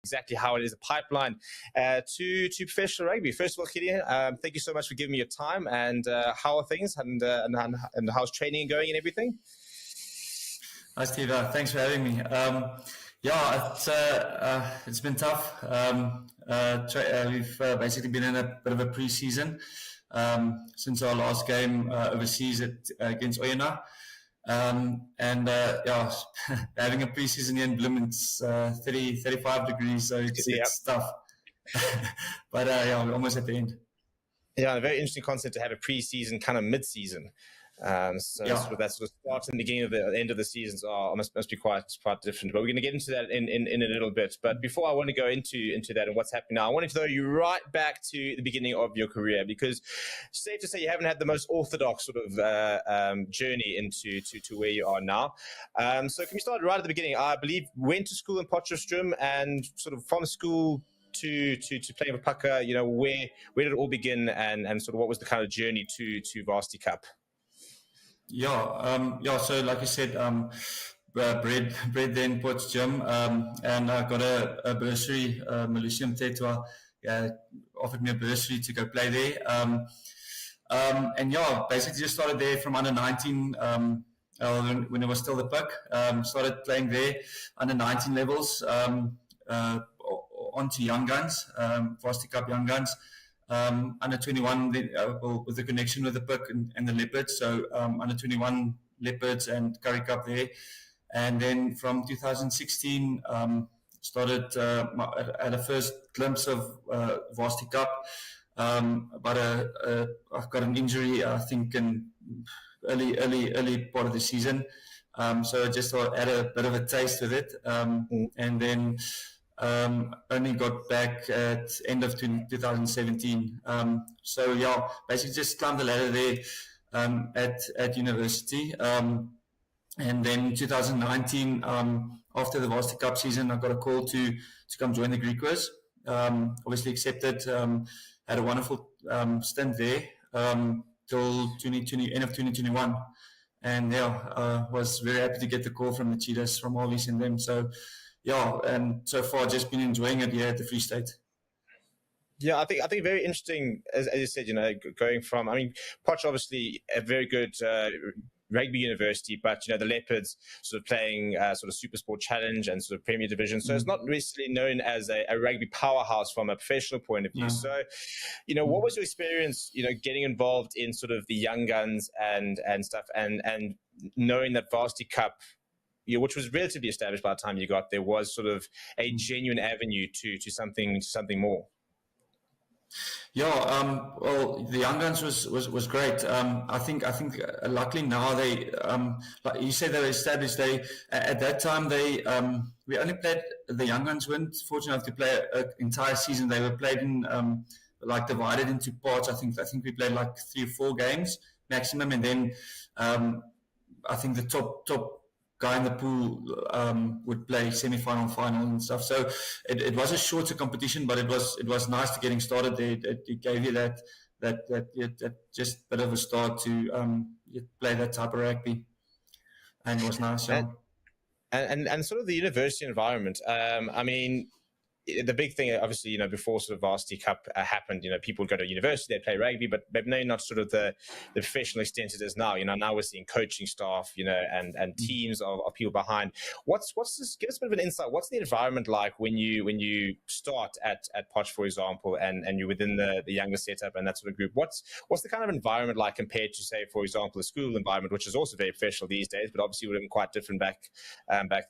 exactly how it is a pipeline to professional rugby. First of all, Kitty, thank you so much for giving me your time. And how are things, and how's training going and everything? Hi, Steve. Thanks for having me. It's been tough. We've basically been in a bit of a pre-season since our last game overseas against Oyena. Having a pre-season here in Bloem, it's 35 degrees, so it's tough. But we're almost at the end. Yeah, a very interesting concept to have a pre-season kind of mid-season. That sort of starts in the beginning of the end of the seasons must be quite different. But we're going to get into that in a little bit. But before I want to go into that and what's happening now, I wanted to throw you right back to the beginning of your career, because it's safe to say you haven't had the most orthodox sort of journey into where you are now. So can we start right at the beginning? I believe went to school in Potchefstroom, and sort of from school to playing for Pucker, where did it all begin, and sort of what was the kind of journey to Varsity Cup? So like you said, bred there in Potchefstroom, and I got a bursary. Malusium Tetwa offered me a bursary to go play there. Basically just started there from under 19 when it was still the puck. Started playing there under 19 levels, onto Young Guns, Varsity Cup Young Guns. Under 21 with the connection with the puck and the Leopards, so under 21 Leopards and Currie Cup there, and then from 2016 started at a first glimpse of Varsity Cup, but I got an injury I think in early part of the season, so I just thought I had a bit of a taste with it, and then only got back at end of 2017. Basically just climbed the ladder there at university. And then 2019, after the Varsity Cup season, I got a call to come join the Griquas. Obviously accepted, had a wonderful stint there till end of 2021. And was very happy to get the call from the Cheetahs, from Alvis and them. So and so far just been enjoying it here at the Free State. Yeah, I think very interesting, as you said, going from, Potch obviously a very good rugby university, but the Leopards sort of playing sort of Super Sport Challenge and sort of Premier Division, so it's not necessarily known as a rugby powerhouse from a professional point of view. No. So, what was your experience, getting involved in sort of the young guns and stuff, and knowing that Varsity Cup, which was relatively established by the time you got there, was sort of a genuine avenue to something more? Well, the Young Guns was great. I think luckily now they, like you said, they were established. They at that time we only played, the Young Guns weren't fortunate enough to play an entire season. They were played in divided into parts. I think we played like 3 or 4 games maximum, and then I think the top guy in the pool would play semi-final, final and stuff. So it was a shorter competition, but it was nice to getting started there. It gave you that just bit of a start to play that type of rugby, and it was nice. And sort of the university environment. The big thing, obviously, before sort of Varsity Cup happened, people would go to university, they'd play rugby, but maybe not sort of the professional extent it is now. Now we're seeing coaching staff, and teams of people behind. What's this? Give us a bit of an insight. What's the environment like when you start at Potch, for example, and you're within the younger setup and that sort of group? What's the kind of environment like compared to, say, for example, the school environment, which is also very professional these days, but obviously would have been quite different back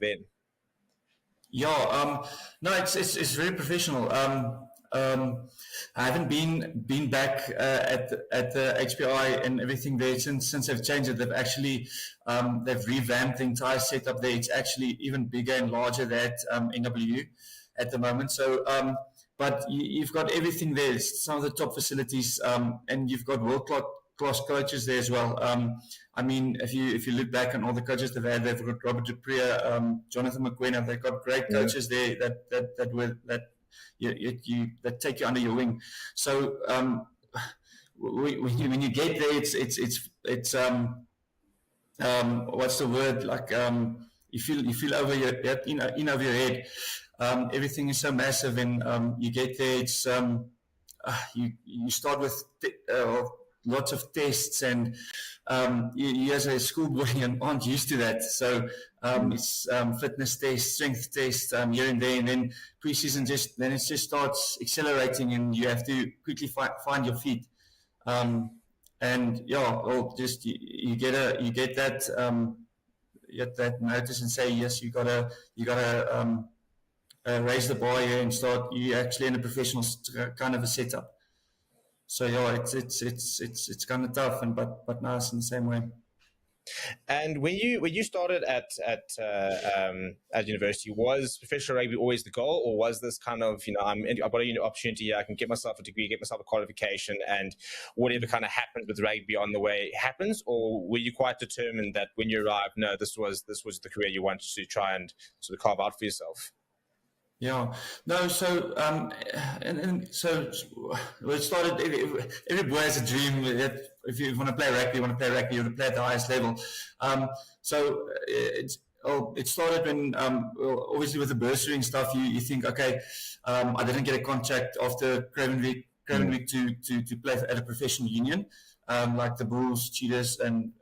then? No, it's very professional. I haven't been back at the HPI and everything there since they've changed it. They've actually they've revamped the entire setup there. It's actually even bigger and larger than NWU at the moment. So, but you've got everything there. Some of the top facilities, and you've got world-class coaches there as well. If you look back on all the coaches they've got Robert Dupree, Jonathan McQueen. They've got great coaches there that take you under your wing. So when you get there, it's what's the word, like you feel over your in over your head. everything is so massive, and you get there, it's you start with lots of tests, and you as a schoolboy aren't used to that. So it's fitness tests, strength tests here and there, and then preseason then it just starts accelerating, and you have to quickly find your feet. And yeah, well, just you get that notice and say, yes, you gotta raise the bar here and start. You actually in a professional kind of a setup. So yeah, it's kind of tough, but nice in the same way. And when you started at university, was professional rugby always the goal, or was this kind of, I've got an opportunity here, I can get myself a degree, get myself a qualification, and whatever kind of happens with rugby on the way happens? Or were you quite determined that when you arrived, no, this was the career you wanted to try and sort of carve out for yourself? Yeah, no. So so it started. Every boy has a dream that if you want to play rugby, you want to play at the highest level. So it started when obviously with the bursary and stuff. You think, okay, I didn't get a contract after Craven Week to play at a professional union. Like the Bulls, Cheetahs, and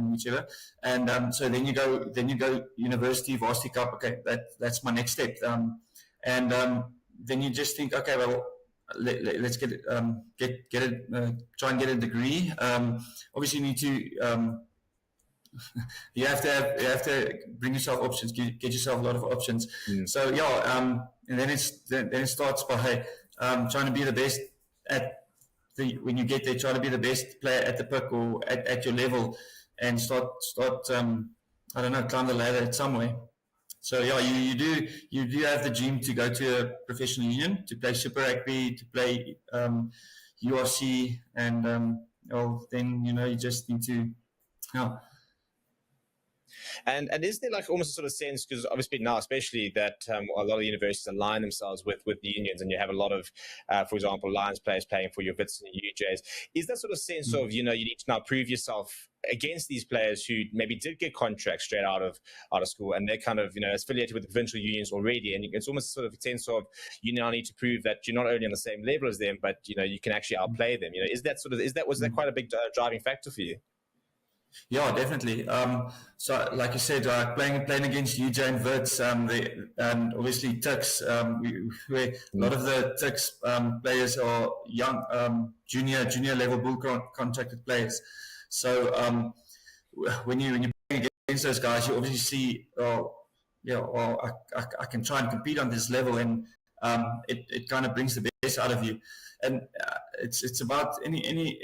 whichever, and so then you go University Varsity Cup. Okay, that's my next step. And then you just think, okay, well, let's get it, try and get a degree. Obviously, you need to you have to bring yourself options, get yourself a lot of options. So yeah, and then it starts by trying to be the best when you get there, try to be the best player at the pick or at your level, and start I don't know, climb the ladder somewhere. So yeah, you do have the dream to go to a professional union, to play Super Rugby, to play URC, and then you just need to. Yeah. And is there like almost a sort of sense, because obviously now, especially that a lot of universities align themselves with the unions, and you have a lot of, for example, Lions players playing for your Wits and your UJs. Is that sort of sense of, you need to now prove yourself against these players who maybe did get contracts straight out of school, and they're kind of, affiliated with the provincial unions already, and it's almost sort of a sense of you now need to prove that you're not only on the same level as them, but you can actually outplay them. Was that quite a big driving factor for you? Yeah, definitely. So, like you said, playing against UJ and Wits, and obviously Tuks, where a lot of the Tuks players are young, junior level bull contracted players. So when you're playing against those guys, you obviously see, I can try and compete on this level, and it kind of brings the best out of you. And it's about any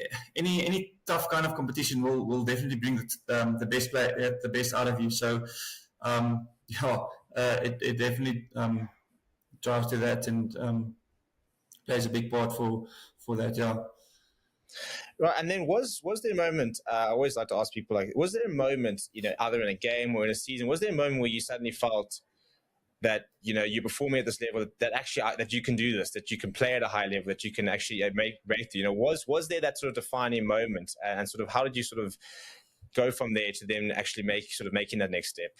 tough kind of competition will definitely bring the best player, the best out of you. So it definitely drives to that, and plays a big part for that. Yeah. Right, and then was there a moment? I always like to ask people, like, was there a moment, either in a game or in a season, was there a moment where you suddenly felt that you're performing at this level, that actually that you can do this, that you can play at a high level, that you can actually make breakthrough? Was there that sort of defining moment, and sort of how did you sort of go from there to then actually making that next step?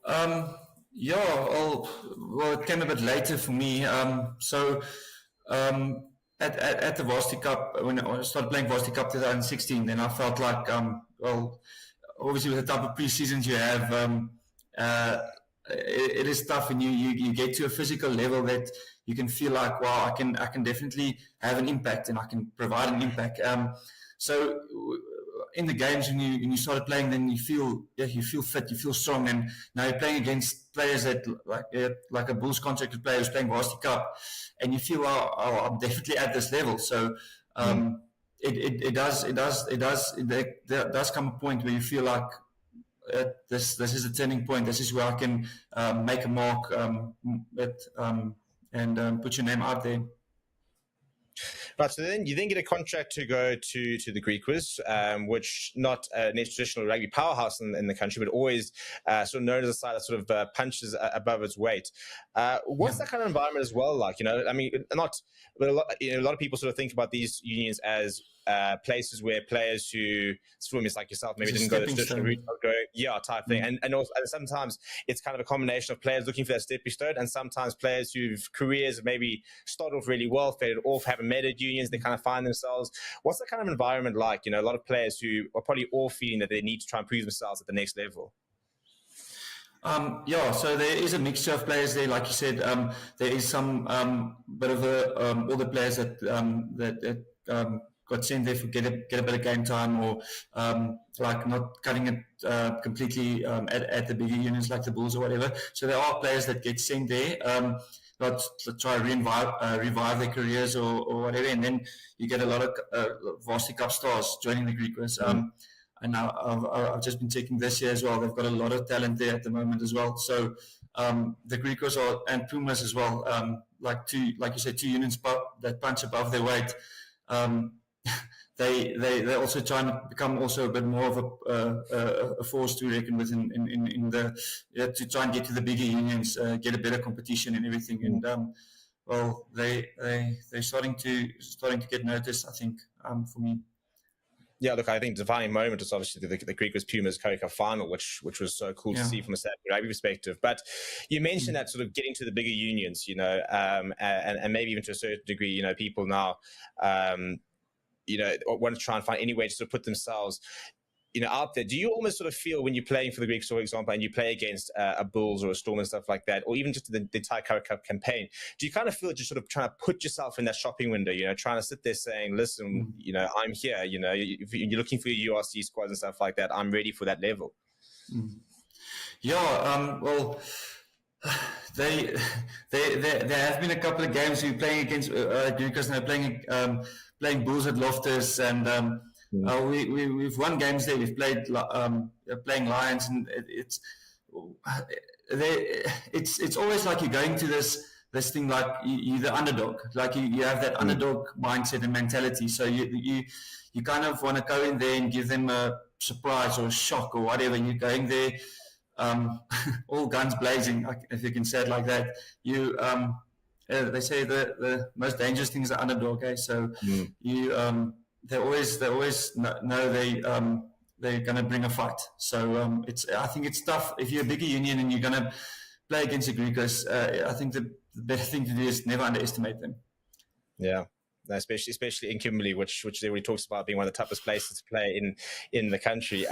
Well, it came a bit later for me. So at the Varsity Cup, when I started playing Varsity Cup 2016, then I felt like, obviously with the type of pre-seasons you have, it is tough, and you get to a physical level that you can feel like, wow, I can definitely have an impact, and I can provide an impact. So in the games, when you started playing, then you feel fit, you feel strong, and now you're playing against players that like a Bulls contracted player who's playing Varsity Cup, and you feel, I'm definitely at this level. So it does come a point where you feel like, this is a turning point. This is where I can make a mark, and put your name out there. Right, so then you get a contract to go to the Greek Quiz, which not a traditional rugby powerhouse in the country, but always sort of known as a side that sort of punches above its weight. What's that kind of environment as well like? I mean, not, but a lot of people sort of think about these unions as places where players who swim is like yourself maybe It's a didn't go the stepping traditional stone. route of going type thing, and also and sometimes it's kind of a combination of players looking for that stepping stone, and sometimes players whose careers have maybe started off really well, faded off, haven't made it unions, they kind of find themselves. What's the kind of environment like? A lot of players who are probably all feeling that they need to try and prove themselves at the next level. So there is a mixture of players there, like you said. There is some bit of all the players that got sent there for get a bit of game time, or like not cutting it completely at the bigger unions like the Bulls or whatever. So there are players that get sent there, not to try revive their careers or whatever, and then you get a lot of Varsity Cup stars joining the Griquas. And now I've just been checking this year as well. They've got a lot of talent there at the moment as well. So the Griquas and Pumas as well, like you said, two unions that punch above their weight. They also try and become also a bit more of a force to reckon with in the to try and get to the bigger unions, get a better competition and everything. And they're starting to get noticed, I think, for me. Yeah, look, I think the defining moment is obviously the Griquas Pumas Currie Cup final, which was so cool to see from a Saturday rugby perspective. But you mentioned that sort of getting to the bigger unions, and maybe even to a certain degree, people now, want to try and find any way to sort of put themselves, out there. Do you almost sort of feel when you're playing for the Greeks, for example, and you play against a Bulls or a Storm and stuff like that, or even just the entire Currie Cup campaign, do you kind of feel just sort of trying to put yourself in that shopping window, trying to sit there saying, listen, I'm here, if you're looking for your URC squads and stuff like that, I'm ready for that level? Well, there have been a couple of games we're playing against Griquas, and playing Bulls at Loftus, and we've won games there. We've played playing Lions, and it's always like you're going to this thing like you're the underdog, like you have that underdog mindset and mentality. So you kind of want to go in there and give them a surprise or a shock or whatever. You're going there, all guns blazing, if you can say it like that. They say the most dangerous thing is the underdog. So they always know they're going to bring a fight. So I think it's tough if you're a bigger union and you're going to play against the Griquas. I think the best thing to do is never underestimate them. Yeah. Especially in Kimberley, which everybody talks about being one of the toughest places to play in the country.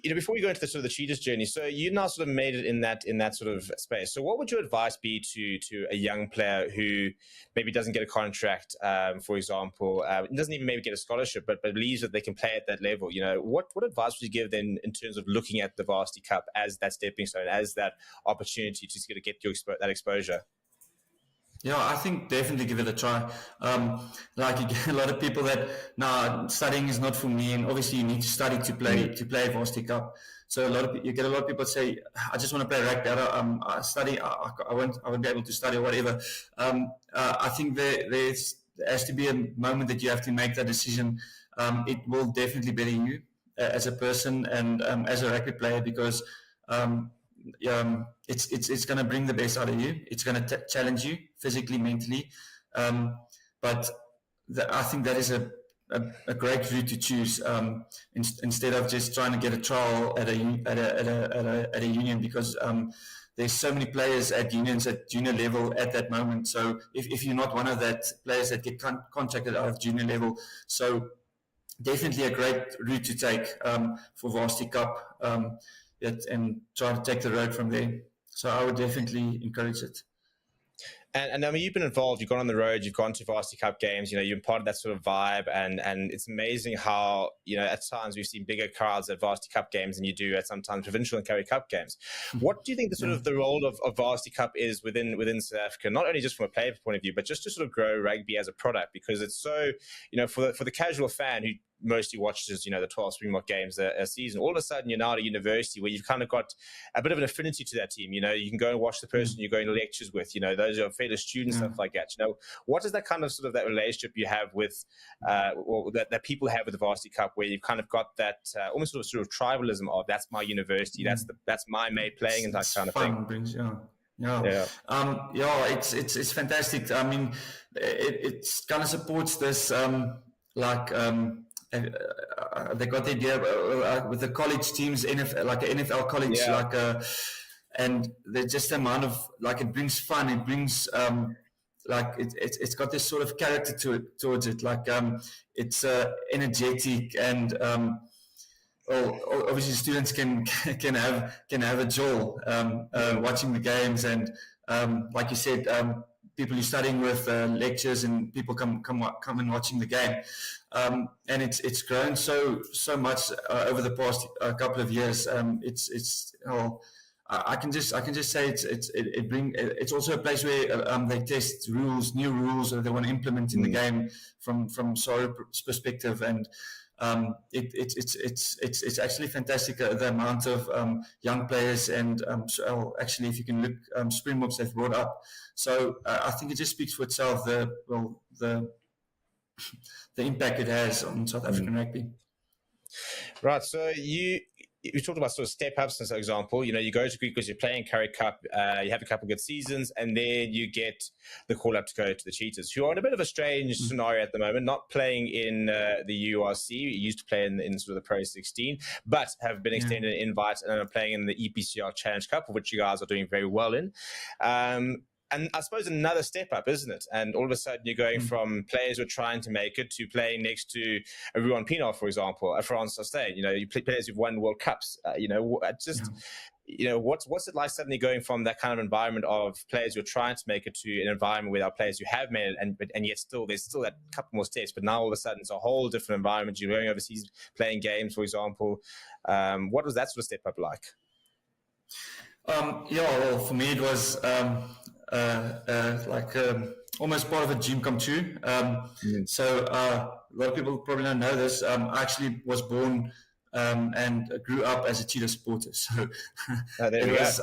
Before we go into the sort of the Cheetahs journey, so you now sort of made it in that sort of space. So what would your advice be to a young player who maybe doesn't get a contract, for example, doesn't even maybe get a scholarship, but believes that they can play at that level? What advice would you give them in terms of looking at the Varsity Cup as that stepping stone, as that opportunity to get that exposure? Yeah, I think definitely give it a try. Like you get a lot of people that studying is not for me, and obviously you need to study to play Varsity Cup. So you get a lot of people say, I just want to play rugby. I study. I won't be able to study or whatever. I think there has to be a moment that you have to make that decision. It will definitely better you as a person and as a rugby player, because it's going to bring the best out of you. It's going to challenge you physically, mentally. But I think that is a great route to choose instead of just trying to get a trial at a union, because there's so many players at unions at junior level at that moment. So if you're not one of that players that get contracted out of junior level, so definitely a great route to take for Varsity Cup. And try to take the road from there. So I would definitely encourage it. And I mean, you've been involved, you've gone on the road, you've gone to Varsity Cup games, you're part of that sort of vibe. And it's amazing how, at times we've seen bigger crowds at Varsity Cup games than you do at sometimes provincial and Currie Cup games. What do you think the sort of the role of Varsity Cup is within South Africa, not only just from a player point of view, but just to sort of grow rugby as a product? Because it's so, for the casual fan who mostly watches, the 12 Springbok games a season, all of a sudden you're now at a university where you've kind of got a bit of an affinity to that team. You can go and watch the person you're going to lectures with, those are fellow students, stuff like that. What is that kind of sort of that relationship you have with, or that people have with the Varsity Cup, where you've kind of got that almost sort of tribalism of that's my university, that's my mate playing, and that kind of thing. It's fantastic. I mean, it kind of supports this like they got the idea with the college teams, like an NFL college, and there's just the amount of like it brings fun, it brings like it's got this sort of character towards it, like it's energetic and well, obviously students can have a joy watching the games, and like you said, people you're studying with, lectures, and people come and watching the game, and it's grown so much over the past couple of years. It's I can just say it's also a place where they test new rules that they want to implement in the game from Soro's perspective, and it's actually fantastic the amount of young players and actually, if you can look, Springboks they've brought up. So I think it just speaks for itself, the impact it has on South African rugby. Right. So you talked about sort of step ups, as an example. You go to Greek because you're playing Currie Cup, you have a couple of good seasons, and then you get the call up to go to the Cheetahs, who are in a bit of a strange scenario at the moment, not playing in the URC. You used to play in sort of the Pro 16, but have been extended an invite and are playing in the EPCR Challenge Cup, which you guys are doing very well in. And I suppose another step up, isn't it? And all of a sudden you're going from players who are trying to make it to playing next to a Ruan Pinot, for example, a France Sustain. You play players who've won World Cups. What's it like suddenly going from that kind of environment of players who are trying to make it to an environment where our players who have made it, and yet there's still that couple more steps, but now all of a sudden it's a whole different environment. You're going overseas playing games, for example. What was that sort of step up like? Well, for me it was almost part of a dream come true. So a lot of people probably don't know this. I actually was born and grew up as a Cheetah supporter. So it was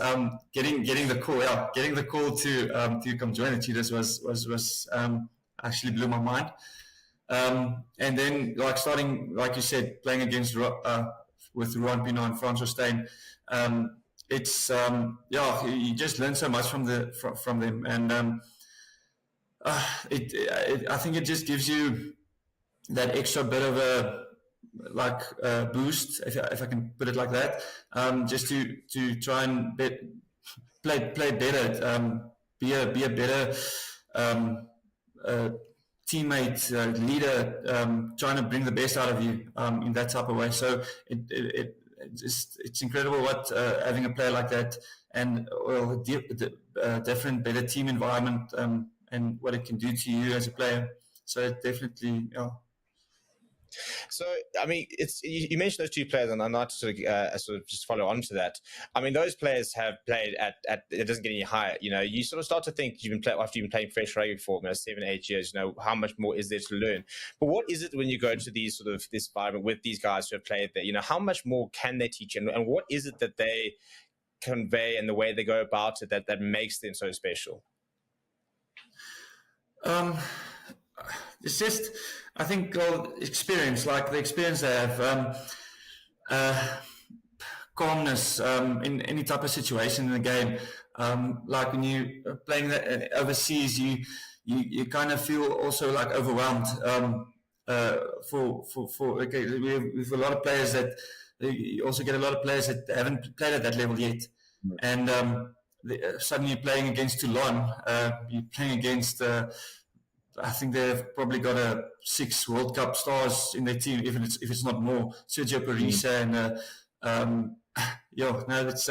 getting the call to come join the Cheetahs was actually blew my mind. And then starting, like you said, playing against with Ruan Pinot and France Sustain. It's you just learn so much from them, and I think it just gives you that extra bit of a boost, if I can put it like that, just to try and play better, be a better teammate, leader, trying to bring the best out of you in that type of way. So it's incredible what having a player like that and different, better team environment and what it can do to you as a player. So it definitely, So, I mean, you mentioned those two players, and I'd like to sort of just follow on to that. I mean, those players have played at it doesn't get any higher. You sort of start to think after you've been playing fresh rugby for 7-8 years. How much more is there to learn? But what is it when you go to these sort of this environment with these guys who have played there? How much more can they teach, and what is it that they convey and the way they go about it that makes them so special? It's just, I think, experience, like the experience they have, calmness in any type of situation in the game. Like when you're playing overseas, you kind of feel also like overwhelmed. We have a lot of players that you also get a lot of players that haven't played at that level yet, and suddenly you're playing against Toulon. You're playing against. I think they've probably got 6 World Cup stars in their team, even if it's not more. Sergio Parisa and it's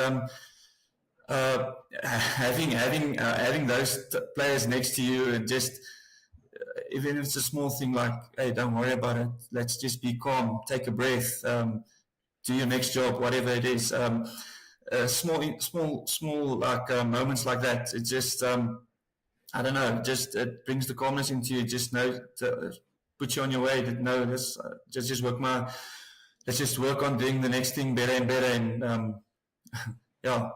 having those players next to you, and just even if it's a small thing like, hey, don't worry about it. Let's just be calm, take a breath, do your next job, whatever it is. Small moments like that. It just. I don't know, it brings the calmness into you. Just know, put you on your way. Let's just work on doing the next thing better and better. And yeah.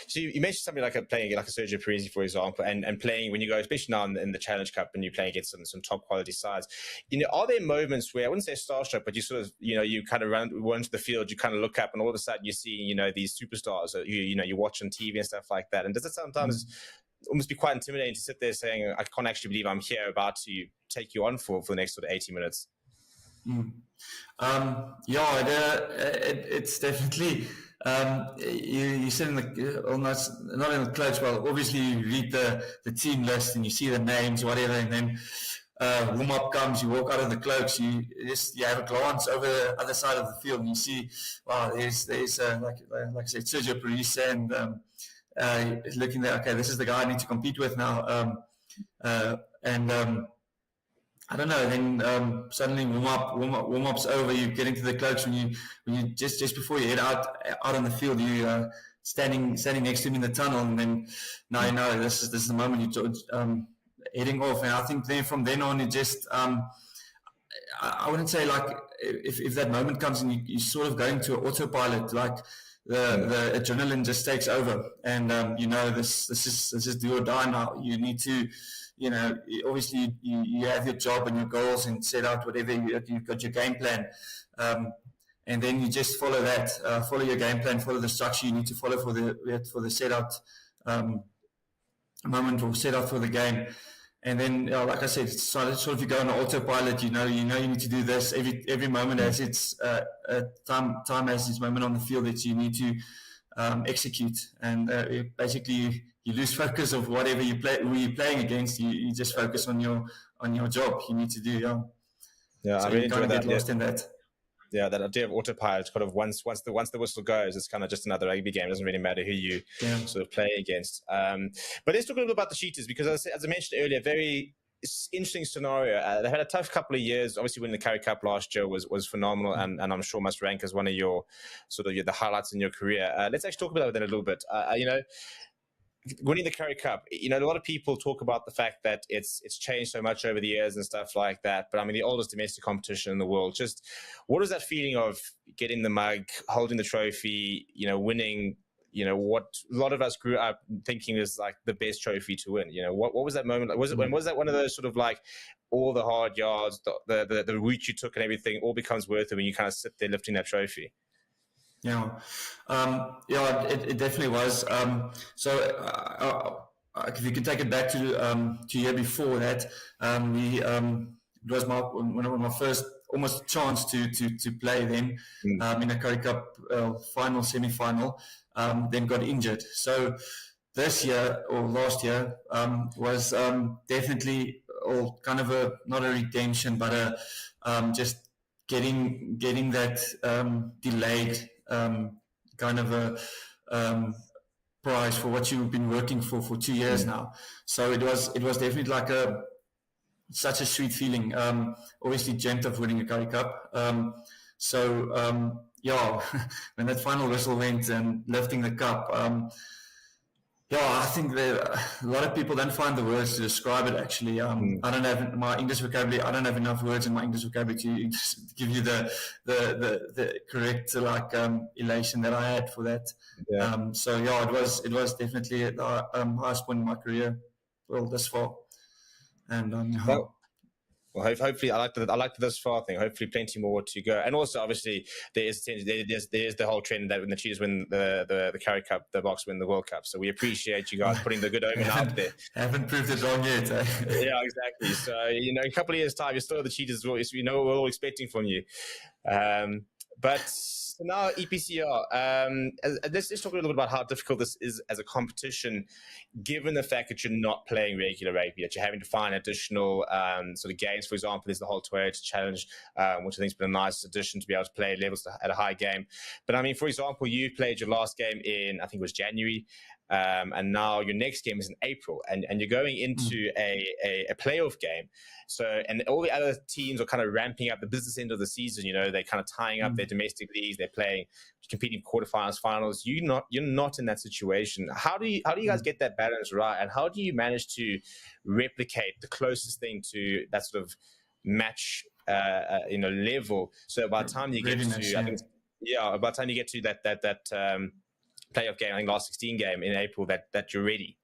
So you mentioned something like playing like a Sergio Parisi, for example, and playing when you go, especially now in the Challenge Cup, and you play against some top quality sides. Are there moments where, I wouldn't say starstruck, but you sort of, you kind of run into the field, you kind of look up, and all of a sudden you see, these superstars that you watch on TV and stuff like that. And does it sometimes almost be quite intimidating to sit there saying, I can't actually believe I'm here about to take you on for the next sort of 80 minutes. It's definitely you sit in the almost not in the close. Well, obviously you read the team list and you see the names, whatever, and then warm up comes. You walk out of the cloaks. You have a glance over the other side of the field and you see, wow, there's like I said, Sergio Parisse, and looking there. Okay, this is the guy I need to compete with now. I don't know. Then suddenly warm up's over. You get into the cloaks when you just before you head out on the field. You standing next to him in the tunnel, and then now you know this is the moment you're heading off. And I think then from then on, it just I wouldn't say like if that moment comes and you sort of go into an autopilot, like the adrenaline just takes over, and this is do or die now. You need to. Obviously you have your job and your goals and set out whatever you've got your game plan, and then you just follow that, follow your game plan, follow the structure you need to follow for the set out moment or set out for the game. And then, like I said, sort of you go on an autopilot. You know you need to do this. Every moment has its time has its moment on the field that you need to execute, and basically you lose focus of whatever who you're playing against. You just focus on your job you need to do. So I really enjoy that. Get lost in that. Yeah, that idea of autopilot, kind of once the whistle goes, it's kind of just another rugby game. It doesn't really matter who you sort of play against. But let's talk a little bit about the Cheetahs, because as I mentioned earlier, very interesting scenario. They had a tough couple of years. Obviously, winning the Currie Cup last year was phenomenal, and I'm sure must rank as one of your sort of the highlights in your career. Let's actually talk about that a little bit. Winning the Currie Cup, a lot of people talk about the fact that it's changed so much over the years and stuff like that. But I mean, the oldest domestic competition in the world. Just what is that feeling of getting the mug, holding the trophy, winning? What a lot of us grew up thinking is like the best trophy to win. What was that moment like? Was that one of those sort of like all the hard yards, the route you took and everything all becomes worth it when you kind of sit there lifting that trophy? It definitely was. If you could take it back to year before that, it was my first almost chance to play then in a Currie Cup final, semi-final. Then got injured. So this year or last year was definitely kind of not a redemption, but just getting that delayed. Kind of a prize for what you've been working for 2 years now. So it was definitely like such a sweet feeling. Obviously dreamt of winning a Currie Cup. When that final whistle went and lifting the cup, I think that a lot of people don't find the words to describe it. Actually, I don't have my English vocabulary. I don't have enough words in my English vocabulary to give you the correct elation that I had for that. It was definitely the highest point in my career, thus far. And Well, hopefully, I like the this far thing. Hopefully, plenty more to go. And also, obviously, there's the whole trend that when the Cheetahs win the Currie Cup, the Boks win the World Cup. So we appreciate you guys putting the good omen out there. Haven't proved it wrong yet. Yeah, exactly. So in a couple of years' time, you're still the Cheetahs. We know what we're all expecting from you. But so now EPCR. Let's talk a little bit about how difficult this is as a competition, given the fact that you're not playing regular rugby, that you're having to find additional sort of games. For example, there's the whole Toyota Challenge, which I think has been a nice addition to be able to play levels at a high game. But I mean, for example, you played your last game in, I think it was January, and now your next game is in April, and you're going into a playoff game. So, and all the other teams are kind of ramping up the business end of the season. They're kind of tying up their domestic leagues. They're competing quarterfinals, finals. You're not in that situation. How do you guys get that balance right? And how do you manage to replicate the closest thing to that sort of match, level? So by the time you get by the time you get to that playoff game, I think last 16 game in April, that you're ready.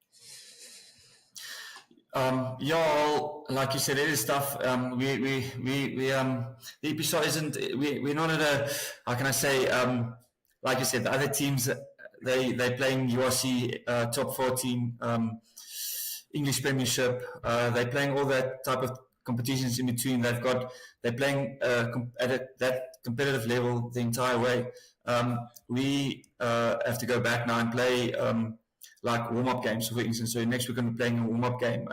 Like you said, it is tough. The EPCR isn't. We're not at a. How can I say? Like you said, the other teams they playing URC top 14. English Premiership. They're playing all that type of competitions in between. They're playing at that competitive level the entire way. We have to go back now and play like warm-up games, for instance. So next we're going to be playing a warm-up game,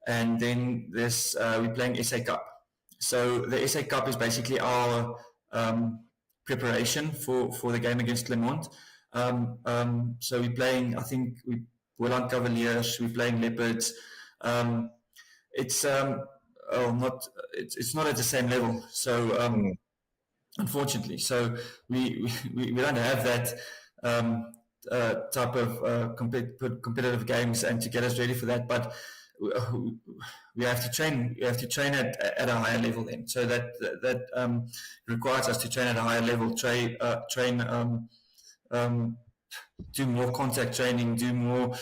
and then we're playing SA Cup. So the SA Cup is basically our preparation for the game against Clermont. So we're playing, I think, Welland Cavaliers, we're playing Leopards. It's not at the same level. So unfortunately, so we don't have that type of competitive games and to get us ready for that. But we have to train. We have to train at a higher level then. So that requires us to train at a higher level. Do more contact training. Do more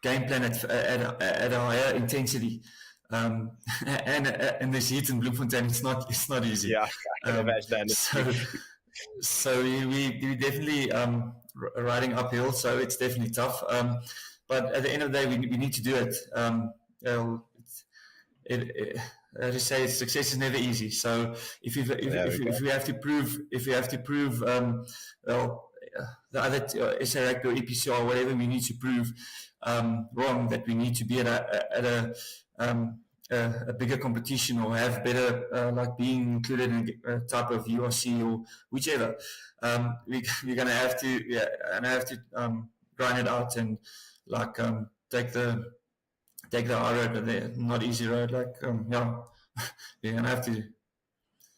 game plan at a higher intensity. And in this heat in Bloemfontein, it's not easy. Yeah, I can imagine. So we definitely riding uphill. So it's definitely tough. But at the end of the day, we need to do it. As I say, success is never easy. So if we have to prove, the other SA Rugby or EPCR, whatever we need to prove wrong, that we need to be at a bigger competition or have better, like being included in a type of URC or whichever, we're gonna have to grind it out and like take the high road, but the not easy road. Like you're gonna have to.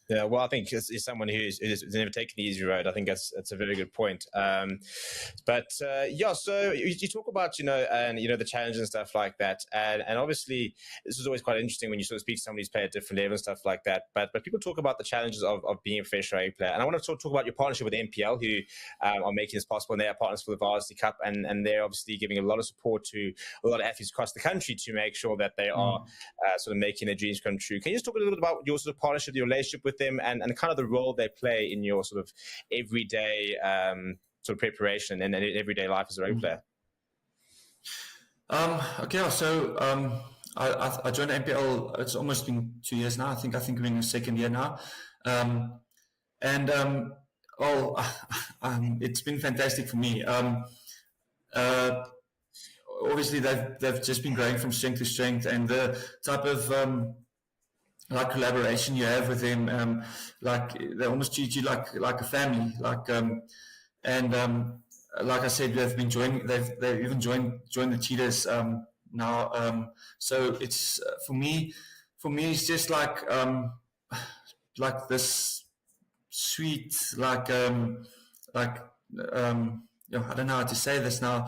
Yeah, well, I think as someone who's never taken the easy road, I think that's a very good point. So you talk about, the challenge and stuff like that. And obviously, this is always quite interesting when you sort of speak to somebody who's played at different levels and stuff like that. But people talk about the challenges of being a professional rugby player. And I want to talk about your partnership with NPL, who are making this possible. And they are partners for the Varsity Cup. And they're obviously giving a lot of support to a lot of athletes across the country to make sure that they are sort of making their dreams come true. Can you just talk a little bit about your sort of partnership, your relationship with them, and kind of the role they play in your sort of everyday sort of preparation and everyday life as a rugby player? So I joined NPL. It's almost been 2 years now. I think we're in the second year now, it's been fantastic for me. Obviously, they've just been growing from strength to strength, and the type of like collaboration you have with them, like they almost treat you like a family, like like I said, they've even joined the Cheetahs now. So it's for me it's just like this sweet, I don't know how to say this now.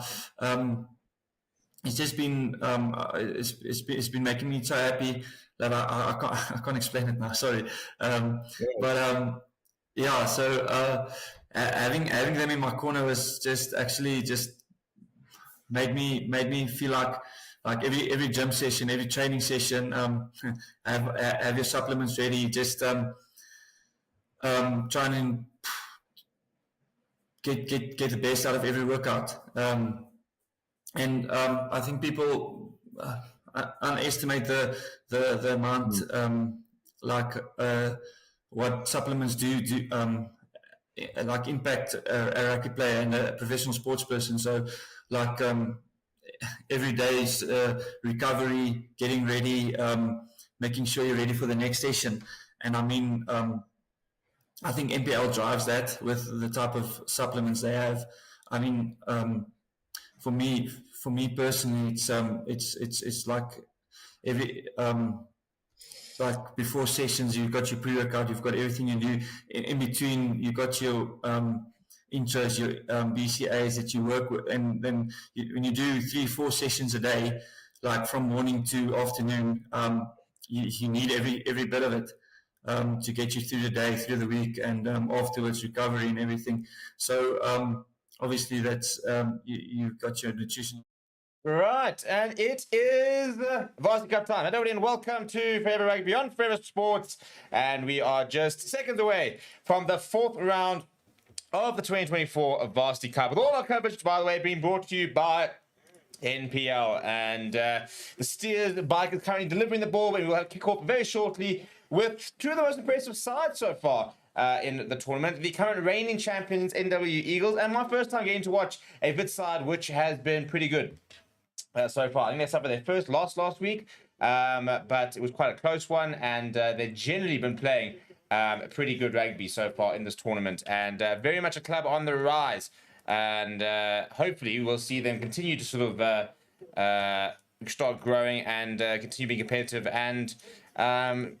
It's just been it's been making me so happy that I can't explain it now. Sorry, So having them in my corner was just made me feel like every gym session, every training session, have your supplements ready. Just trying to get the best out of every workout. And I think people underestimate the amount what supplements do like impact a rugby player and a professional sports person. So like every day's recovery, getting ready, making sure you're ready for the next session. And I mean, I think NPL drives that with the type of supplements they have. I mean, for me personally, it's like every like before sessions, you've got your pre-workout, you've got everything you do. In between, you've got your intros, your BCAs that you work with, and then when you do 3-4 sessions a day, like from morning to afternoon, you need every bit of it to get you through the day, through the week, and afterwards recovery and everything. So obviously that's you've got your nutrition. Right, and it is Varsity Cup time. Hello and welcome to Forever Rugby Beyond Forever Sports, and we are just seconds away from the 4th round of the 2024 Varsity Cup. With all our coverage, by the way, being brought to you by NPL, and the Steers, the bike is currently delivering the ball, but we'll have kick off very shortly with two of the most impressive sides so far in the tournament. The current reigning champions, NWU Eagles, and my first time getting to watch a Wits side which has been pretty good so far. I think they suffered their first loss last week, but it was quite a close one, and they've generally been playing pretty good rugby so far in this tournament, and very much a club on the rise. And hopefully we'll see them continue to sort of start growing and continue being competitive. And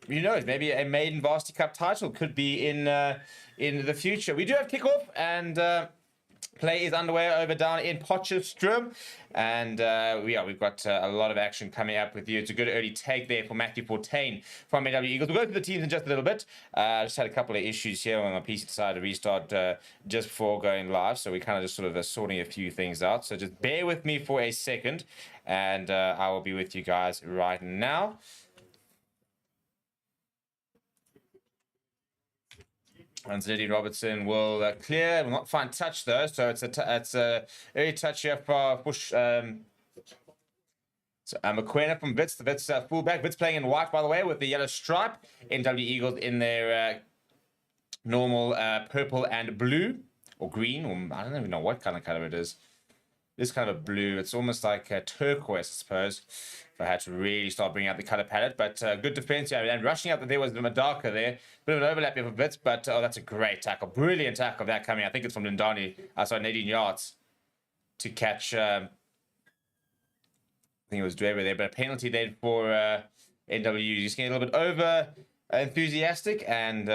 you know, maybe a maiden Varsity Cup title could be in the future. We do have kickoff, and play is underway over down in Potchefstroom, and we've got a lot of action coming up with you. It's a good early take there for Matthew Fortain from NWU Eagles. We'll go through the teams in just a little bit. Just had a couple of issues here when my PC decided to restart just before going live, so we kind of just sort of sorting a few things out. So just bear with me for a second, and I will be with you guys right now. And Zeddy Robertson will clear. Will not find touch though, so it's a early touch here for push. So McQueen from Wits, the Wits fullback. Wits playing in white, by the way, with the yellow stripe. NW Eagles in their normal purple and blue or green, or I don't even know what kind of color it is. This kind of a blue. It's almost like a turquoise, I suppose, if I had to really start bringing out the color palette. But good defense here. And rushing up, there was the Madaka there. Bit of an overlap here for Wits, but oh, that's a great tackle. Brilliant tackle that coming. I think it's from Lindani. Nadine yards to catch. I think it was Draver there, but a penalty then for NWU. Just getting a little bit over enthusiastic and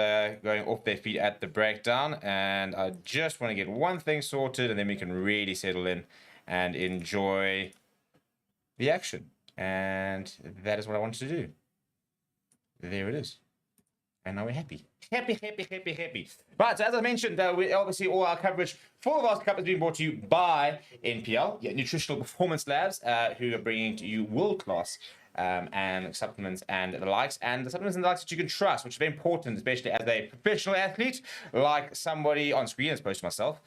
going off their feet at the breakdown. And I just want to get one thing sorted, and then we can really settle in and enjoy the action. And that is what I wanted to do. There it is. And now we're happy. Happy. But as I mentioned, we obviously all our coverage for the Varsity Cup is being brought to you by NPL, Nutritional Performance Labs, who are bringing to you world-class and supplements and the likes, and the supplements and the likes that you can trust, which is very important, especially as a professional athlete, like somebody on screen as opposed to myself.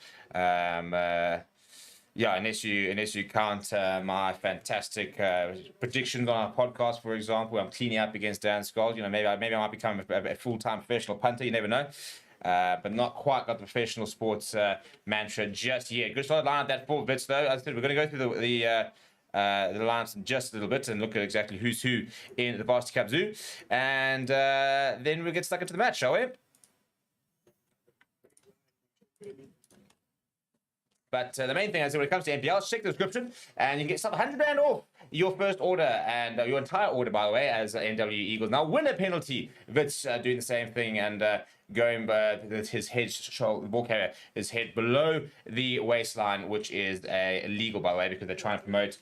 Unless you count my fantastic predictions on our podcast, for example, I'm cleaning up against Dan Scholes. You know, maybe I might become a full-time professional punter. You never know. But not quite got the professional sports mantra just yet. Good solid line at that for Wits, though. As I said, we're going to go through the lines in just a little bit and look at exactly who's who in the Varsity Cup Zoo, and then we'll get stuck into the match, shall we? But the main thing is, when it comes to NPL, check the description, and you can get some 100 Rand off your first order, and your entire order, by the way, as NWU Eagles. Now, win a penalty. Wits doing the same thing, and going with his head, the ball carrier, his head below the waistline, which is illegal, by the way, because they're trying to promote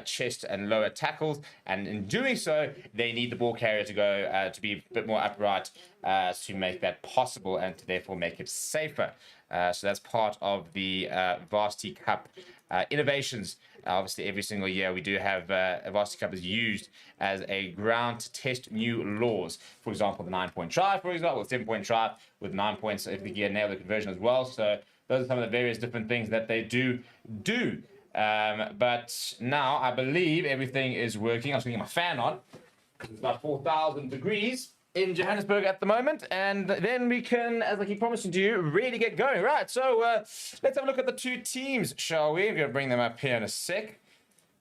chest and lower tackles, and in doing so, they need the ball carrier to go to be a bit more upright to make that possible, and to therefore make it safer. So that's part of the Varsity Cup innovations. Obviously, every single year we do have a Varsity Cup is used as a ground to test new laws. For example, the 9-point try, for example, 7-point try with 9 points if the gear nail the conversion as well. So those are some of the various different things that they do. But now I believe everything is working. I was getting my fan on. It's about 4,000 degrees in Johannesburg at the moment, and then we can, as I keep promising to you, really get going. Right, so let's have a look at the two teams, shall we? We're going to bring them up here in a sec.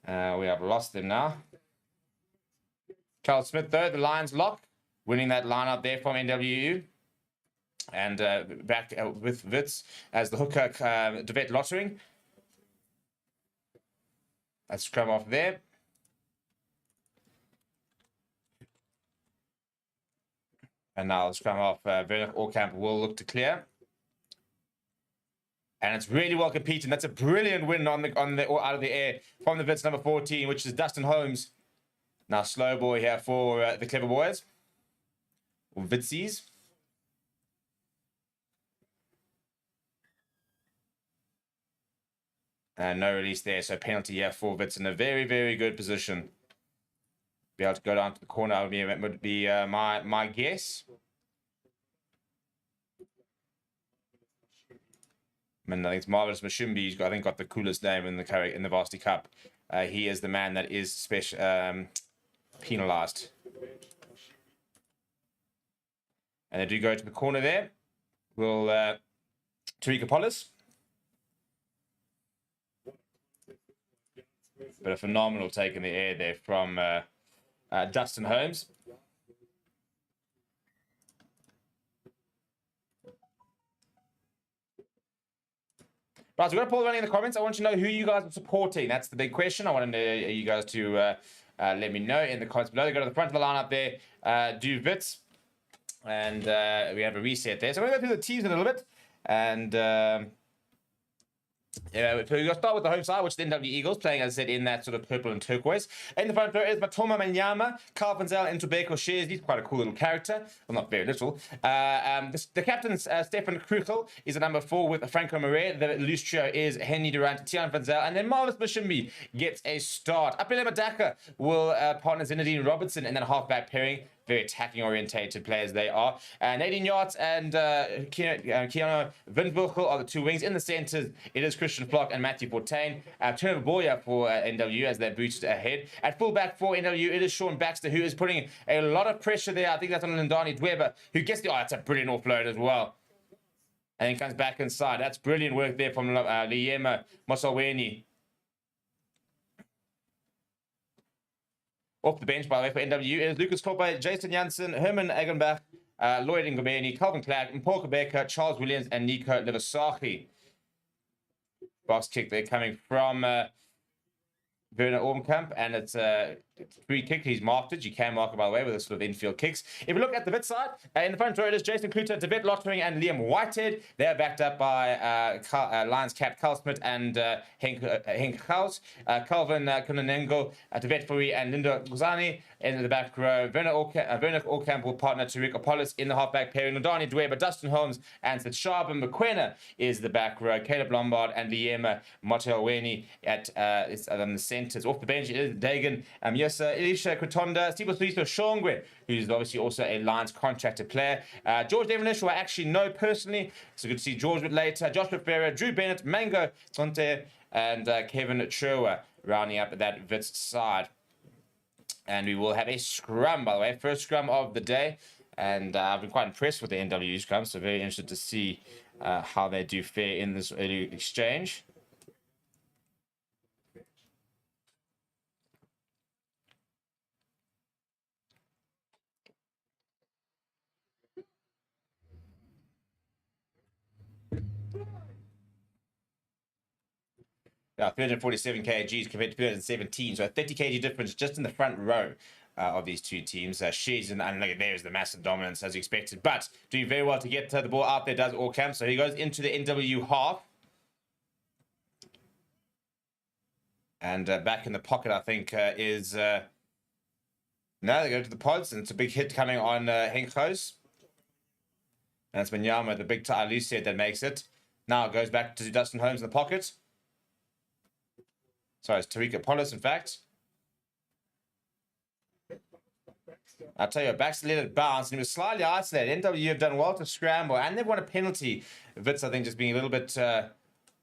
We have lost them now. Charles Smith, though, the Lions lock, winning that line up there from NWU. And back with Wits as the hooker, Devet Lottering. Let's scrum off there. And now let's come off. Vernick Orkamp will look to clear. And it's really well competed. That's a brilliant win out of the air from the Wits number 14, which is Dustin Holmes. Now slow boy here for the Clever Boys. Or Witsies. And no release there. So penalty here for Wits in a very, very good position. Be able to go down to the corner would be my guess. I think it's Marvelous Mashimbi. He's got the coolest name in the Varsity Cup. he is the man that is penalised. And they do go to the corner there. Will Currie Cup. But a phenomenal take in the air there from Dustin Holmes. Right, so we're going to pull running in the comments. I want to know who you guys are supporting. That's the big question. I want you guys to let me know in the comments below. They go to the front of the lineup there. Do Wits. And we have a reset there. So we're going to go through the teams a little bit. And yeah, so we'll start with the home side, which is the NWU Eagles, playing, as I said, in that sort of purple and turquoise. In the front row is Matoma Manyama, Carl van Zyl, and Tobeko Shares. He's quite a cool little character. Well, not very little. The captain, Stefan Kruchel, is a number 4 with Franco Marais. The loose trio is Henny Durant, Tian van Zyl, and then Marvelous Mashimbi gets a start. Apele Madaka will partner Zinedine Robertson in that halfback pairing. Very attacking orientated players they are. Nadine Yachts and Keanu Windwilchel are the 2 wings. In the centres, it is Christian Flock and Matthew Fortain. Turner Boya for NWU as they're boosted ahead. At fullback for NWU, it is Sean Baxter, who is putting a lot of pressure there. I think that's on Lindani Dweba, who gets the... Oh, that's a brilliant offload as well. And then comes back inside. That's brilliant work there from Liema Mosalweni. Off the bench, by the way, for NWU, it is Lucas Klopper, Jason Janssen, Herman Egenbach, Lloyd Ngobeni, Calvin Clark, Paul Quebecer, Charles Williams, and Nico Livasachi. Box kick there coming from Werner Ormkamp, and it's a free kick. He's marked it. You can mark it, by the way, with a sort of infield kicks. If we look at the Wits side, in the front row, it is Jason Kluter, David Lottering, and Liam Whitehead. They're backed up by Lions cap Carl Smith and Henk Gauss, Calvin Kunanengo, David Fourie, and Linda Guzani. In the back row, Werner Orkamp will partner Tariq Apollos in the halfback pairing. Nodani Dweba, Dustin Holmes, and Sid Sharp. And McQuena is the back row. Caleb Lombard and Liema Motelweni at the centres. Off the bench, it is Dagan Elisha Kwatonda, Steve Suiso Shongwe, who's obviously also a Lions contracted player. George Devonish, who I actually know personally, so good to see George a bit later. Joshua Ferreira, Drew Bennett, Mango Tonte, and Kevin Chua rounding up that Wits side. And we will have a scrum, by the way, first scrum of the day. And I've been quite impressed with the NWU scrum, so very interested to see how they do fare in this early exchange. Yeah, 347 kgs compared to 317, so a 30 kg difference just in the front row of these two teams. She's and look at there's the massive dominance as expected, but doing very well to get the ball out there does Orkamp. So he goes into the NWU half. And back in the pocket, I think, is... no, they go to the pods, and it's a big hit coming on Henk Gauss. And it's Manyama, the big loose head, that makes it. Now it goes back to Dustin Holmes in the pocket. Sorry, it's Tariq Apollos, in fact. I'll tell you, Baxter let it bounce, and he was slightly isolated. NWU have done well to scramble, and they've won a penalty. Wits, I think, just being a little bit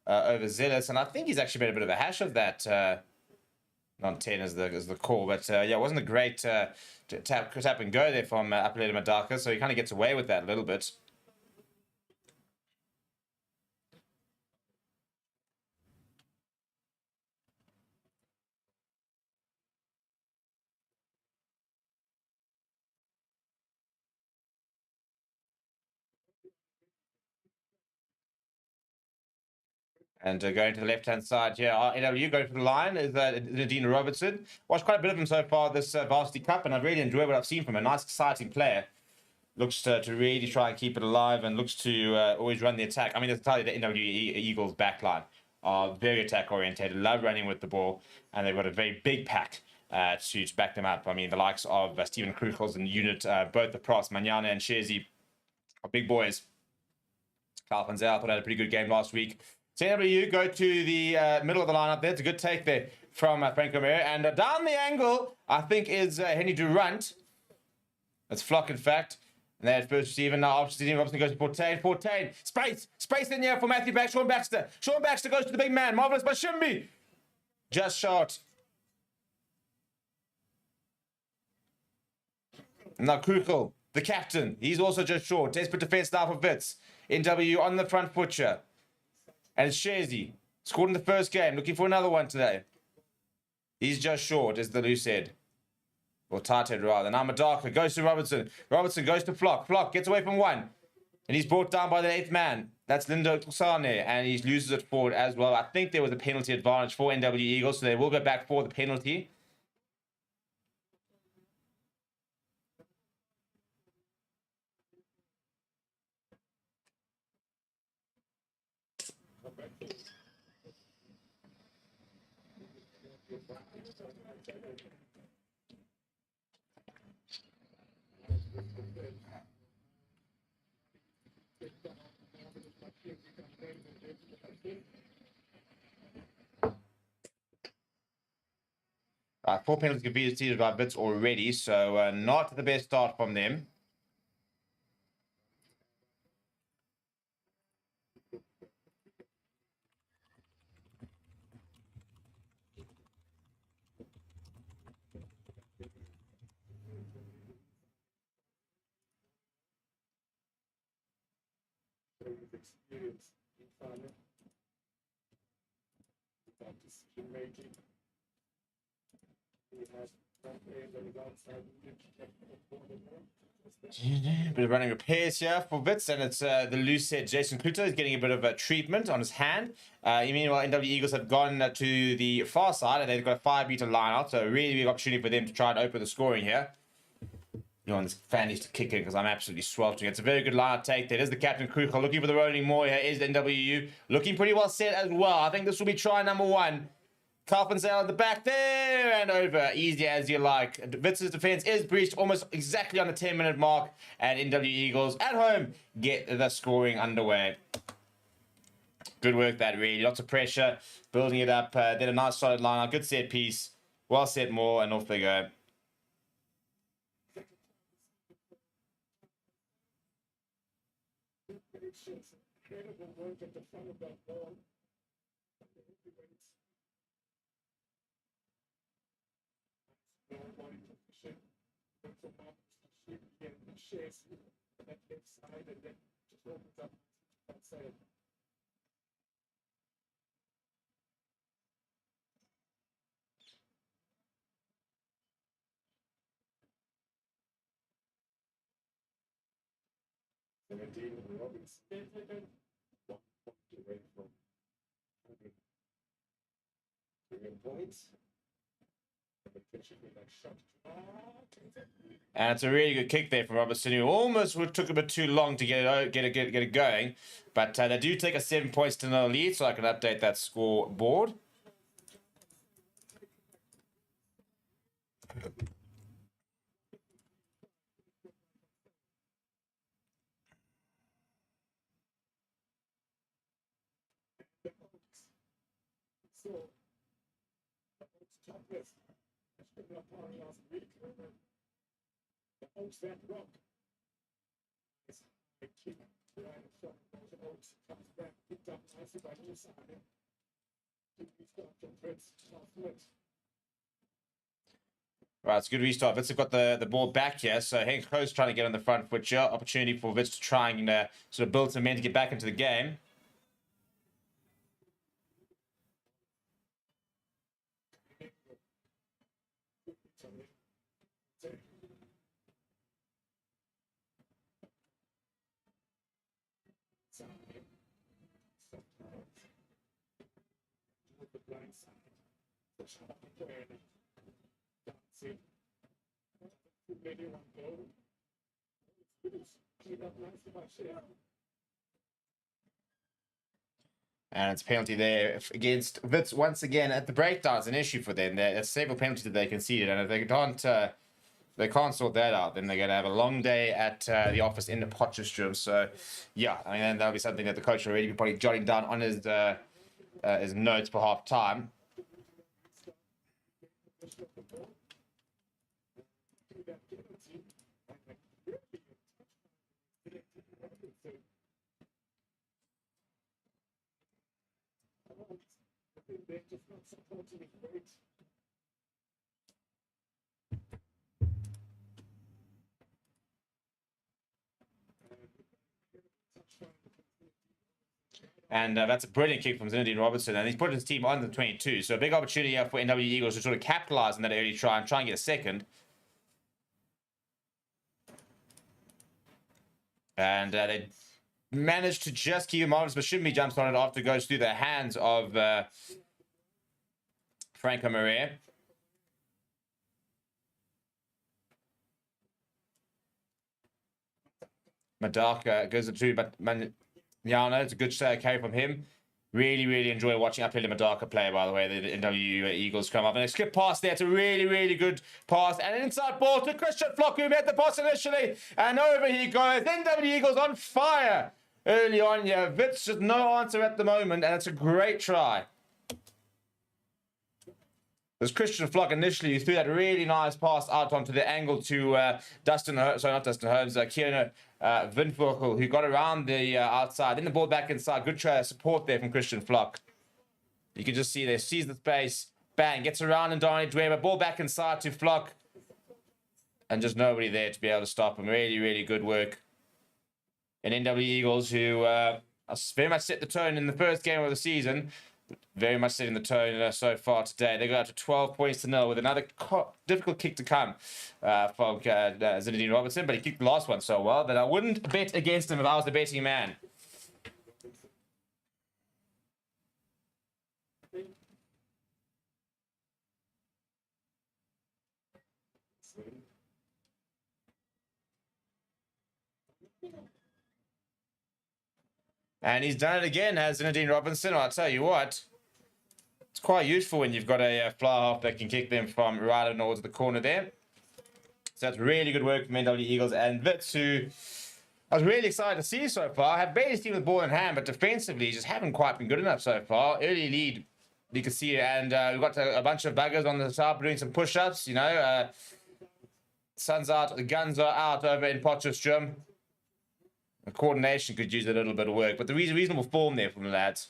overzealous, and I think he's actually made a bit of a hash of that. Non-10 is the call, but yeah, it wasn't a great tap and go there from Apele Madaka, so he kind of gets away with that a little bit. And going to the left-hand side here, NWU going for the line is Nadine Robertson. Watched quite a bit of him so far this Varsity Cup, and I've really enjoyed what I've seen from him. A nice, exciting player. Looks to really try and keep it alive, and looks to always run the attack. I mean, that's entirely the NWU Eagles backline are very attack-oriented, love running with the ball, and they've got a very big pack to back them up. I mean, the likes of Stephen Kruchels and unit, both the pros, Manyana and Shezi, are big boys. Carl van Zyl had a pretty good game last week. So NWU go to the middle of the lineup there. It's a good take there from Franco Marais. And down the angle, I think, is Henny Durant. That's Flock, in fact. And they had first receiver. Now, Stephen Robinson goes to Fortain. Fortain. Space in here for Matthew Back. Sean Baxter. Sean Baxter goes to the big man. Marvelous Mashimbi. Just short Now Kuchel, the captain, he's also just short. Desperate defense now for Wits. NWU on the front foot here. And it's Shazy. Scored in the first game. Looking for another one today. He's just short, as the loose head. Or tight head, rather. Now Madaka goes to Robertson. Robertson goes to Flock. Flock gets away from one. And he's brought down by the 8th man. That's Lindo Kusane. And he loses it forward as well. I think there was a penalty advantage for NWU Eagles. So they will go back for the penalty. Four penalties conceded by Wits already, so not the best start from them. Bit of running repairs here for Wits, and it's the loose head Jason Kluter is getting a bit of a treatment on his hand. Meanwhile, NW Eagles have gone to the far side, and they've got a 5-meter line out, so a really big opportunity for them to try and open the scoring here. You want this fan needs to kick in because I'm absolutely sweltering. It's a very good line take. There is the captain Kruger looking for the rolling more here. Is NWU looking pretty well set as well. I think this will be try number 1. Carpensale at the back there and over. Easy as you like. Wits' defense is breached almost exactly on the 10-minute mark. And NW Eagles at home get the scoring underway. Good work that really. Lots of pressure. Building it up. Then a nice solid line. Good set piece. Well set more and off they go. Incredible work at the front of that ball. And it's a really good kick there from Robertson, who almost took a bit too long to get it going. But they do take a 7 points to 0 lead, so I can update that scoreboard. Right, it's a good restart. Wits have got the ball back here, so Henk Kroos trying to get on the front foot here. Opportunity for Wits to try and sort of build some men to get back into the game. And it's a penalty there against Wits once again at the breakdown. It's an issue for them. There's several penalties that they conceded, and if they can't sort that out, then they're going to have a long day at the office in the Potchefstroom. So, yeah, I mean, that'll be something that the coach will already be probably jotting down on his notes for half time. And that's a brilliant kick from Zinedine Robertson. And he's put his team on the 22. So a big opportunity here for NWU Eagles to sort of capitalize on that early try and try and get a second. And they managed to just keep him honest, but shouldn't be jumps on it after it goes through the hands of Franco Maria. Madaka goes to but Yano, it's a good carry from him. Really, really enjoy watching uphill Madaka play, by the way. The NWU Eagles come up. And a skip pass there. It's a really, really good pass. And an inside ball to Christian Flock, who made the pass initially. And over he goes. NWU Eagles on fire early on. Yeah, Wits just no answer at the moment. And it's a great try. There's Christian Flock initially threw that really nice pass out onto the angle to Dustin, sorry, not Dustin Holmes, Kieran Windvogel, who got around the outside. Then the ball back inside. Good try support there from Christian Flock. You can just see there, sees the space, bang, gets around and Donny Dweber, ball back inside to Flock. And just nobody there to be able to stop him. Really, really good work. And NWU Eagles, who very much set the tone in the first game of the season, very much setting the tone so far today. They got up to 12 points to 0 with another difficult kick to come from Zinedine Robertson, but he kicked the last one so well that I wouldn't bet against him if I was the betting man. And he's done it again, has Zinedine Robinson. I'll tell you what, it's quite useful when you've got a fly half that can kick them from right and towards the corner there. So that's really good work from NWU Eagles. And Wits, who I was really excited to see so far, have barely seen the ball in hand, but defensively just haven't quite been good enough so far. Early lead, you can see, and we've got a bunch of buggers on the top doing some push-ups, you know. Sun's out, the guns are out over in Potchefstroom. The coordination could use a little bit of work, but the reasonable form there from the lads.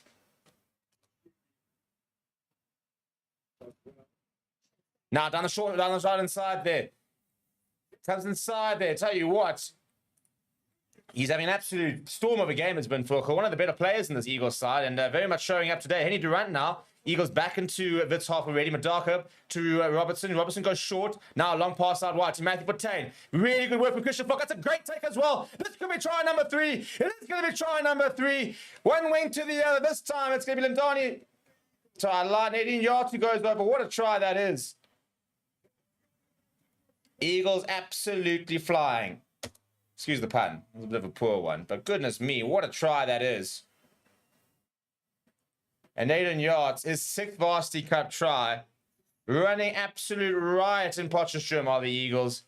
Now down the right inside there. Comes inside there. Tell you what, he's having an absolute storm of a game. Has been for one of the better players in this Eagles side, and very much showing up today. Henny Durant now. Eagles back into Wits half already. Madaka to Robertson. Robertson goes short. Now a long pass out wide to Matthew Bottain. Really good work from Christian Flock. That's a great take as well. This could be try number 3. It is going to be try number 3. One wing to the other. This time it's going to be Lindani. So I line 18 yards who goes over. What a try that is. Eagles absolutely flying. Excuse the pun. It was a bit of a poor one. But goodness me, what a try that is. And 18 yards, his 6th Varsity Cup try. Running absolute riot in Potchefstroom are the Eagles.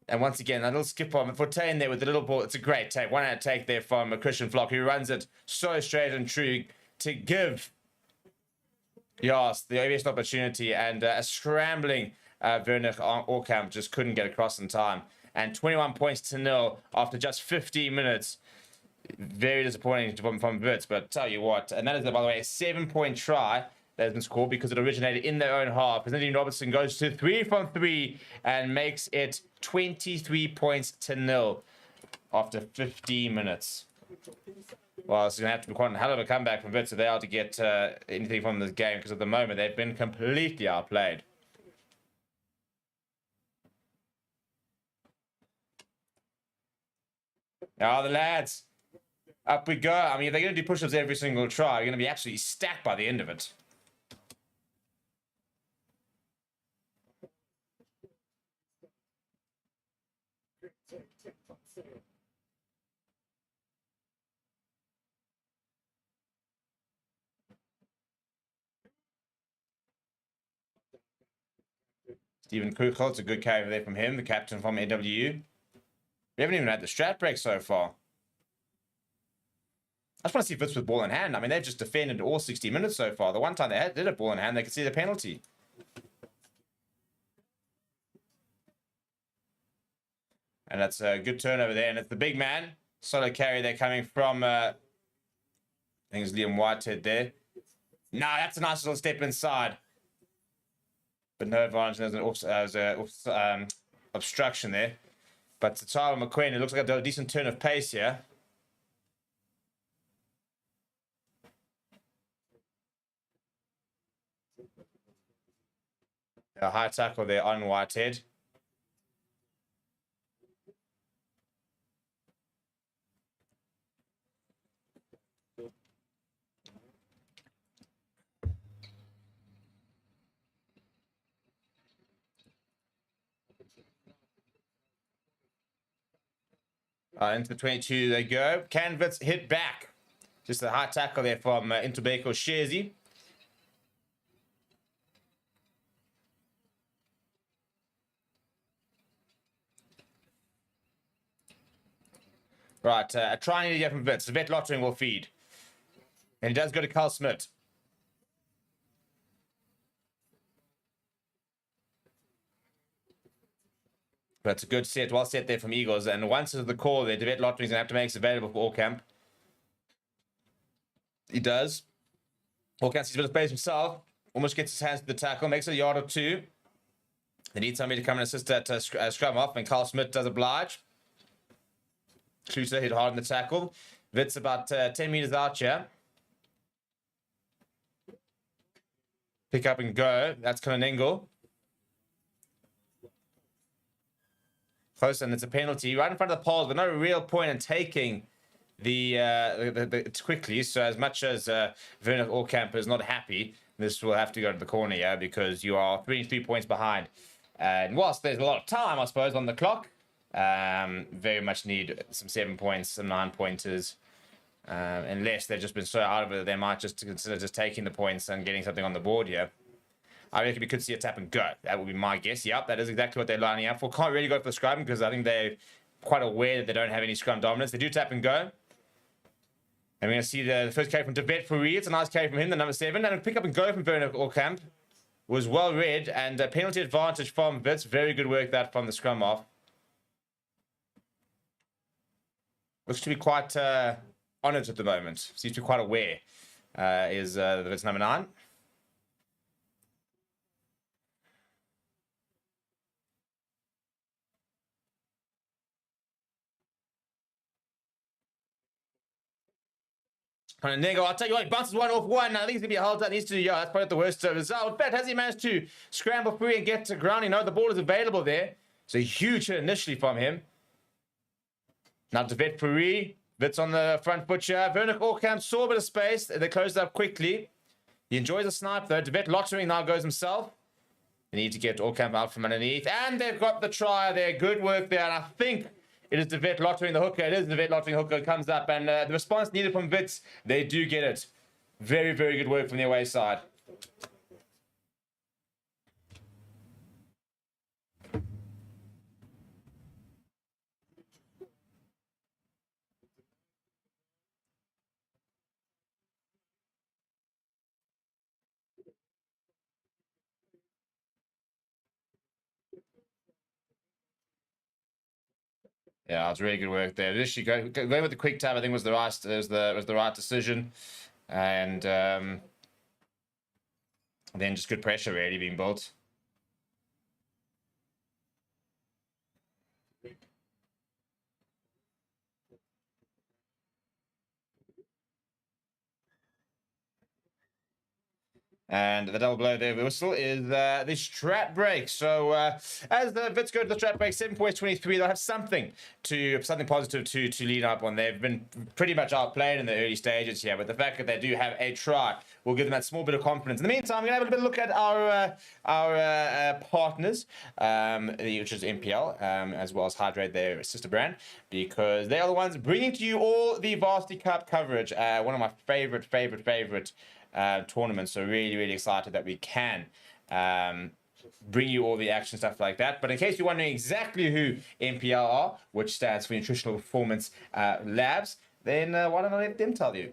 And once again, a little skip on Fortain there with the little ball. It's a great take. One out take there from Christian Flock, who runs it so straight and true to give Yas the obvious opportunity. And a scrambling Werner Orkamp just couldn't get across in time. And 21 points to 0 after just 15 minutes. Very disappointing from Wits, but tell you what, and that is, by the way, a 7-point try that has been scored because it originated in their own half. Zinedine Robertson goes to 3 from 3 and makes it 23 points to 0 after 15 minutes. Well, it's going to have to be quite a hell of a comeback from Wits if they are to get anything from this game, because at the moment they've been completely outplayed. Now the lads. Up we go. I mean, if they're going to do push-ups every single try, they're going to be absolutely stacked by the end of it. Stephen Kuchel, it's a good carry there from him, the captain from NWU. We haven't even had the strat break so far. I just want to see Wits with ball in hand. I mean, they've just defended all 60 minutes so far. The one time they did a ball in hand, they could see the penalty. And that's a good turnover there. And it's the big man. Solid carry there coming from, I think it's Liam Whitehead there. Nah, that's a nice little step inside. But no advantage. There's an obstruction there. But to Tyler McQueen, it looks like a decent turn of pace here. A high tackle there on Whitehead. Into the 22 they go. Canvas hit back. Just a high tackle there from Intobeko Shezi. Right, trying to get from Wits. Vet Lottering will feed. And he does go to Carl Smith. But it's a good set, well set there from Eagles. And once it's the call there, Vet Lottering is going to have to make it available for All Camp. He does. All Camp sees a bit of space himself. Almost gets his hands to the tackle, makes it a yard or two. They need somebody to come and assist that scrum off, and Carl Smith does oblige. Kluser hit hard in the tackle. Wits about 10 meters out here. Pick up and go. That's Kononengo. Close, and it's a penalty right in front of the poles, but no real point in taking the quickly. So as much as Werner Orkamp is not happy, this will have to go to the corner here because you are 3 points behind. And whilst there's a lot of time, I suppose, on the clock, very much need some 7 points, some 9 pointers. Unless they've just been so out of it, they might just consider just taking the points and getting something on the board here. I reckon we could see a tap and go. That would be my guess. Yep, that is exactly what they're lining up for. Can't really go for the scrum because I think they're quite aware that they don't have any scrum dominance. They do tap and go. And we're going to see the first carry from Devet Fourie. It's a nice carry from him, the number 7. And a pick up and go from Werner Orkamp was well read. And a penalty advantage from Wits. Very good work that from the scrum off. Looks to be quite on it at the moment. Seems to be quite aware. Is the Wits number 9. Kononengo, I'll tell you what, he bounces one off one. I think he's going to be held up. Needs to do, yeah, that's probably the worst result. But has he managed to scramble free and get to ground? You know, the ball is available there. It's a huge hit initially from him. Now to Vet Fourie. Wits on the front foot here. Werner Orkamp saw a bit of space. They closed up quickly. He enjoys a snipe though. Devet Lottering now goes himself. They need to get Orkamp out from underneath. And they've got the try there. Good work there. And I think it is Devet Lottering the hooker. It is Devet Lottering the hooker. Comes up. And the response needed from Wits, they do get it. Very, very good work from the away side. Yeah, it's really good work there. Literally going with the quick tap, I think was the right decision, and then just good pressure really being built. And the double blow there, the whistle, is the strat break. So as the Wits go to the strat break, 7 points, 23, they'll have something positive to lead up on. They've been pretty much outplayed in the early stages here, but the fact that they do have a try will give them that small bit of confidence. In the meantime, we're going to have a bit of a look at our partners, which is NPL, as well as Hydrate, their sister brand, because they are the ones bringing to you all the Varsity Cup coverage. One of my favorite tournaments, so really excited that we can bring you all the action, stuff like that. But in case you're wondering exactly who NPL are, which stands for Nutritional Performance Labs, then why don't I let them tell you?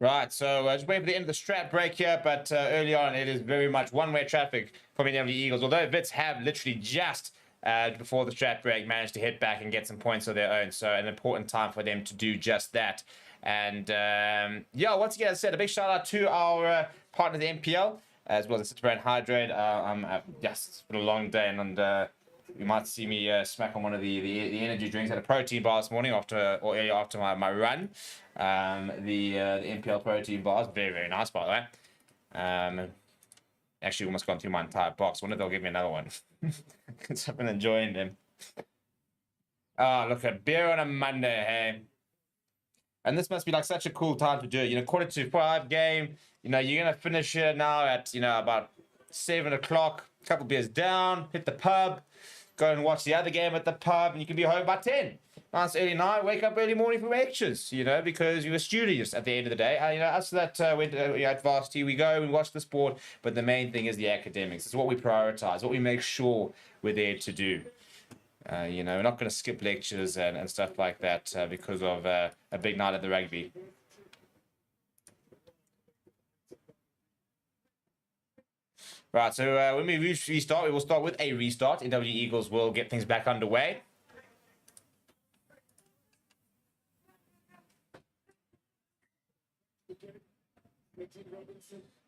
Right, so just waiting for the end of the strap break here, but early on it is very much one-way traffic from the NWU Eagles, although Wits have literally just before the strap break managed to hit back and get some points of their own, so an important time for them to do just that. And yeah, once again, as I said, a big shout out to our partner, the MPL, as well as City Brand Hydrate. Yes, it's been a long day, and you might see me smack on one of the energy drinks. I had a protein bar this morning or early after my run. The MPL protein bars, very, very nice, by the way. Actually almost gone through my entire box. Wonder if they'll give me another one. Because I've been enjoying them. Oh, look, a beer on a Monday, hey. And this must be like such a cool time to do it. You know, 4:45 game. You know, you're gonna finish here now at, you know, about 7 o'clock. A couple beers down, hit the pub, go and watch the other game at the pub, and you can be home by 10. Nice early night, wake up early morning for lectures, you know, because you're a student at the end of the day. You know, us that went at varsity, we go, we watch the sport, but the main thing is the academics. It's what we prioritize, what we make sure we're there to do. You know, we're not going to skip lectures and stuff like that because of a big night at the rugby. Right, so when we restart, we will start with a restart. NWU Eagles will get things back underway.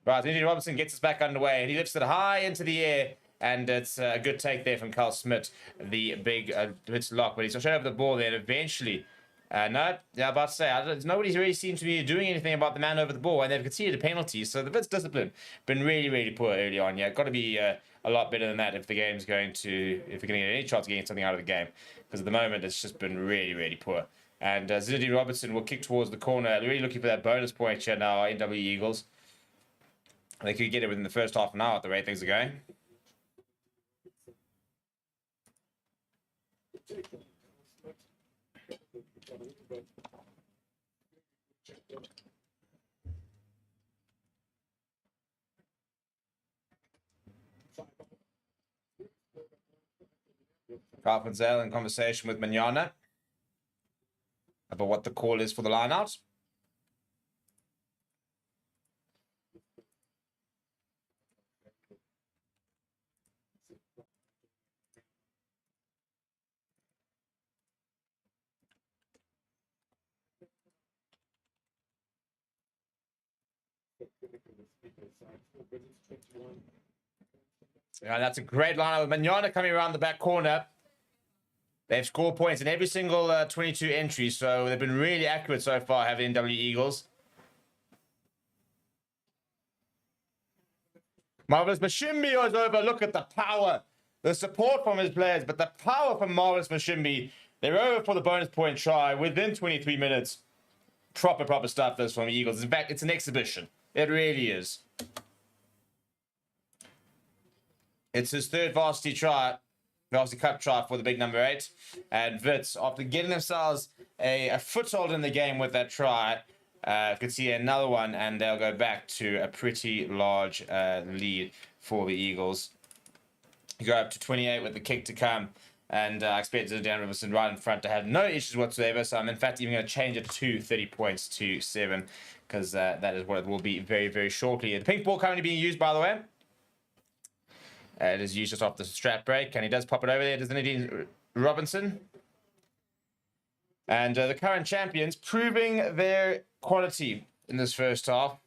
Right, Andy Robinson gets us back underway, and he lifts it high into the air, and it's a good take there from Carl Smith, the big Wits lock, but he's straight over the ball there, and eventually, no, yeah, about to say, nobody's really seemed to be doing anything about the man over the ball, and they've conceded a penalty, so the Wits discipline been really, really poor early on. Yeah, got to be a lot better than that if the game's going to, if we're going to get any chance of getting something out of the game, because at the moment it's just been really, really poor. And Zinedine Robertson will kick towards the corner, really looking for that bonus point here now, NWU Eagles. They could get it within the first half an hour at the rate things are going. Carl Fanzel in conversation with Manana about what the call is for the line out. Yeah, that's a great line with Manana coming around the back corner. They've scored points in every single 22 entries, so they've been really accurate so far, have the NWU Eagles. Marvelous Mashimbi is over. Look at the power. The support from his players, but the power from Marvelous Mashimbi. They're over for the bonus point try within 23 minutes. Proper stuff this from the Eagles. In fact, it's an exhibition. It really is. It's his third varsity cup try for the big number 8. And Wits, after getting themselves a foothold in the game with that try, could see another one, and they'll go back to a pretty large lead for the Eagles. You go up to 28 with the kick to come, and I expect Dan Robertson right in front to have no issues whatsoever. So I'm in fact even going to change it to 30 points to 7, because that is what it will be very, very shortly. The pink ball currently being used, by the way. It is used just off the strap break, and he does pop it over there to Zinedine Robinson. And the current champions proving their quality in this first half.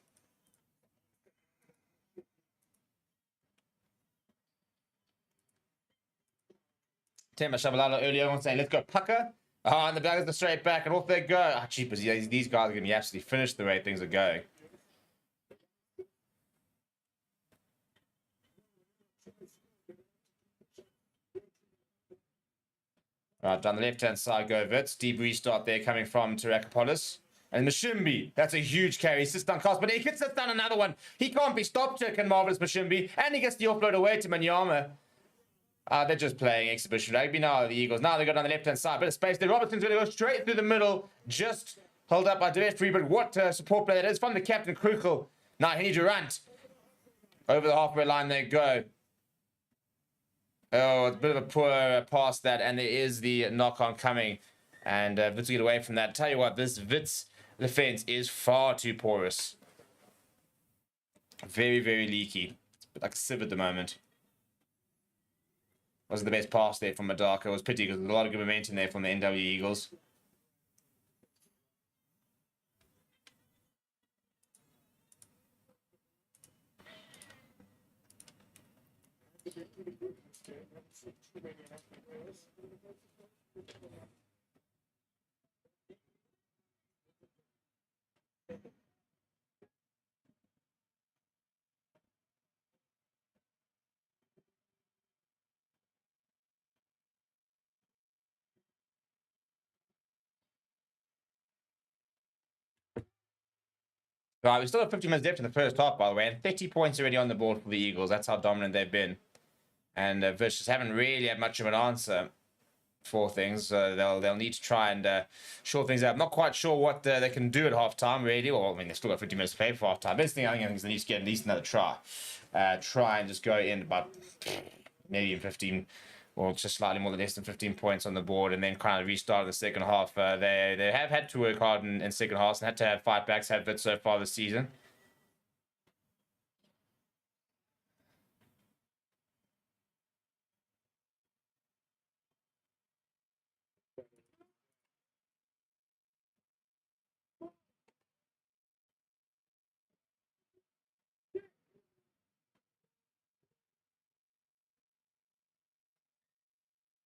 Tema Shabalala earlier on saying, let's go pucker. And the back is the straight back, and off they go. Jeepers, these guys are going to be absolutely finished the way things are going. Right, down the left-hand side go Wits. Deep restart there coming from Tarakopolis. And Mashimbi, that's a huge carry. He sits down cast, but he gets down another one. He can't be stopped, can Marvelous Mashimbi. And he gets the offload away to Manyama. They're just playing exhibition rugby now, the Eagles. Now they go down the left-hand side. Bit of space there. Robertson's going to go straight through the middle. Just held up by BITDEFENDER. But what support play that is from the captain, Krukel. Now Henny Durant. Over the halfway line they go. Oh, it's a bit of a poor pass that, and there is the knock-on coming. And Wits will get away from that. Tell you what, this Wits defense is far too porous. Very, very leaky. It's a bit like a sieve at the moment. Wasn't the best pass there from Madaka. It was pity because there's a lot of good momentum there from the NWU Eagles. Right, we still have 50 minutes left in the first half, by the way, and 30 points already on the board for the Eagles. That's how dominant they've been. And Wits just haven't really had much of an answer for things. They'll need to try and shore things up. Not quite sure what they can do at halftime, really. Well, I mean, they've still got 50 minutes to play for halftime. Best thing I think is they need to get at least another try. Try and just go in about maybe 15 or just slightly more than less than 15 points on the board, and then kind of restart the second half. They have had to work hard in second half and had to have fight backs, have Wits so far this season.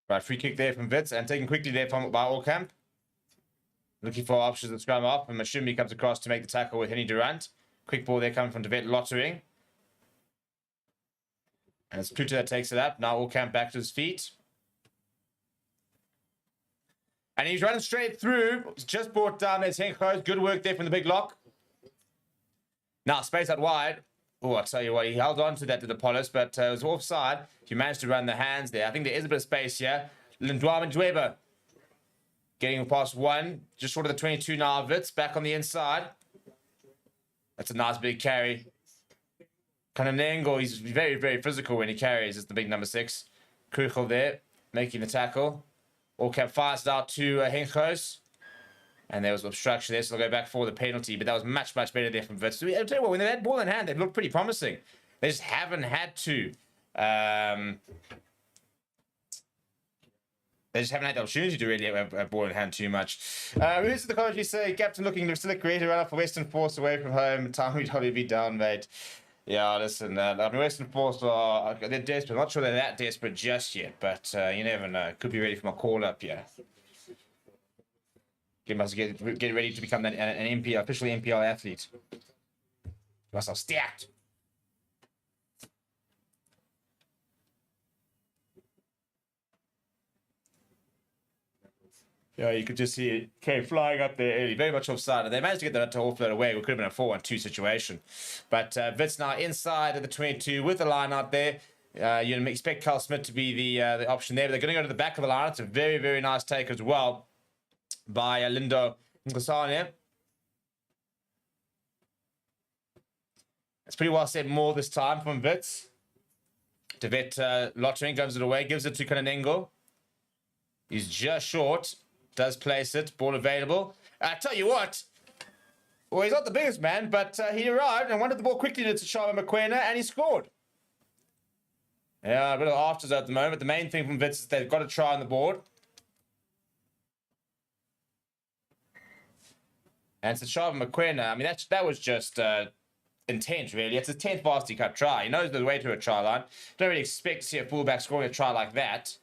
Right, free kick there from Wits, and taken quickly there by Allcamp. Looking for options that scrum up, and Mashumbi comes across to make the tackle with Henny Durant. Quick ball there coming from Devet Lottering. And it's Pluto that takes it up. Now Allcamp back to his feet. And he's running straight through. He's just brought down there. Good work there from the big lock. Now, space out wide. Oh, I tell you what, he held on to that to the Polis, but it was offside. He managed to run the hands there. I think there is a bit of space here. Lindwama Dweba getting past one. Just short of the 22 now. Wits back on the inside. That's a nice big carry. Kananengo, he's very, very physical when he carries. It's the big number 6. Kuchel there, making the tackle. Allcamp fires it out to Henchos. And there was obstruction there, so they'll go back for the penalty. But that was much, much better there from Wits. I'll tell you what, when they had ball in hand, they looked pretty promising. They just haven't had to. They just haven't had the opportunity to really have ball in hand too much. Who's the commentary say? Captain looking to still a creative run up for Western Force away from home. Time we'd probably be down, mate. Yeah, listen, I mean, Western Force they're desperate. I'm not sure they're that desperate just yet, but you never know. Could be ready for my call up, yeah. Must get ready to become an MPL, officially MPL athlete. Must have stacked. Yeah, you could just see it came flying up there early, very much offside. And they managed to get that to offload away. It could have been a 4-1-2 situation. But Wits now inside of the 22 with the line out there. You expect Carl Smith to be the option there, but they're going to go to the back of the line. It's a very, very nice take as well by Lindo Nkosania. It's pretty well said more this time from Wits. Devet Lottering comes it away, gives it to Kananengo. He's just short. Does place it. Ball available. I tell you what. Well, he's not the biggest man, but he arrived and wanted the ball quickly to Shaba Mokoena, and he scored. Yeah, a bit of afters at the moment. The main thing from Wits is they've got to try on the board. And Shaba Mokoena, I mean, that was just intense, really. It's a 10th Varsity Cup try. He knows the way to a try line. Don't really expect to see a fullback scoring a try like that.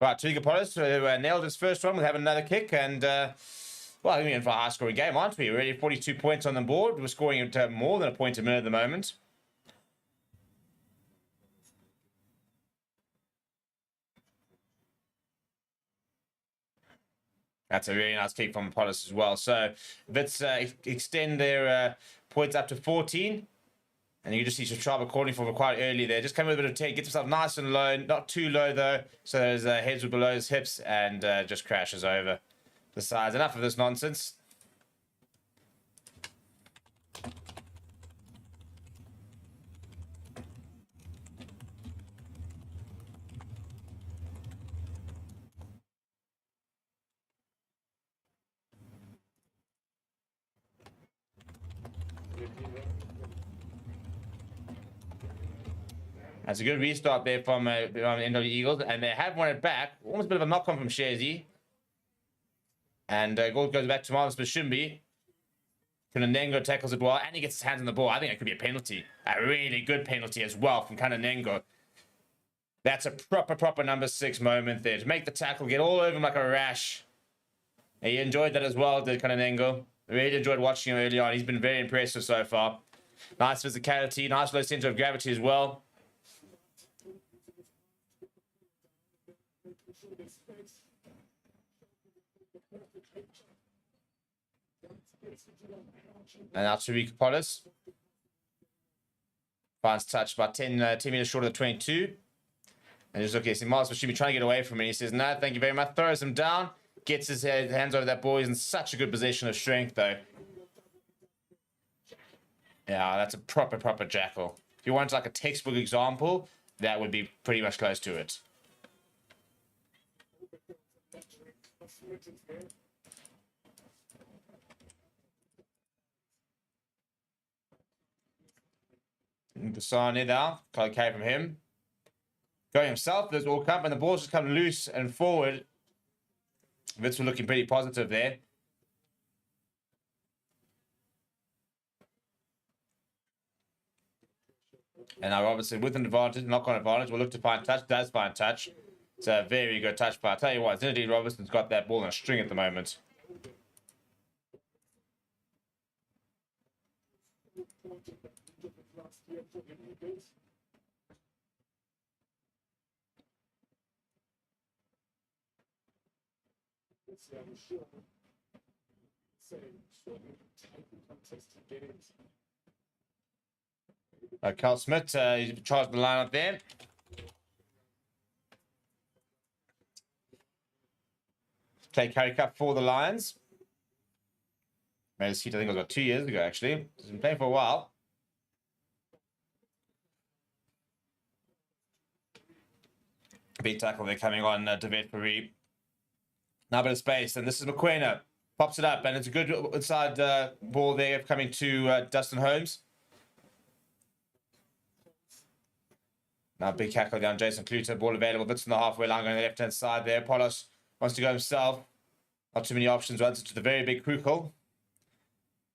Right, Tuga Polis, who nailed his first one, will have another kick. And, well, I think we're in for a high-scoring game, aren't we? We're already 42 points on the board. We're scoring at more than a point a minute at the moment. That's a really nice kick from Apollos as well. So Wits extend their points up to 14. And you just see Shatraba calling for quite early there. Just come with a bit of take, gets himself nice and low, not too low though. So his heads were below his hips and just crashes over the sides. Enough of this nonsense. That's a good restart there from NWU Eagles, and they have won it back. Almost a bit of a knock-on from Shazy. And goal goes back to Marvis Bashimbi. Kananengo tackles it well, and he gets his hands on the ball. I think it could be a penalty. A really good penalty as well from Kananengo. That's a proper number 6 moment there. To make the tackle, get all over him like a rash. And he enjoyed that as well, did Kananengo. Really enjoyed watching him early on. He's been very impressive so far. Nice physicality, nice low center of gravity as well. And now Tariq Apollos finds touch about 10 meters short of the 22. And just looking, see Miles should be trying to get away from it. He says, no, thank you very much. Throws him down, gets his hands over that ball. He's in such a good position of strength, though. Yeah, that's a proper jackal. If you want like a textbook example, that would be pretty much close to it. Gasani now, can't carry from him. Going himself, there's all come, and the ball's just come loose and forward. Wits were looking pretty positive there. And now obviously with an advantage, knock-on advantage, we'll look to find touch, does find touch. It's a very good touch play. I'll tell you what, Zinedine Robertson's got that ball in a string at the moment. Carl Smith, he's charged the line up there. Played Currie Cup for the Lions. Made his seat, I think it was about 2 years ago, actually. He's been playing for a while. Big tackle there coming on David Paris. Now a bit of space, and this is McQuena. Pops it up, and it's a good inside ball there coming to Dustin Holmes. Now big tackle down Jason Kluter. Ball available. Bits on the halfway line going to the left-hand side there. Apollos wants to go himself. Not too many options. Runs into the very big Krukul.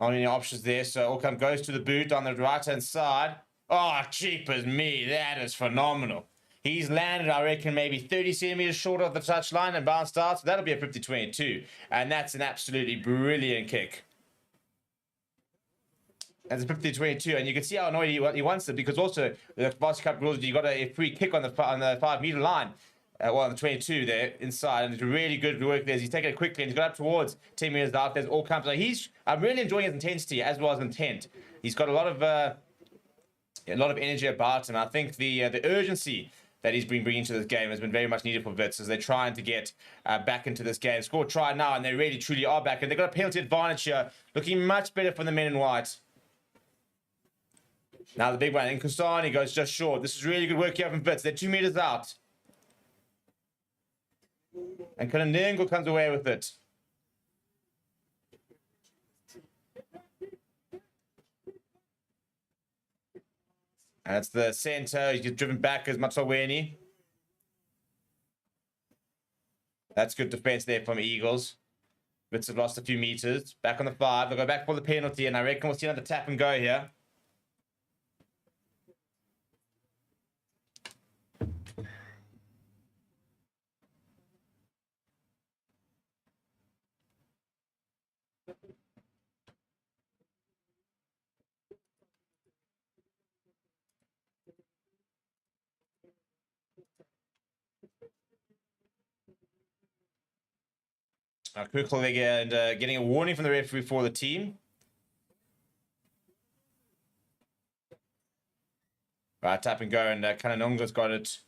Not any options there. So Allcome goes to the boot on the right-hand side. Oh, cheapers me. That is phenomenal. He's landed, I reckon, maybe 30 centimeters short of the touchline and bounced out. So that'll be a 50-22. And that's an absolutely brilliant kick. That's a 50-22. And you can see how annoyed he wants it, because also the Varsity Cup rules, you got a free kick on the 5-meter line. Well, on the 22 there inside, and it's really good work there. He's taking it quickly, and he's got up towards 10 meters out. There's all comes. So I'm really enjoying his intensity as well as intent. He's got a lot of energy about him. I think the urgency that he's been bringing to this game has been very much needed for Wits as they're trying to get back into this game. Score try now, and they really truly are back, and they've got a penalty advantage here, looking much better for the men in white. Now the big one, and Kusani goes just short. This is really good work here from Wits. They're 2 meters out. And Kananengo comes away with it. And it's the center. He gets driven back as Matsaweni. That's good defense there from Eagles. Wits have lost a few meters. Back on the 5. They'll go back for the penalty, and I reckon we'll see another tap and go here. Quickly they getting a warning from the referee for the team. Right, tap and go, and Kananonga's got it.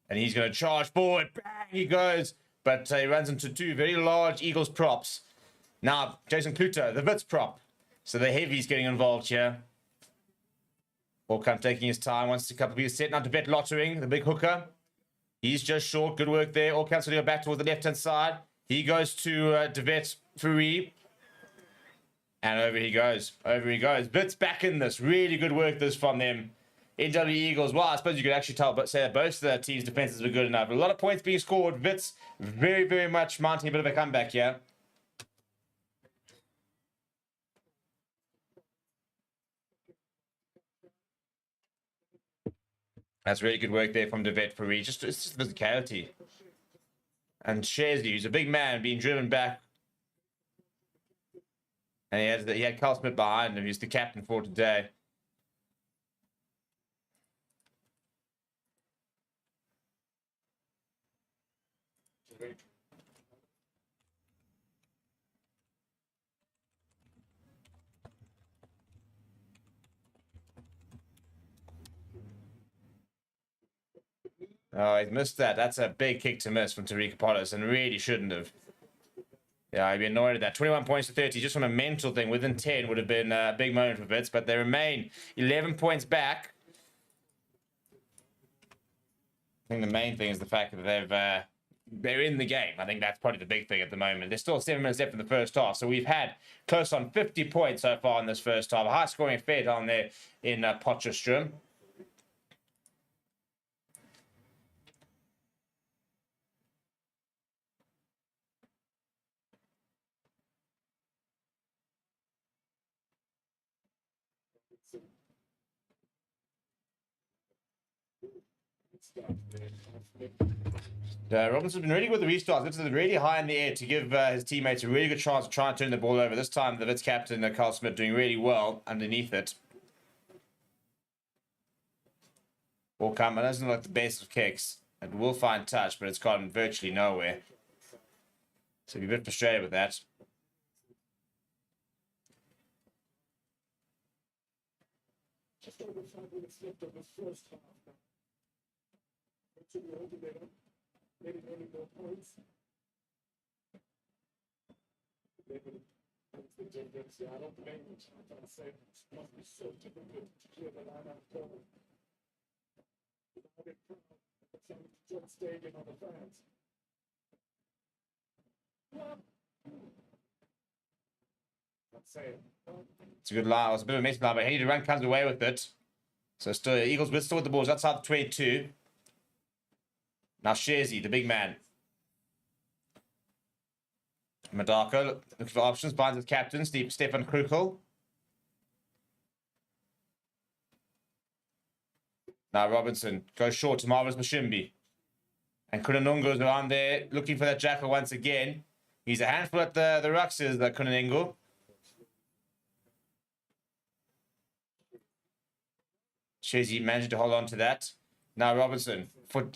And he's going to charge forward. Bang, he goes. But he runs into two very large Eagles props. Now, Jason Kluter, the Wits prop. So the heavy's getting involved here. Allcamp taking his time, wants to couple of set. Now DeVet Lottering, the big hooker. He's just short. Good work there. Allcamp's going to go back towards the left-hand side. He goes to DeVet Fourie. And over he goes. Over he goes. Wits back in this. Really good work this from them. NWU Eagles. Well, I suppose you could actually say that both of the teams' defenses were good enough. A lot of points being scored. Wits very, very much mounting a bit of a comeback here. That's really good work there from DeVet Fourie. It's just physicality. And Shesley, who's a big man, being driven back. And he had Carl Smith behind him. He's the captain for today. Oh, he's missed that. That's a big kick to miss from Tariq Apollos, and really shouldn't have. Yeah, I'd be annoyed at that. 21 points to 30, just from a mental thing. Within 10 would have been a big moment for Wits, but they remain 11 points back. I think the main thing is the fact that they're in the game. I think that's probably the big thing at the moment. There's still 7 minutes left in the first half, so we've had close on 50 points so far in this first half. A high-scoring affair down there in Potchefstroom. Robinson's been really good with the restarts. This is really high in the air to give his teammates a really good chance to try and turn the ball over. This time, the Wits captain, Carl Smith, doing really well underneath it. Ball come, it doesn't look like the best of kicks. It will find touch, but it's gone virtually nowhere. So be a bit frustrated with that. Just over 5 minutes left of the first half. To the ultimatum, maybe only more points. Maybe it's the difference. Yeah, I don't blame them. I'm trying to say it must be so difficult to clear the line out of goal. Just stadium on the fans. It's a good line. It was a bit of a mess line, but Henry Durant comes away with it. So still, Eagles with the balls outside the 22. Now Sharzy, the big man. Madako looking for options, finds his captain, Stefan Krukel. Now Robinson goes short to Marvelous Mashimbi. And Kunanungu's around there looking for that jackal once again. He's a handful at the rucks, is the Kunanungu. Sharzy managed to hold on to that. Now Robinson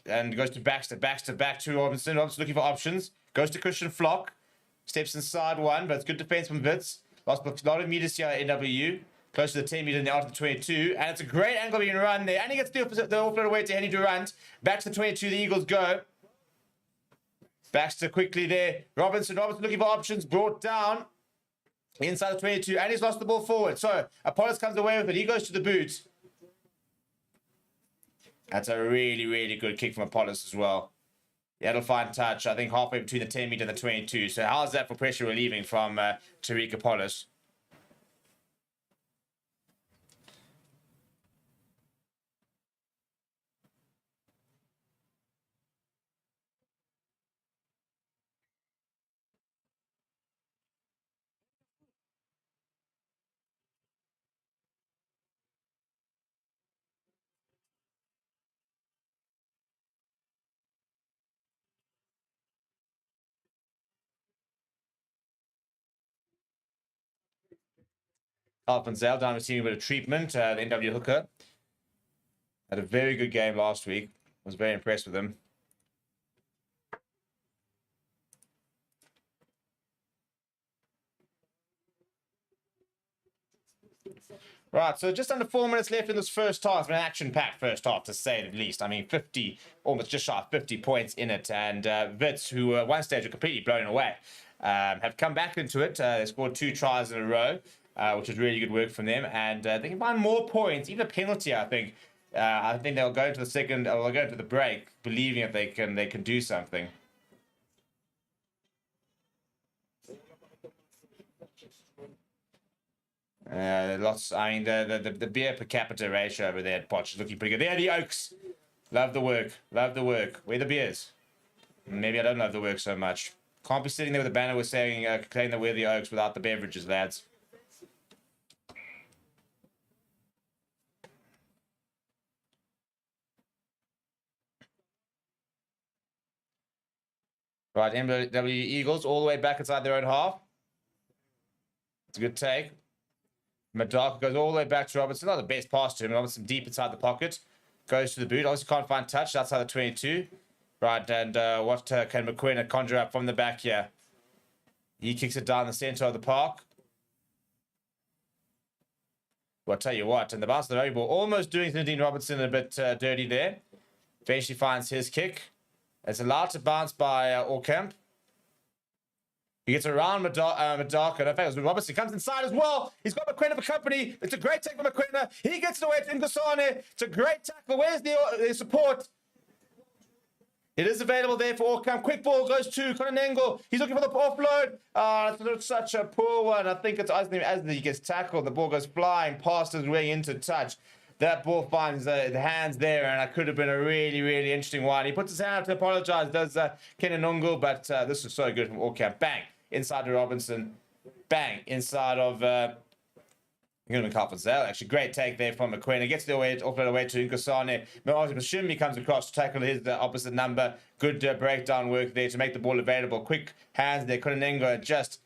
and goes to Baxter. Baxter back to Robinson. Robinson looking for options. Goes to Christian Flock. Steps inside one, but it's good defense from Wits. Lost a lot of meters here at NWU. Close to the 10 meter in the out of the 22. And it's a great angle being run there. And he gets the offload away to Henry Durant. Back to the 22. The Eagles go. Baxter quickly there. Robinson looking for options. Brought down inside the 22. And he's lost the ball forward. So Apollos comes away with it. He goes to the boot. That's a really, really good kick from Apollos as well. Yeah, it'll find touch, I think, halfway between the 10 meter and the 22. So how's that for pressure relieving from Tariq Apollos? Alvin Zeldine receiving a bit of treatment, the NW hooker. Had a very good game last week. Was very impressed with him. Right, so just under 4 minutes left in this first half. It's been an action-packed first half, to say the least. I mean, 50, almost just shy of 50 points in it. And Wits, who at one stage were completely blown away, have come back into it. They scored 2 tries in a row, which is really good work from them. And they can find more points, even a penalty, I think. I think they'll go into the second, or they'll go into the break, believing that they can do something. Lots. I mean, the beer per capita ratio over there at Potch is looking pretty good. There, the Oaks. Love the work. Love the work. Where are the beers? Maybe I don't love the work so much. Can't be sitting there with a banner with saying, claim that we're the Oaks without the beverages, lads. Right, NWU Eagles all the way back inside their own half. It's a good take. Madaka goes all the way back to Robertson. Not the best pass to him. Robertson deep inside the pocket. Goes to the boot. Obviously can't find touch outside the 22. Right, and what can McQueen conjure up from the back here? He kicks it down the center of the park. Well, I'll tell you what, and the bounce of the rugby ball almost doing Nadine Robertson a bit dirty there. Eventually finds his kick. It's allowed to bounce by Orkamp. He gets around Madaka. In fact, Robertson comes inside as well. He's got McQueen for company. It's a great take from McQueen. He gets it away to Ngosane. It's a great tackle. Where's the support? It is available there for Orkamp. Quick ball goes to Kononengo. He's looking for the offload. It's such a poor one. I think it's as he gets tackled, the ball goes flying past his way into touch. That ball finds the hands there, and it could have been a really, really interesting one. He puts his hand up to apologize, does Kononengo, but this is so good from Orkamp. Bang. Inside to Robinson. Bang. Inside of Zell. Actually, great take there from McQueen. He gets the offload away to Nkosane. Mashimbi comes across to tackle his opposite number. Good breakdown work there to make the ball available. Quick hands there. Kononengo just...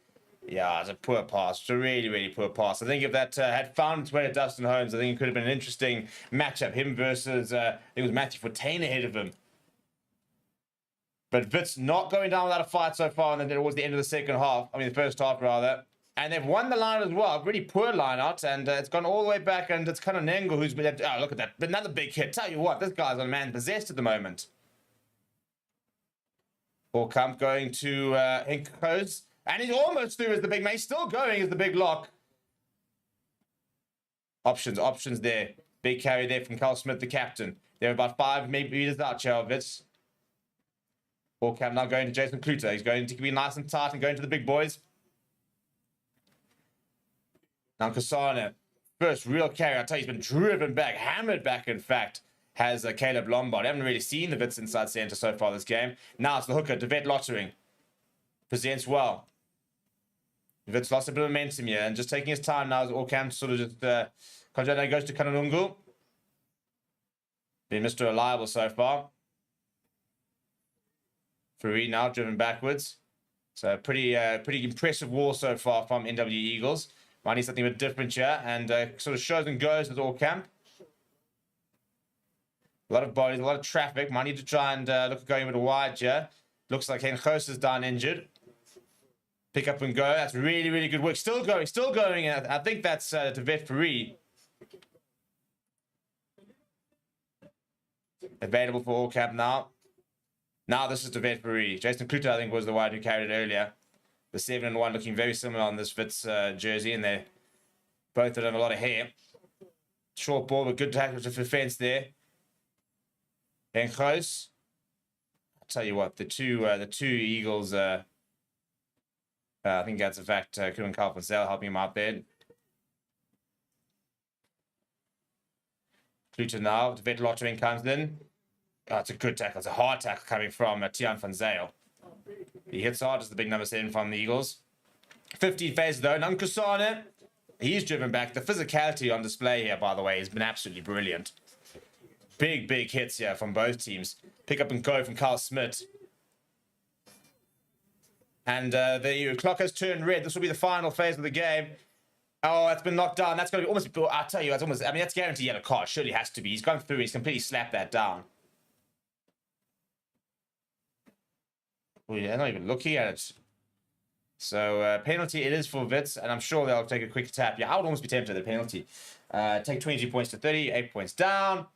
Yeah, it's a poor pass. It's a really, really poor pass. I think if that had found its way to Dustin Holmes, I think it could have been an interesting matchup. Him versus, I think it was Matthew Fontaine ahead of him. But Wits not going down without a fight so far, and then towards the end of the second half. I mean, the first half, rather. And they've won the line as well. A really poor line out, and it's gone all the way back, and it's Kononengo who's been... Oh, look at that. Another big hit. Tell you what, this guy's on man possessed at the moment. Orkamp going to Hinkos. And he's almost through as the big man. He's still going as the big lock. Options there. Big carry there from Carl Smith, the captain. They're about 5 meters out, Chelvitz. Orkamp now going to Jason Kluter. He's going to be nice and tight and going to the big boys. Now Kasana, first real carry. I tell you, he's been driven back, hammered back, in fact, has Caleb Lombard. I haven't really seen the Wits inside centre so far this game. Now it's the hooker, DeVet Lottering. Presents well. Wits lost a bit of momentum here and just taking his time now as Orkamp sort of just... Konjana goes to Kononengo. Been Mr. Reliable so far. Fourie now driven backwards. So pretty impressive war so far from NWU Eagles. Might need something a bit different here, and sort of shows and goes with Orkamp. A lot of bodies, a lot of traffic. Might need to try and look at going a bit wide here. Looks like Henkhos is down injured. Pick up and go. That's really, really good work. Still going. And I think that's DeVet Fourie. Available for Orkamp now. Now this is DeVet Fourie. Jason Kluter, I think, was the wide who carried it earlier. The 7-1 looking very similar on this Wits jersey, and they both have a lot of hair. Short ball, but good tackle to defense there. And close. I'll tell you what, the two Eagles. I think that's in fact Kuhn Carl helping him out there. Kluter now. DeVet Lottering comes in. Oh, it's a good tackle. It's a hard tackle coming from Tian van Zyl. He hits hard as the big number 7 from the Eagles. 15 phases though. Nankosane, he's driven back. The physicality on display here, by the way, has been absolutely brilliant. Big hits here from both teams. Pick up and go from Carl Smith. And the clock has turned red. This will be the final phase of the game. Oh, it's been knocked down. That's going to be almost... I'll tell you, it's almost... I mean, that's guaranteed yellow card. Surely has to be. He's gone through. He's completely slapped that down. Oh, yeah, not even looking at it. So penalty it is for Wits, and I'm sure they'll take a quick tap. Yeah, I would almost be tempted at the penalty. Take 22 points to 30, 8 points down.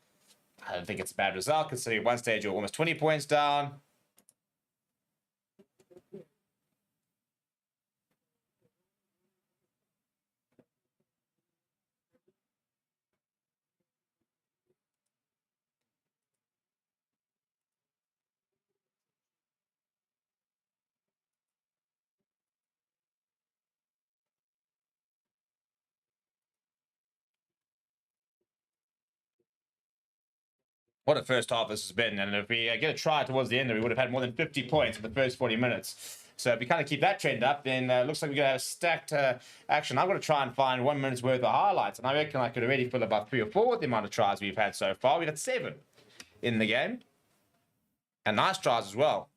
I don't think it's a bad result, considering at one stage you're almost 20 points down. What a first half this has been. And if we get a try towards the end, we would have had more than 50 points in the first 40 minutes. So if we kind of keep that trend up, then it looks like we're going to have stacked action. I'm going to try and find 1 minute's worth of highlights. And I reckon I could already fill about 3 or 4 with the amount of tries we've had so far. We've had 7 in the game. And nice tries as well.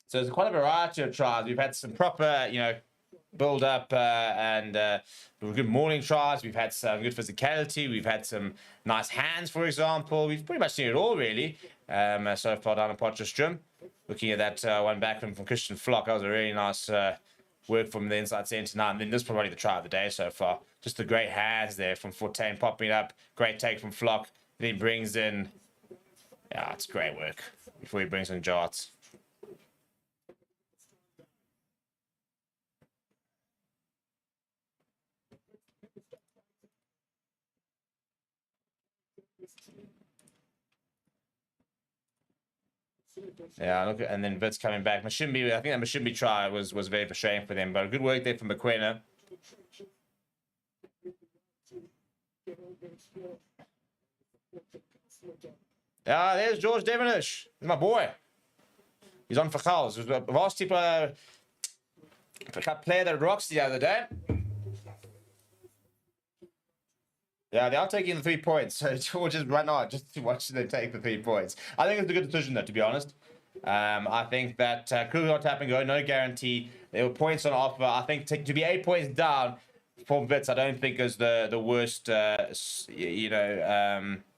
So there's quite a variety of tries. We've had some proper, build up and good morning tries. We've had some good physicality. We've had some nice hands, for example. We've pretty much seen it all, really, so far down in Potchefstroom. Looking at that one back from Christian Flock, that was a really nice work from the inside centre now. And then this is probably the try of the day so far. Just the great hands there from Fortain popping it up. Great take from Flock. Then he brings in... Yeah, it's great work before he brings in Jarts. Yeah, look, and then Wits coming back. Mashimbi, I think that Mashimbi try was very frustrating for them, but good work there from McQuena. Yeah, there's George Devonish. He's my boy. He's on for Charles. He was a varsity player that rocks the other day. Yeah, they are taking the 3 points. So George is right now just to watch them take the 3 points. I think it's a good decision, though, to be honest. I think that could not tap and go, no guarantee. There were points on offer. I think to be 8 points down for Wits, I don't think is the worst,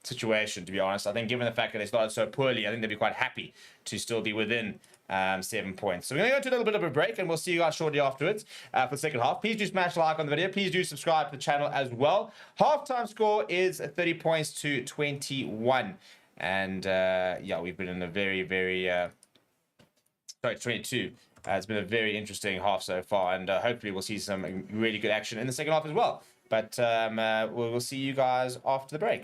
situation, to be honest. I think given the fact that they started so poorly, I think they'd be quite happy to still be within 7 points. So we're going to go to a little bit of a break, and we'll see you guys shortly afterwards for the second half. Please do smash like on the video. Please do subscribe to the channel as well. Halftime score is 30 points to 21. And, yeah, we've been in a very, very... sorry, 22. It's been a very interesting half so far, and hopefully we'll see some really good action in the second half as well. But we'll see you guys after the break.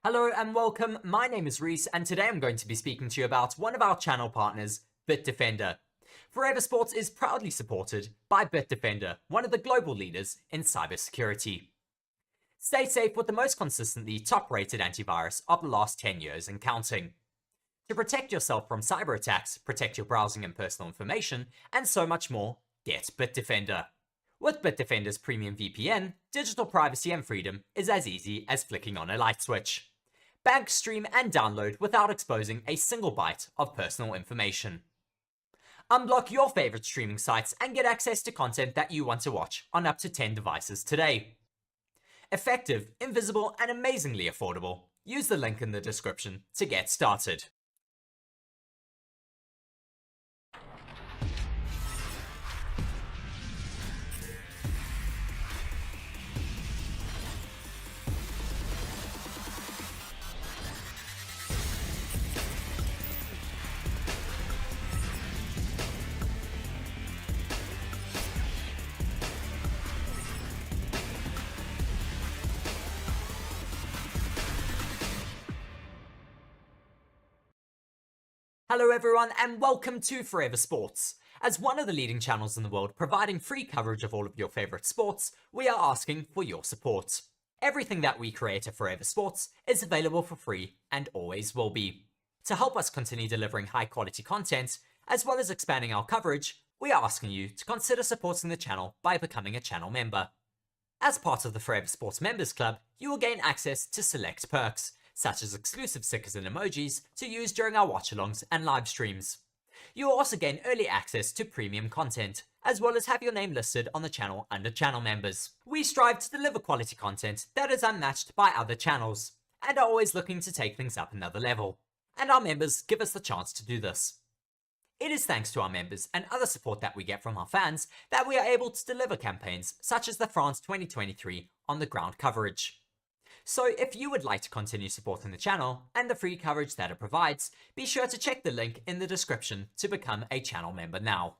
Hello and welcome, my name is Reese and today I'm going to be speaking to you about one of our channel partners, BITDEFENDER. Forever Sports is proudly supported by BITDEFENDER, one of the global leaders in cybersecurity. Stay safe with the most consistently top-rated antivirus of the last 10 years and counting. To protect yourself from cyber attacks, protect your browsing and personal information, and so much more, get BITDEFENDER. With BITDEFENDER's premium VPN, digital privacy and freedom is as easy as flicking on a light switch. Bank, stream, and download without exposing a single byte of personal information. Unblock your favorite streaming sites and get access to content that you want to watch on up to 10 devices today. Effective, invisible, and amazingly affordable. Use the link in the description to get started. Hello everyone and welcome to Forever Sports. As one of the leading channels in the world providing free coverage of all of your favorite sports, we are asking for your support. Everything that we create at Forever Sports is available for free and always will be. To help us continue delivering high quality content, as well as expanding our coverage, we are asking you to consider supporting the channel by becoming a channel member. As part of the Forever Sports Members Club, you will gain access to select perks, such as exclusive stickers and emojis to use during our watch-alongs and live streams. You will also gain early access to premium content, as well as have your name listed on the channel under channel members. We strive to deliver quality content that is unmatched by other channels, and are always looking to take things up another level. And our members give us the chance to do this. It is thanks to our members and other support that we get from our fans that we are able to deliver campaigns such as the France 2023 on the ground coverage. So if you would like to continue supporting the channel and the free coverage that it provides, be sure to check the link in the description to become a channel member now.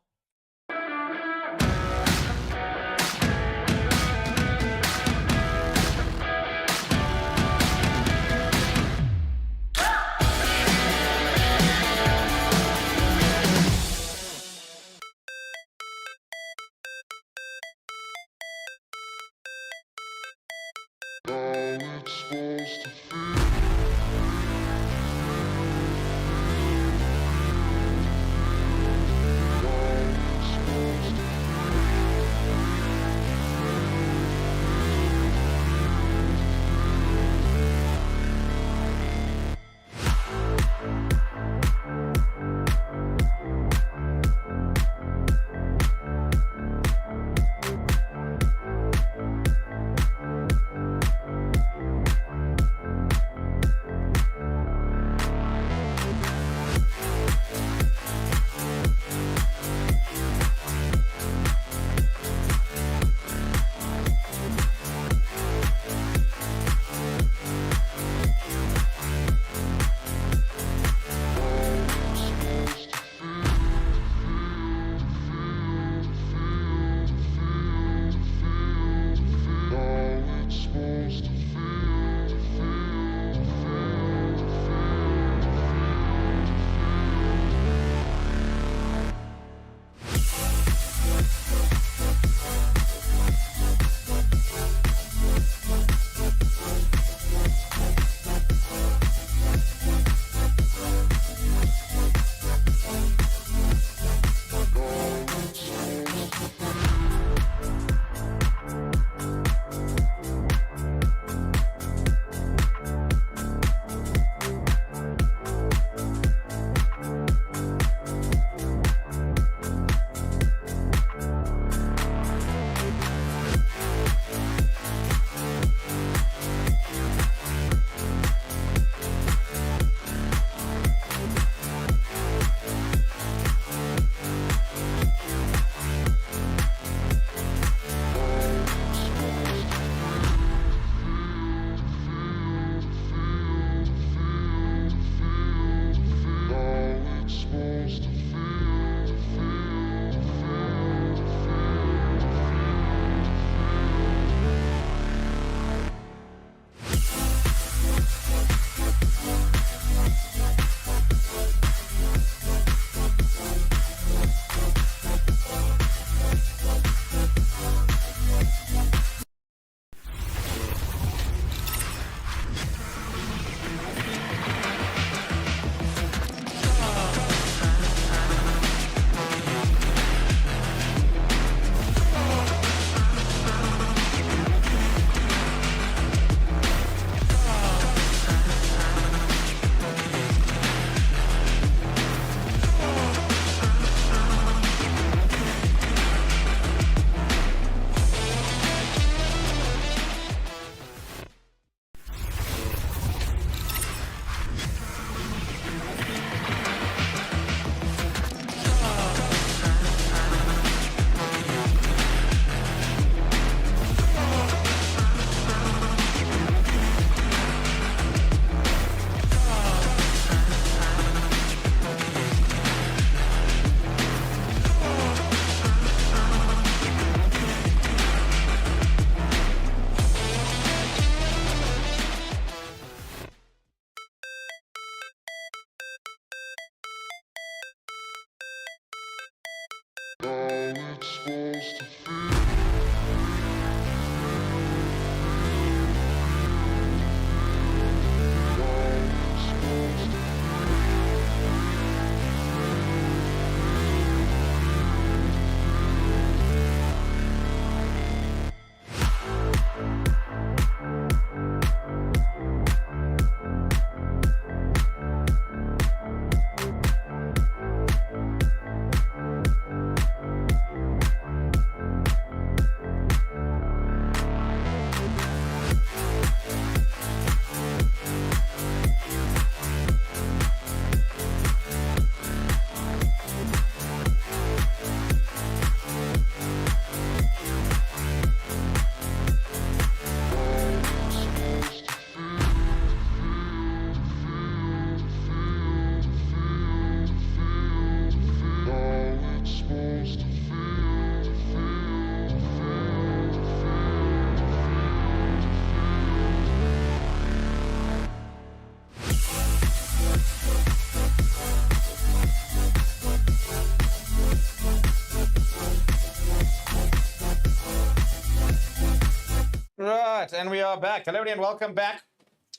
right, and we are back. Hello and welcome back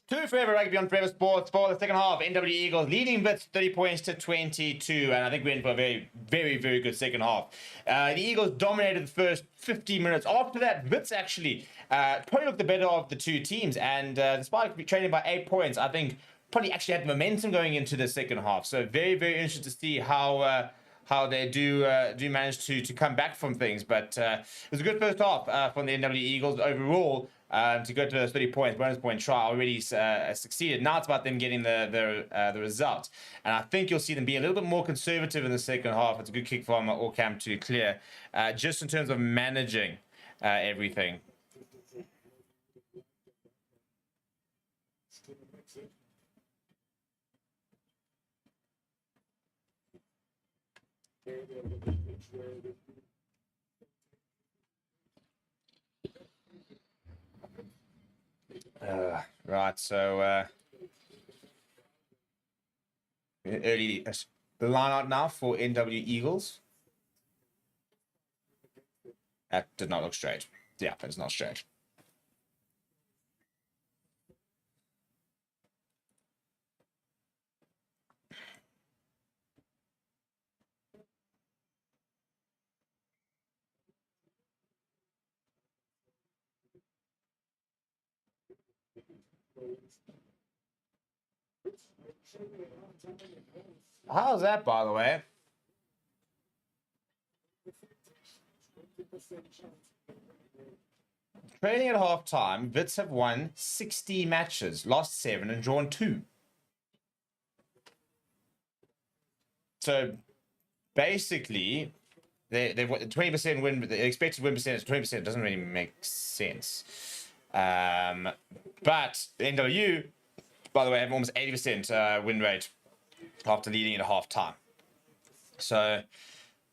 to Forever Rugby on Forever Sports for the second half. NWU Eagles leading Wits 30 points to 22, and I think we're in for a very, very, very good second half. The Eagles dominated the first 15 minutes. After that, Wits actually probably looked the better of the two teams, and despite trailing by 8 points, I think probably actually had momentum going into the second half. So very, very interested to see how they do manage to come back from things. But it was a good first half from the NWU Eagles overall. To go to those 30 points, bonus point try already succeeded. Now it's about them getting the result. And I think you'll see them be a little bit more conservative in the second half. It's a good kick from Orcam to clear, just in terms of managing everything. Right, so early the line out now for NWU Eagles. That did not look straight. Yeah, it's not straight. How's that, by the way? Trailing at halftime, Wits have won 60 matches, lost 7 and drawn 2. So basically, they've 20% win, the expected win percentage 20% doesn't really make sense. But NWU, by the way, have almost 80% win rate after leading at half time. So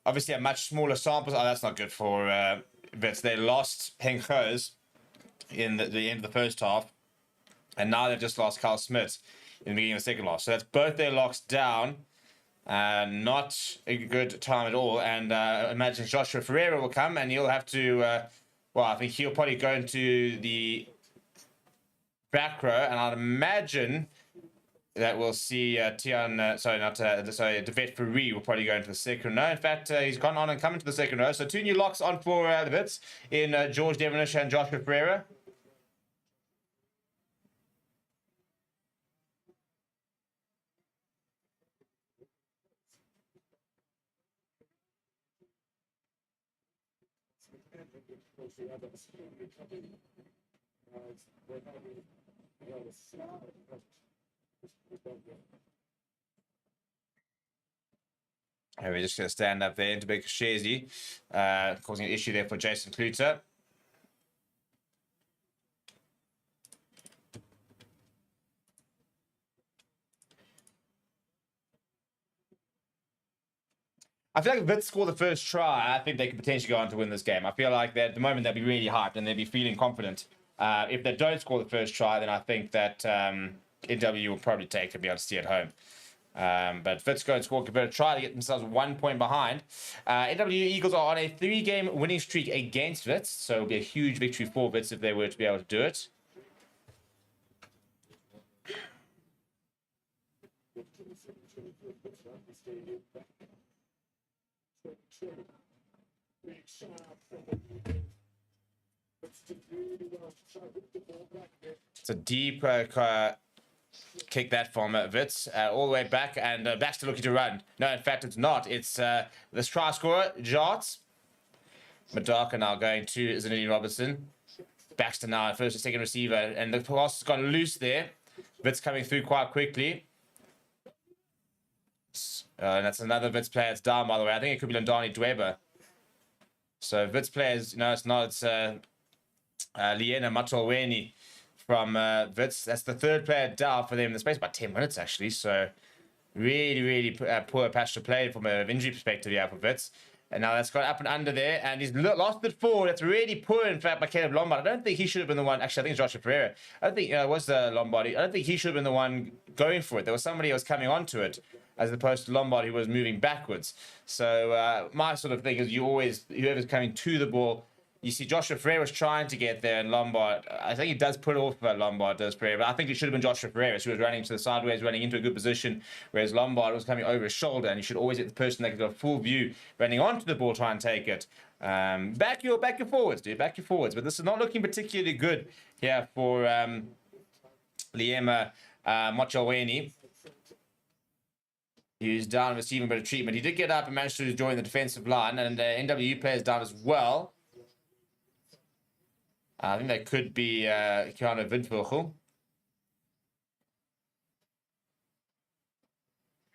obviously a much smaller sample. Oh, that's not good for Wits. They lost Henk Goes in the end of the first half, and now they've just lost Carl Smith in the beginning of the second half. So that's both their locks down. Not a good time at all. And imagine Joshua Ferreira will come and he'll have to, well, I think he'll probably go into the back row, and I'd imagine that we'll see Devet Ferree will probably go into the second row. In fact, he's gone on and come into the second row. So 2 new locks on for the Wits in George Devonish and Joshua Ferreira. And we're just going to stand up there into Big Shazy, causing an issue there for Jason Kluter. I feel like if Wits score the first try, I think they could potentially go on to win this game. I feel like that at the moment they'll be really hyped and they'll be feeling confident. If they don't score the first try, then I think that NW will probably take and be able to stay at home. But Wits go and score a try to get themselves 1 point behind. NWU Eagles are on a 3-game winning streak against Wits, so it'll be a huge victory for Wits if they were to be able to do it. It's a deep kick that from Wits all the way back, and Baxter looking to run. No, in fact, it's not. It's this try scorer, Jarts. Madaka now going to Zanini Robertson. Baxter now, first and second receiver, and the pass has gone loose there. Wits coming through quite quickly. And that's another Wits player that's down, by the way. I think it could be Landani Dweber. So Wits players, no, it's not. It's Liena Matolweni from Wits. That's the third player down for them in the space, about 10 minutes actually. So really, really poor patch to play from an injury perspective here for Wits. And now that's got up and under there, and he's lost it forward. That's really poor, in fact, by Caleb Lombard. I don't think he should have been the one. Actually, I think it's Joshua Ferreira. I don't think it was Lombardi. I don't think he should have been the one going for it. There was somebody who was coming onto it, as opposed to Lombard, who was moving backwards. So my sort of thing is, you always, whoever's coming to the ball, You see, Joshua Ferreira was trying to get there, and Lombard, I think he does put off Lombard, does Ferreira, but I think it should have been Joshua Ferreira. He was running to the sideways, running into a good position, whereas Lombard was coming over his shoulder, and you should always get the person that can got full view running onto the ball, try and take it. Back your forwards, dude, back your forwards. But this is not looking particularly good here for Liema Watchalong. He's down receiving a bit of treatment. He did get up and managed to join the defensive line, and NWU players down as well. I think that could be Keanu Windvogel.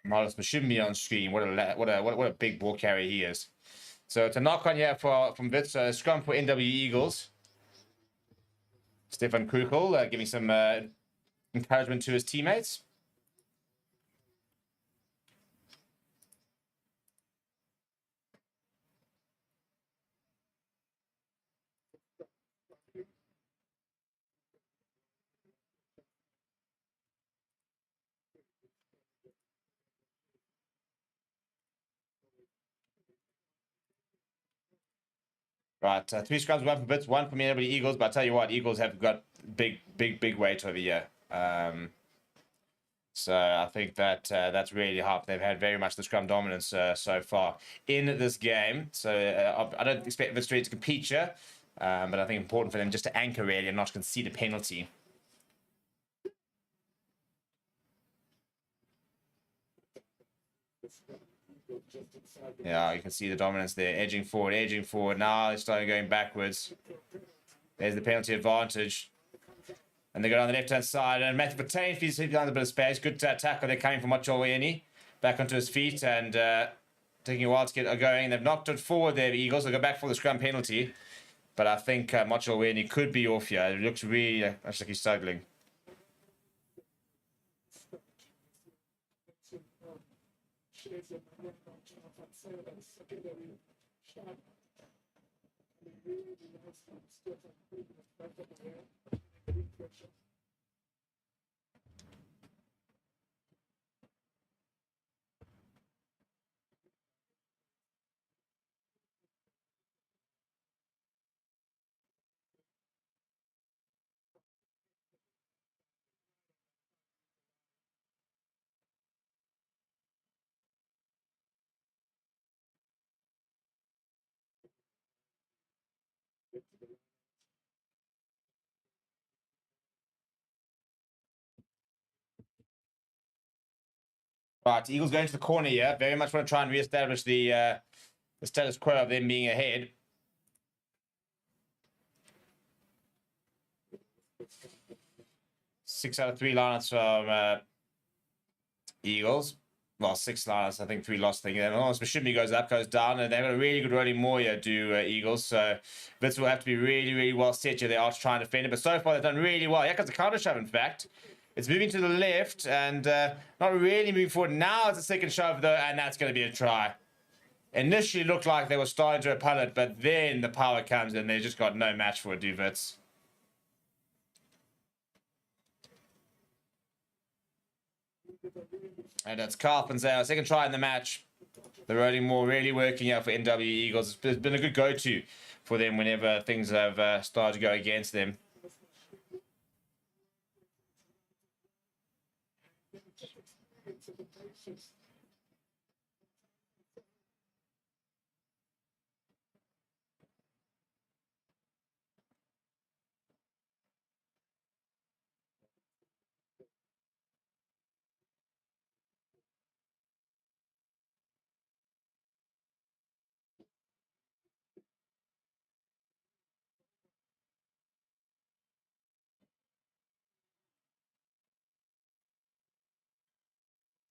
Marlon Mashimbi on screen. What a big ball carrier he is. So it's a knock on here from Wits. Scrum for NWU Eagles. Stefan Kuchel giving some encouragement to his teammates. Right, 3 scrums, 1 for Wits, 1 from NWU Eagles. But I tell you what, Eagles have got big weight over here. So I think that that's really helped. They've had very much the scrum dominance so far in this game. So I don't expect Wits to compete here, but I think it's important for them just to anchor really and not concede a penalty. Yeah, you can see the dominance there, edging forward. Now they're starting going backwards. There's the penalty advantage. And they go down the left-hand side, and Matthew Patain feeds down a bit of space. Good tackle. They're coming from Watchalong back onto his feet and taking a while to get going. They've knocked it forward there, the Eagles. They'll go back for the scrum penalty. But I think Watchalong could be off here. It looks really much like he's struggling. Right, Eagles going to the corner here. Very much want to try and re-establish the status quo of them being ahead. Six out of 3 lineouts from Eagles. Well, 6 lineouts, I think 3 lost. Then Mashimbi goes up, goes down, and they've got a really good rolling more here, Eagles. So Wits will have to be really well set here. They are trying to defend it, but so far they've done really well. Here comes the counter shove, in fact. It's moving to the left and not really moving forward. Now it's a second shove, though, and that's going to be a try. Initially looked like they were starting to repel it, but then the power comes and they just got no match for it, Wits. And that's Carpenter, second try in the match. The rolling more really working out for NWU Eagles. It's been a good go-to for them whenever things have started to go against them.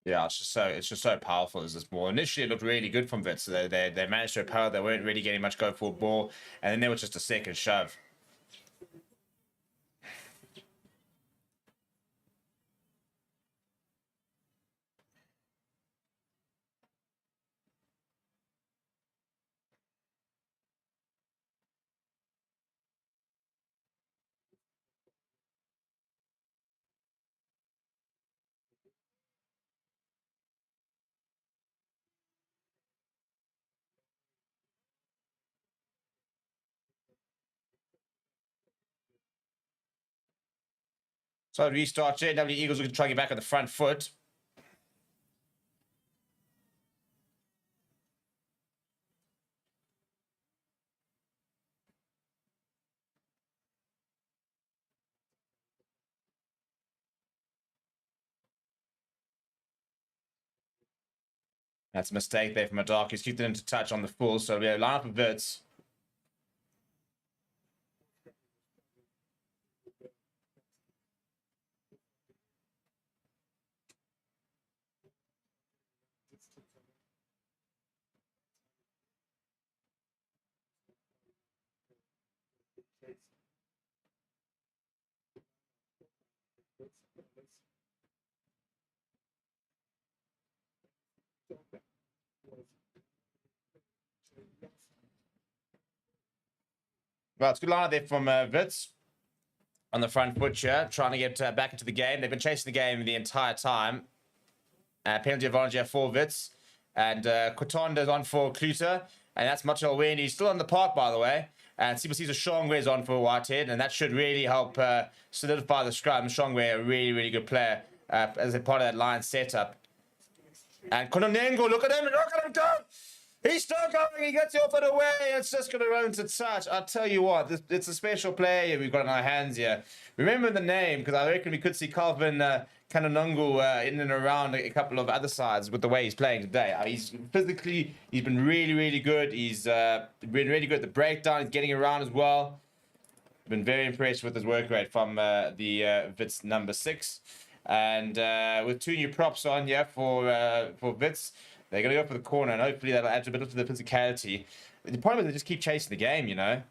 Yeah, it's just so powerful as this ball. Initially, it looked really good from Wits. They managed to repel. They weren't really getting much go for a ball, and then there was just a second shove. So restart here. NWU Eagles looking to try and get back on the front foot. That's a mistake there from Madaki. He's kicked it into touch on the full, so we have line up of Wits. Well, it's a good line there from Wits on the front foot here, trying to get back into the game. They've been chasing the game the entire time. Penalty advantage here for Wits. And Kwatonda's on for Kluter. And that's Watchalong. He's still on the park, by the way. And CBC's Shongwe is on for Whitehead. And that should really help solidify the scrum. Shongwe, a really, really good player as a part of that line setup. And Kononengo, look at him go! He's still going. He gets off it away. It's just going to run into touch. I'll tell you what, it's a special player we've got in our hands here. Remember the name, because I reckon we could see Calvin Kanonungu in and around a couple of other sides with the way he's playing today. He's been really, really good. He's been really good at the breakdown. He's getting around as well. Been very impressed with his work rate from the Wits number 6. And with 2 new props on here for Wits, they're going to go for the corner, and hopefully that'll add a bit to the physicality. The problem is they just keep chasing the game, you know.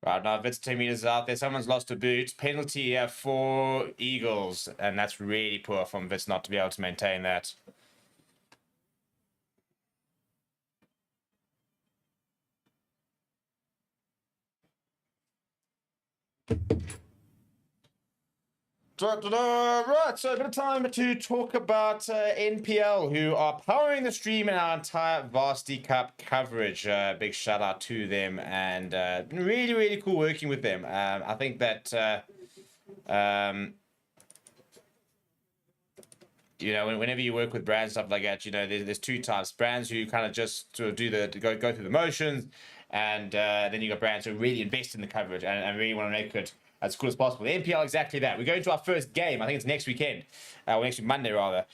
Right, now Wits 10 meters out there. Someone's lost a boot. Penalty here for Eagles. And that's really poor from Wits not to be able to maintain that. Right, so a bit of time to talk about NPL, who are powering the stream in our entire Varsity Cup coverage. Big shout out to them, and really, really cool working with them. I think that you know, whenever you work with brands stuff like that, you know, there's 2 types: brands who kind of just sort of do go through the motions, and then you got brands who really invest in the coverage and really want to make it as cool as possible. The NPL, exactly that. We're going to our first game. I think it's next weekend, or next Monday rather,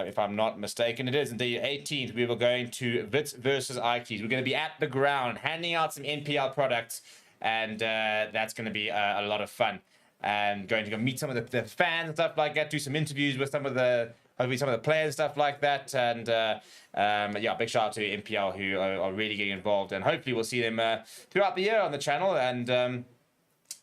if I'm not mistaken. It is indeed 18th. We were going to Wits versus Ikes. We're going to be at the ground, handing out some NPL products, and that's going to be a lot of fun. And going to go meet some of the fans and stuff like that, do some interviews with hopefully some of the players and stuff like that. And yeah, big shout out to NPL, who are really getting involved, and hopefully we'll see them throughout the year on the channel. And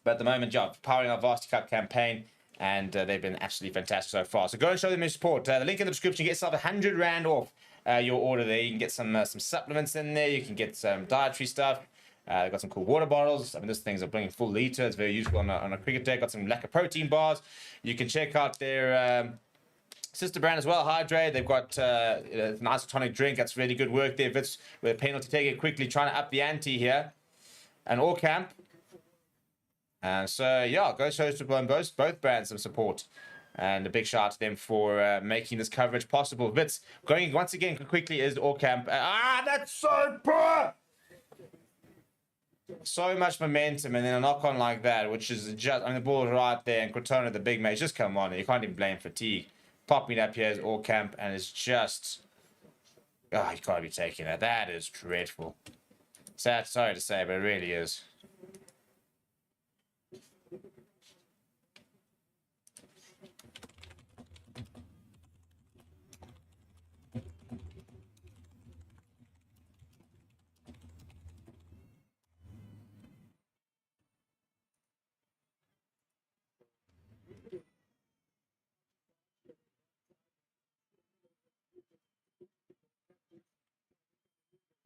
but at the moment, yeah, powering our Varsity Cup campaign, and they've been absolutely fantastic so far. So go and show them your support. The link in the description. Get yourself 100 Rand off your order there. You can get some supplements in there. You can get some dietary stuff. They've got some cool water bottles. I mean, this thing's a bringing full liter. It's very useful on a cricket day. Got some lacquer protein bars. You can check out their sister brand as well, Hydrate. They've got an isotonic drink. That's really good work there. Wits with a penalty, take it quickly, trying to up the ante here. And All Camp. So yeah, go show both brands some support, and a big shout out to them for making this coverage possible. Wits going once again quickly is All Camp. That's so poor. So much momentum, and then a knock on like that, which is just, I mean, the ball's right there, and Cortona, the big mate, just come on. You can't even blame fatigue. Popping up here is All Camp, and it's just, you can't be taking that. That is dreadful. Sad, sorry to say, but it really is.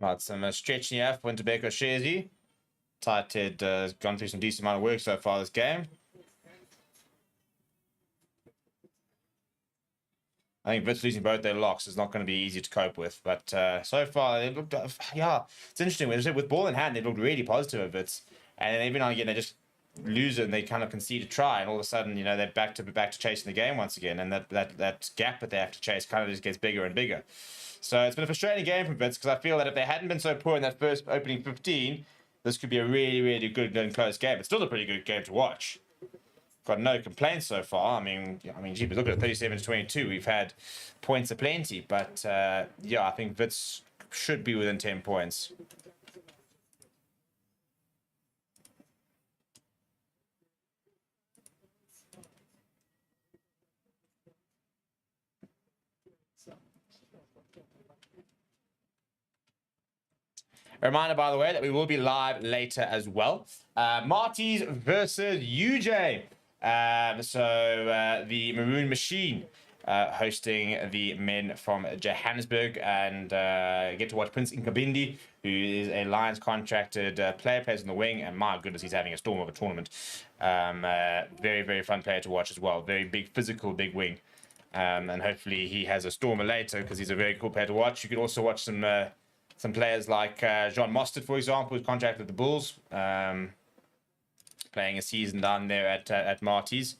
Right, some stretching here for Winterbeck Sharzy. Tight head has gone through some decent amount of work so far this game. I think Wits losing both their locks is not going to be easy to cope with. But so far, they looked, yeah, it's interesting. With ball in hand, they looked really positive at Wits. And then every now and again, they just lose it and they kind of concede a try. And all of a sudden, you know, they're back to chasing the game once again. And that gap that they have to chase kind of just gets bigger and bigger. So it's been a frustrating game for Wits because I feel that if they hadn't been so poor in that first opening 15, this could be a really, really good and close game. It's still a pretty good game to watch. Got no complaints so far. I mean, geez, look at it, 37-22. We've had points aplenty, but yeah, I think Wits should be within 10 points. A reminder, by the way, that we will be live later as well. Marty's versus UJ. The Maroon Machine hosting the men from Johannesburg, and get to watch Prince Nkabindi, who is a Lions contracted player, plays on the wing, and my goodness, he's having a storm of a tournament. Very, very fun player to watch as well. Very big, physical, big wing. And hopefully he has a stormer later because he's a very cool player to watch. You could also watch some players like Jean Mostert, for example, who's contracted the Bulls, playing a season down there at Marty's.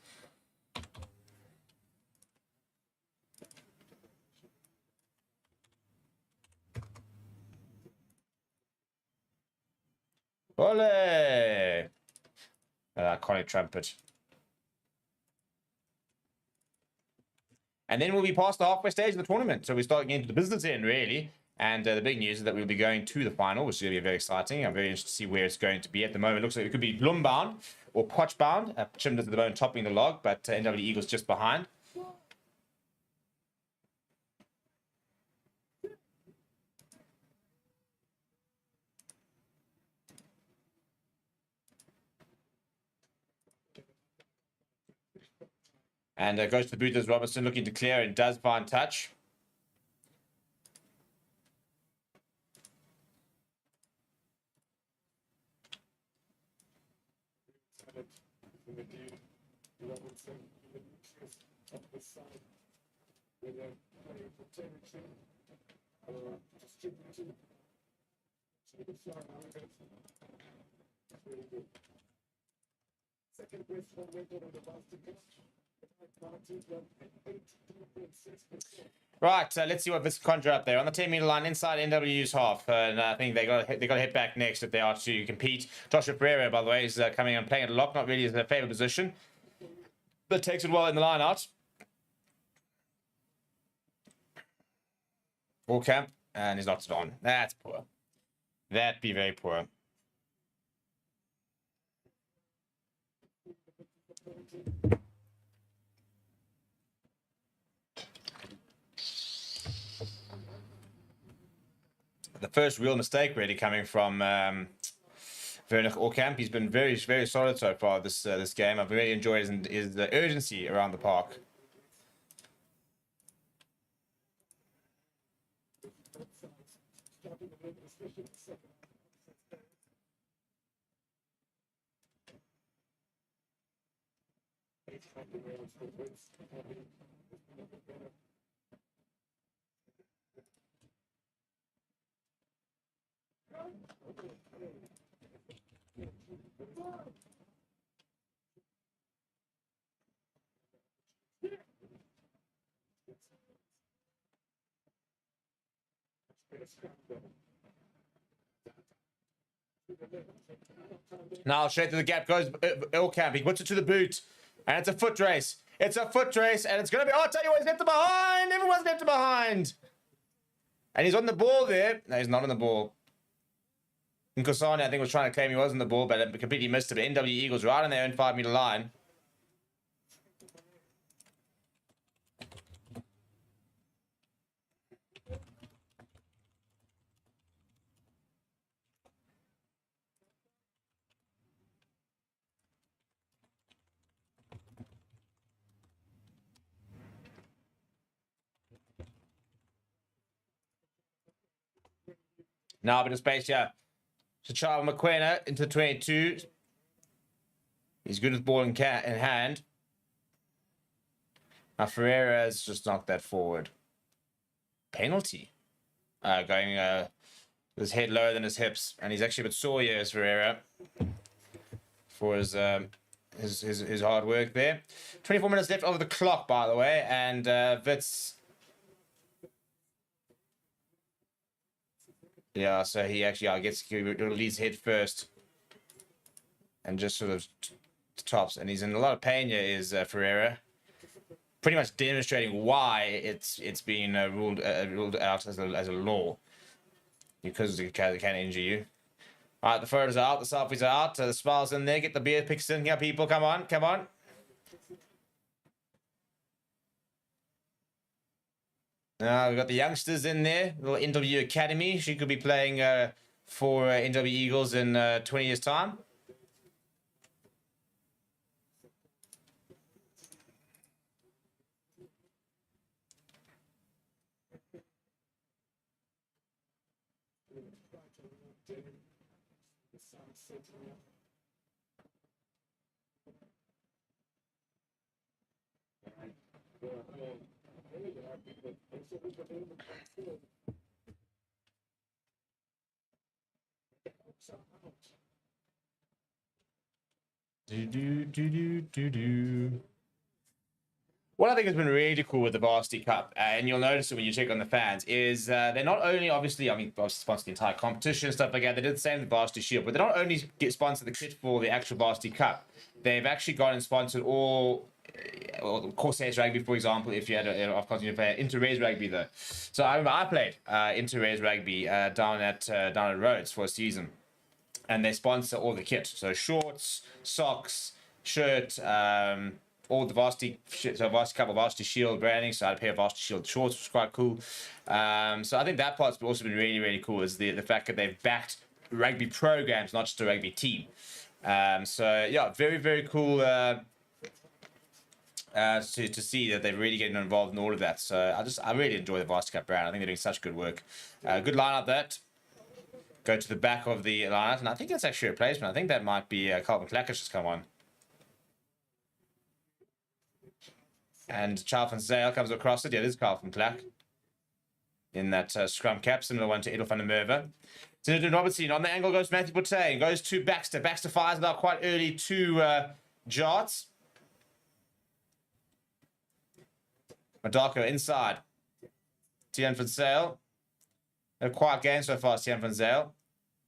Ole! Iconic trumpet. And then we'll be past the halfway stage of the tournament, so we start getting into the business end, really. And the big news is that we'll be going to the final, which is going to be very exciting. I'm very interested to see where it's going to be. At the moment, it looks like it could be Bloembound or Potchbound. Chimney at the moment topping the log, but NWU Eagles just behind. And goes to the boot as Robertson looking to clear and does find touch. Right, let's see what Wits conjure up there on the 10-meter line inside NWU's half, and I think they got to hit back next if they are to compete. Joshua Pereira, by the way, is coming and playing at a lock, not really in a favourite position, but takes it well in the line out. Full camp, and he's knocked it on. That's poor. That'd be very poor. The first real mistake really coming from Vernick Orkamp. He's been very, very solid so far this game. I've really enjoyed his the urgency around the park. Now straight to the gap goes Orkamp. He puts it to the boot, and it's a foot race. It's a foot race, and it's going to be... Oh, I'll tell you what, he's left it behind. Everyone's left it behind. And he's on the ball there. No, he's not on the ball. Nkosani, I think, was trying to claim he wasn't the ball, but completely missed it. But NWU Eagles right on their own 5 meter line. Now, but it's space here. So Charles McQuena into 22. He's good with ball in hand. Now Ferreira has just knocked that forward. Penalty. Going with his head lower than his hips. And he's actually a bit sore here, as Ferreira, for his hard work there. 24 minutes left over the clock, by the way. And Wits... Yeah, so he actually he leads head first. And just sort of tops. And he's in a lot of pain here, is Ferreira. Pretty much demonstrating why it's been ruled out as a law. Because it can injure you. All right, the photos are out, the selfies are out, the smiles in there. Get the beer pics in here, people. Come on, come on. We've got the youngsters in there. Little NWU Academy. She could be playing for NWU Eagles in 20 years' time. What I think has been really cool with the Varsity Cup, and you'll notice it when you check on the fans, is they're not only obviously sponsor the entire competition and stuff like that. They did the same with the Varsity Shield, but they don't only get sponsored the kit for the actual Varsity Cup. They've actually gone and sponsored all Corsairs Rugby, for example, if you had of course you play Inter-Res Rugby though. So I remember I played Inter-Res Rugby down at Rhodes for a season, and they sponsor all the kit, so shorts, socks, shirt, all the Varsity Cup or Varsity Shield branding. So I had a pair of Varsity Shield shorts, which was quite cool. So I think that part's also been really, really cool, is the fact that they've backed rugby programs, not just a rugby team. So yeah, very, very cool to see that they're really getting involved in all of that. So I really enjoy the Varsity Cup brand. I think they're doing such good work. Good lineup that. Go to the back of the lineup, and I think that's actually a replacement. I think that might be Calvin Clack has just come on. And Charles van Zyl comes across it. Yeah, it is Calvin Clack in that scrum cap, similar one to Edel van der Merwe. So Robertson on the angle goes Matthew Boutte, goes to Baxter. Baxter fires it out quite early to Jarts. Madako inside. Tian van Zyl. A quiet game so far, Tian van Zyl,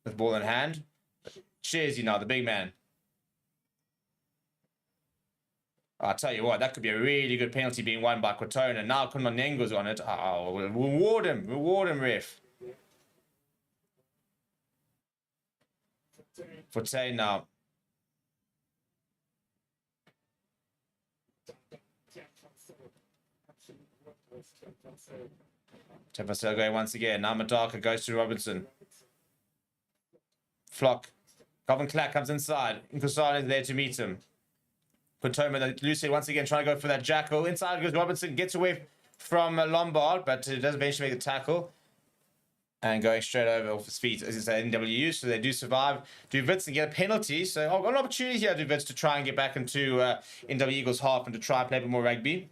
with ball in hand. Cheers, you know, the big man. I'll tell you what, that could be a really good penalty being won by Quatona. Now Kunmanengo's on it. Oh, reward him, ref. Forte now. Tefasel going once again. Now Madaka goes to Robinson. Flock. Calvin Clack comes inside. Nkosani is there to meet him. Quintoma, Lucy once again trying to go for that jackal. Inside goes Robinson, gets away from Lombard, but it does eventually make the tackle. And going straight over off his feet. As it's NWU, so they do survive. Do Wits and get a penalty. So I've got an opportunity here, do Wits, to try and get back into NWU Eagles half and to try and play a bit more rugby.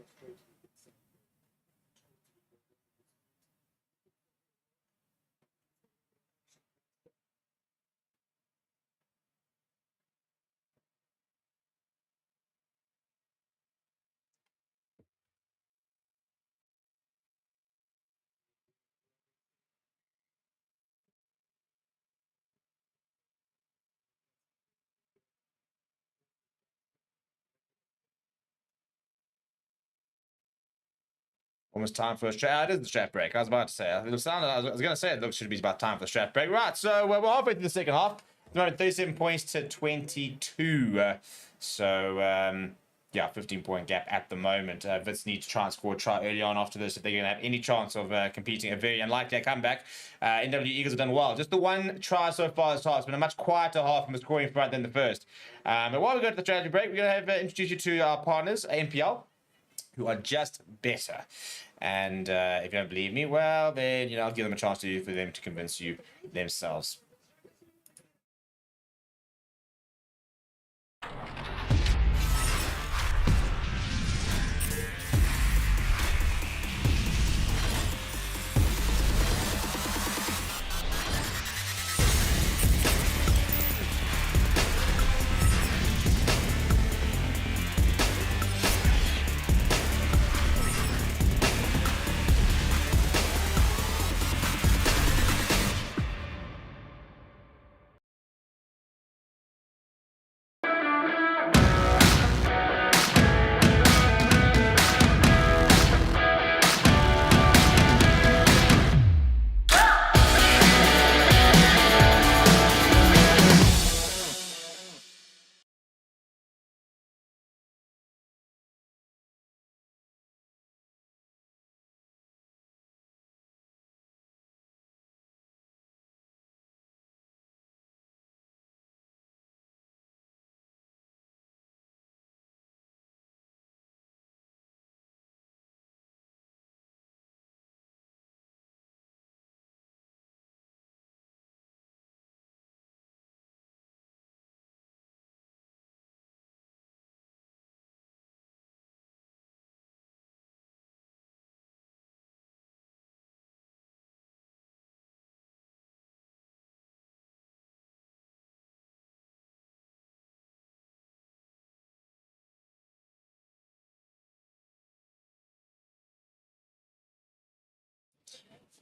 Almost time for a strap. It is the strap break. I was about to say. I was going to say it should be about time for the strap break. Right, so we're halfway through the second half. At the moment, 37 points to 22. Yeah, 15-point gap at the moment. Wits need to try and score a try early on after this if they're going to have any chance of competing. A very unlikely comeback. NWU Eagles have done well. Just the one try so far this half. It's been a much quieter half from a scoring front than the first. But while we go to the strategy break, we're going to introduce you to our partners, AMPL, who are just better. And if you don't believe me, well, then, I'll give them a chance for them to convince you themselves.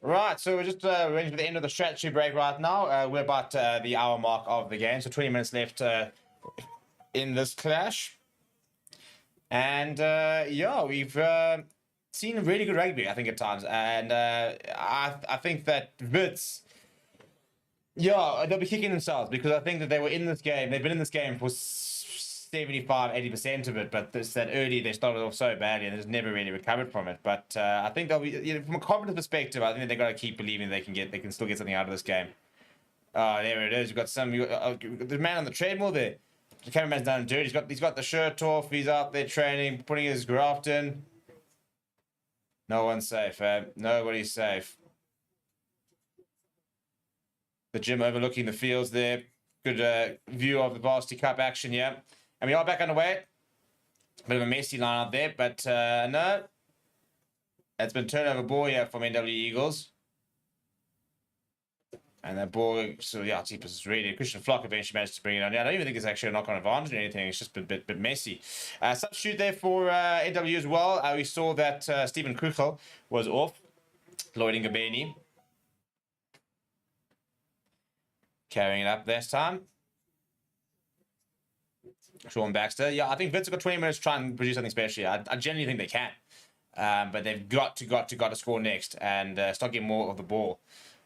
Right, so we're just ready for the end of the strategy break right now. We're about the hour mark of the game, so 20 minutes left in this clash. And yeah, we've seen really good rugby, I think, at times. And I think that Wits, yeah, they'll be kicking themselves because I think that they were in this game. They've been in this game for 75-80% of it, but that early they started off so badly and they just never really recovered from it. But I think they'll be, from a confidence perspective, I think they've got to keep believing they can still get something out of this game. Oh, there it is. You've got the man on the treadmill there. The cameraman's done dirt. He's got the shirt off. He's out there training, putting his graft in. No one's safe, nobody's safe. The gym overlooking the fields there. Good view of the Varsity Cup action here. And we are back underway. Bit of a messy line out there, but no. It's been turnover ball here from NWU Eagles. And that ball, so yeah, Jeepers is really. Christian Flock eventually managed to bring it on. I don't even think it's actually a knock-on advantage or anything. It's just a bit messy. Substitute there for NWU as well. We saw that Stephen Kuchel was off. Lloyd Ngabeni carrying it up this time. Sean Baxter. Yeah, I think Wits have got 20 minutes to try and produce something special. I genuinely think they can. But they've got to score next and start getting more of the ball.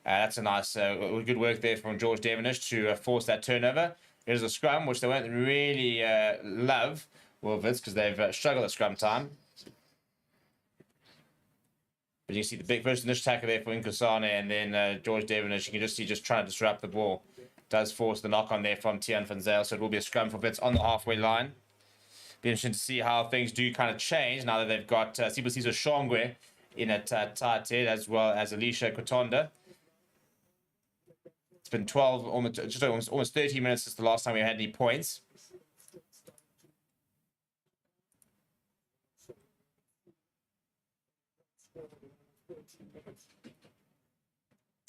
That's a nice, good work there from George Devonish to force that turnover. Here's a scrum, which they won't really love, Wits, because they've struggled at scrum time. But you can see the big first initial tackle there for Nkosane, and then George Devonish, you can just see trying to disrupt the ball. Does force the knock on there from Tian van Zyl, so it will be a scrum for Wits on the halfway line. Be interesting to see how things do kind of change now that they've got Sibosiso Shongwe in at tight head, as well as Alicia Kotonda. It's been 12, almost 30 minutes since the last time we had any points.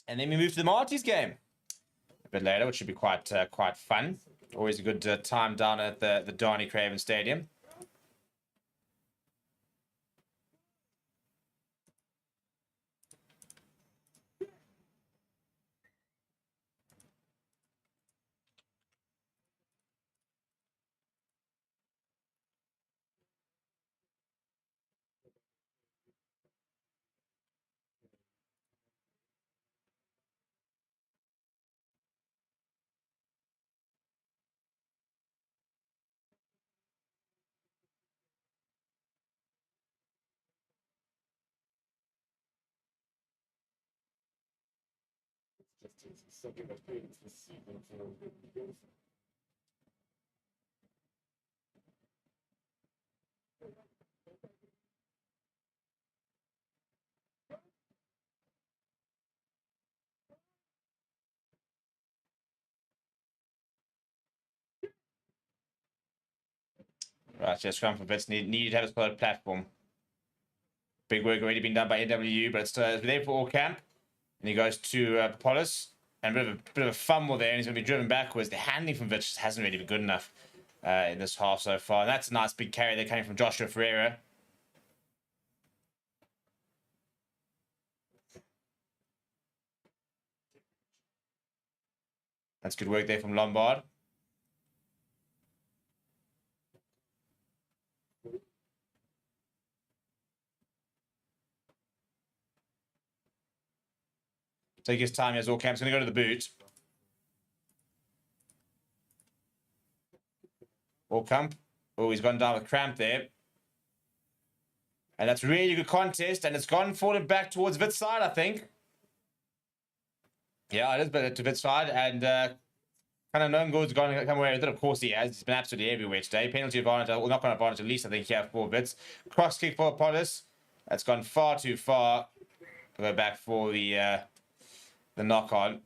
And then we move to the Marty's game a bit later, which should be quite fun. Always a good time down at the Darnie Craven Stadium. Right, so scrum for Wits needed to have a solid platform. Big work already been done by NWU, but it's there for all camp. And he goes to Polis. And a bit of a fumble there, and he's going to be driven backwards. The handling from Wits hasn't really been good enough in this half so far. And that's a nice big carry there coming from Joshua Ferreira. That's good work there from Lombard. Take his time as all camp's going to go to the boot. All camp. Oh, he's gone down with cramp there. And that's really good contest. And it's gone forward back towards Wits' side, I think. Yeah, it is better to Wits' side. And kind of known good's gone to come away with it. Of course he has. He's been absolutely everywhere today. Penalty advantage, well, knock-on advantage at least, I think, here for Wits. Cross kick for Polis. That's gone far too far. We'll go back for the knock-on.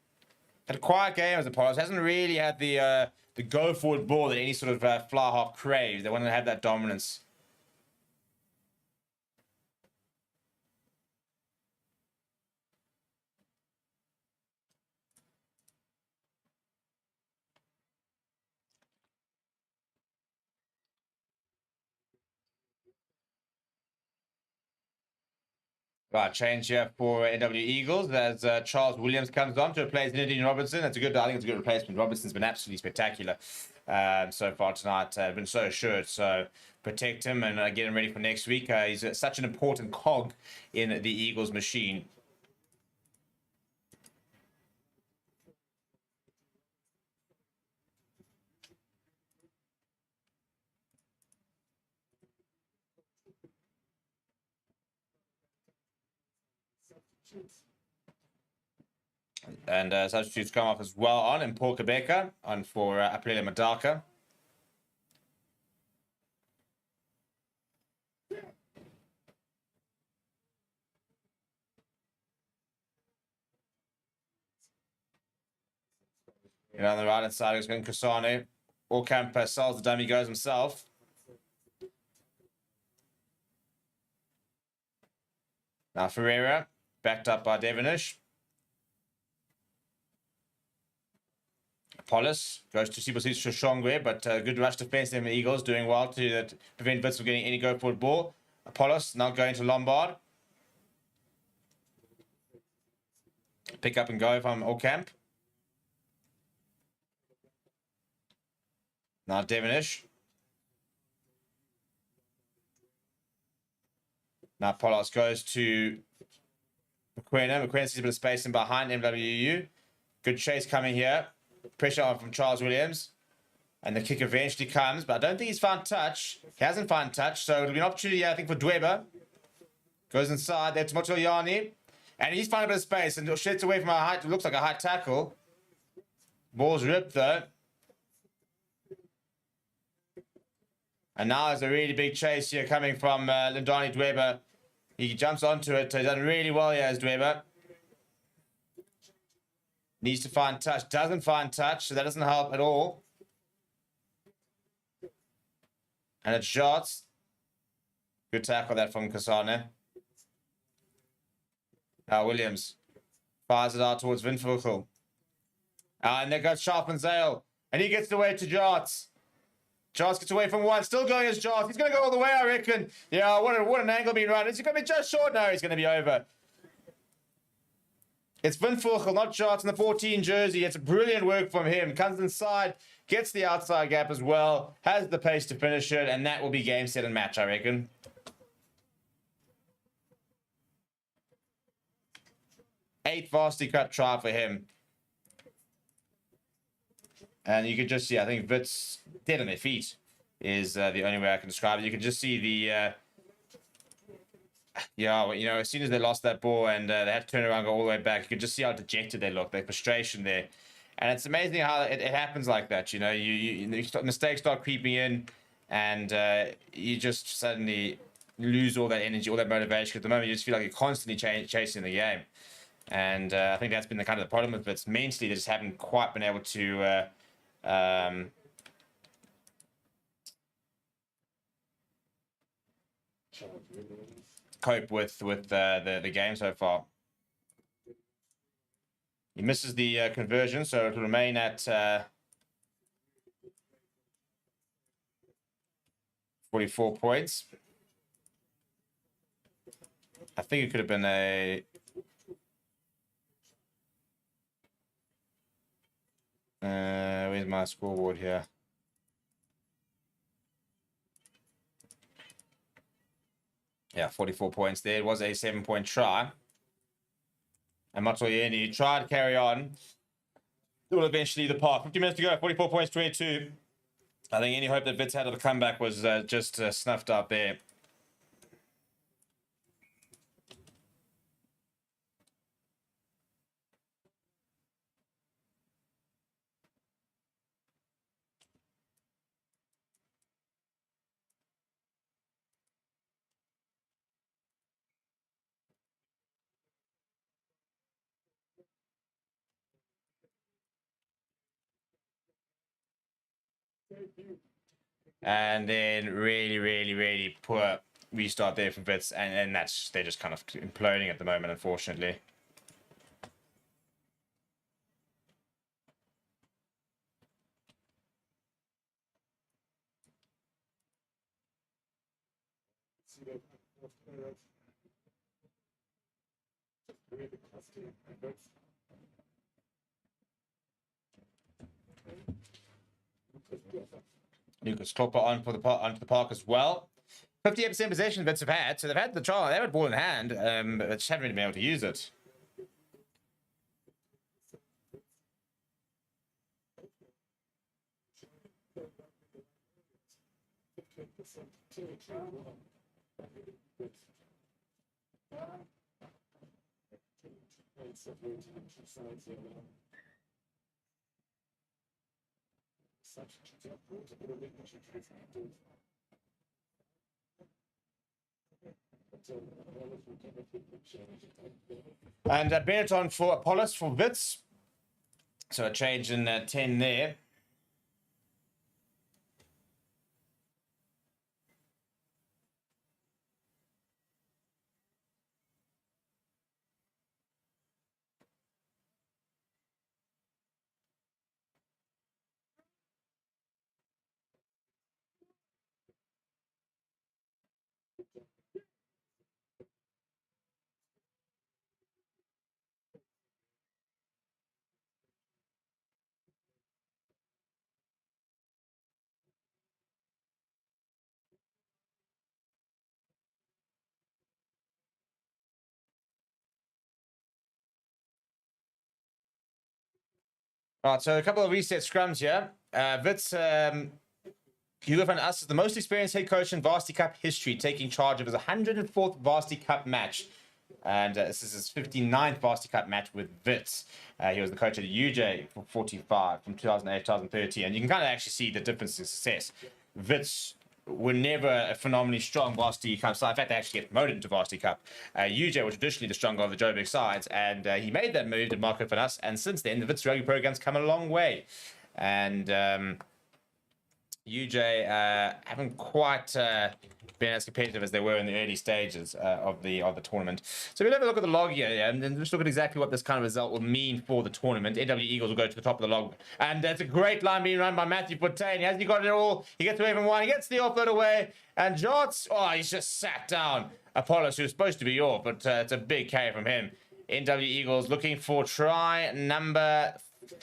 Had a quiet game as a Polis. Hasn't really had the go-forward ball that any sort of fly half craves. They want to have that dominance. Right, change here for NWU Eagles as Charles Williams comes on to replace Nadine Robertson. I think it's a good replacement. Robertson's been absolutely spectacular so far tonight. Been so assured. So protect him and get him ready for next week. He's such an important cog in the Eagles machine. And substitutes come off as well on, and Paul Quebeca on for Aprilia Madaka. And on the right hand side, it's going Kusane. Allcamp sells the dummy, goes himself. Now Ferreira, backed up by Devonish. Polis goes to Sibosisi Shoshongwe, but good rush defense there from the Eagles, doing well to prevent Wits from getting any go forward ball. Polis now going to Lombard. Pick up and go from Allcamp. Now Devonish. Now Polis goes to McQueen. McQueen sees a bit of space in behind NWU. Good chase coming here. Pressure on from Charles Williams. And the kick eventually comes, but I don't think he's found touch. He hasn't found touch, so it'll be an opportunity, I think, for Dweber. Goes inside there to Motoyani. And he's found a bit of space and sheds away from a height. It looks like a high tackle. Ball's ripped, though. And now there's a really big chase here coming from Lindani Dweber. He jumps onto it. He's done really well here as Dweber. Needs to find touch. Doesn't find touch, so that doesn't help at all. And it's shots. Good tackle that from Kasane. Now Williams fires it out towards Winfurchel. And there goes Sharp and Zale. And he gets away to Jarts. Jarts gets away from one. Still going as Jarts. He's going to go all the way, I reckon. Yeah, what an angle being run. Is he going to be just short? No, he's going to be over. It's Winfurchel, not Jarts in the 14 jersey. It's brilliant work from him. Comes inside, gets the outside gap as well, has the pace to finish it, and that will be game, set, and match, I reckon. Eighth Varsity Cup try for him. And you can just see, I think Wits dead on their feet is the only way I can describe it. You can just see the Yeah, well, as soon as they lost that ball and they had to turn around and go all the way back, you could just see how dejected they looked, their frustration there. And it's amazing how it happens like that. Mistakes start creeping in, and you just suddenly lose all that energy, all that motivation. At the moment, you just feel like you're constantly chasing the game. And I think that's been the kind of the problem with it. Mentally, they just haven't quite been able to cope with the game so far. He misses the conversion, so it'll remain at 44 points. I think it could have been a... where's my scoreboard here? Yeah, 44 points there. It was a 7-point try. And Matsoyeni tried to carry on. It will eventually the park. 50 minutes to go, 44 points, 22. I think any hope that Wits had of a comeback was just snuffed out there. And then really poor restart there for Wits, and they're just kind of imploding at the moment, unfortunately. Lucas Klopper onto the park as well. 58% possession Wits have had, so they've had the trial, they have a ball in hand, but they just haven't really been able to use it. And Benetton for Apollos for Wits. So a change in 10 there. All right, so a couple of reset scrums here. Wits, Hugo van Us is the most experienced head coach in Varsity Cup history, taking charge of his 104th Varsity Cup match. And this is his 59th Varsity Cup match with Wits. He was the coach at UJ for 45 from 2008 2013. And you can kind of actually see the difference in success. Wits were never a phenomenally strong Varsity Cup side. In fact, they actually get promoted into Varsity Cup. UJ were traditionally the stronger of the Joburg sides, and he made that move to Marco van Us. And since then, the Wits rugby program's come a long way. And UJ haven't quite been as competitive as they were in the early stages of the tournament. So we'll have a look at the log here, and then just look at exactly what this kind of result will mean for the tournament. NWU Eagles will go to the top of the log, and it's a great line being run by Matthew Fortain. Has he got it all? He gets away from one, he gets the offload away, and Jots, he's just sat down Apollos, who's supposed to be off, but it's a big carry from him. NWU Eagles looking for try number,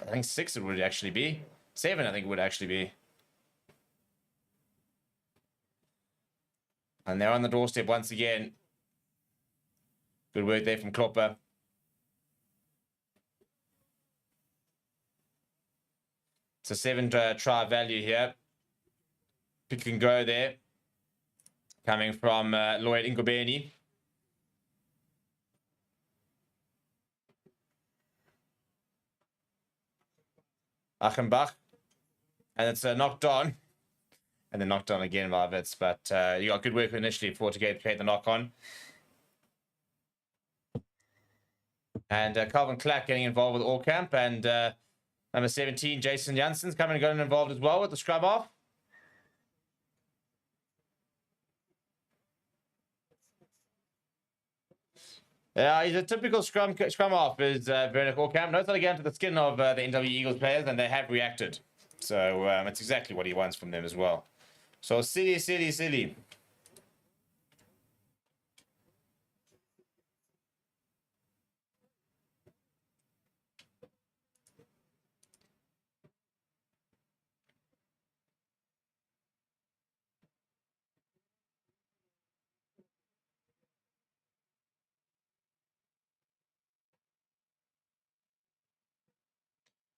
I think 6 it would actually be. 7, I think it would actually be. And they're on the doorstep once again. Good work there from Klopper. It's a 7 try value here. Pick and go there. Coming from Lloyd Ingobeni. Achenbach. And it's knocked on. And then knocked on again by Wits. But you got good work initially for to get the knock on. And Calvin Clack getting involved with Orkamp. And number 17, Jason Jansen's coming and getting involved as well with the scrub off. Yeah, he's a typical scrum off, is Vernick Orkamp. Knows how to get into the skin of the NWU Eagles players, and they have reacted. So it's exactly what he wants from them as well. So silly.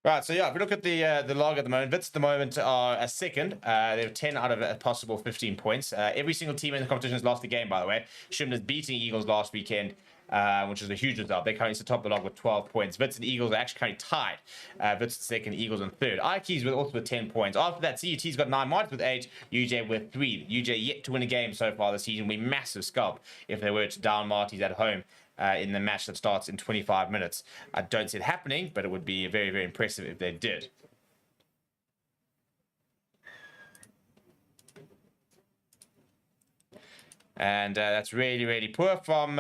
Right, so yeah, if we look at the log at the moment, Wits at the moment are a second. They're 10 out of a possible 15 points. Every single team in the competition has lost a game, by the way. Shimla's beating Eagles last weekend, which is a huge result. They currently sit top of the log with 12 points. Wits and Eagles are actually currently tied. Wits second, Eagles in third. Ikeys with also with 10 points. After that, CUT's got 9, Martin with 8, UJ with 3. UJ yet to win a game so far this season. Will be massive scalp if they were to down Marty's at home. In the match that starts in 25 minutes. I don't see it happening, but it would be very, very impressive if they did. And that's really, really poor from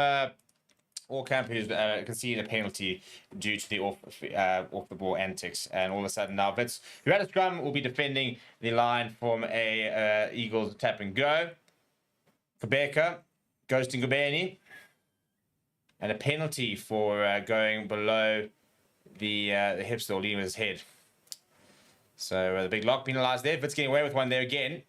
Orkamp, who's conceded a penalty due to the off the ball antics. And all of a sudden now Wits, who had a scrum, will be defending the line from a Eagles tap and go. Quebecer goes to Ngubeni. And a penalty for going below the hips or leading with his head. So the big lock penalised there. Wits getting away with one there again.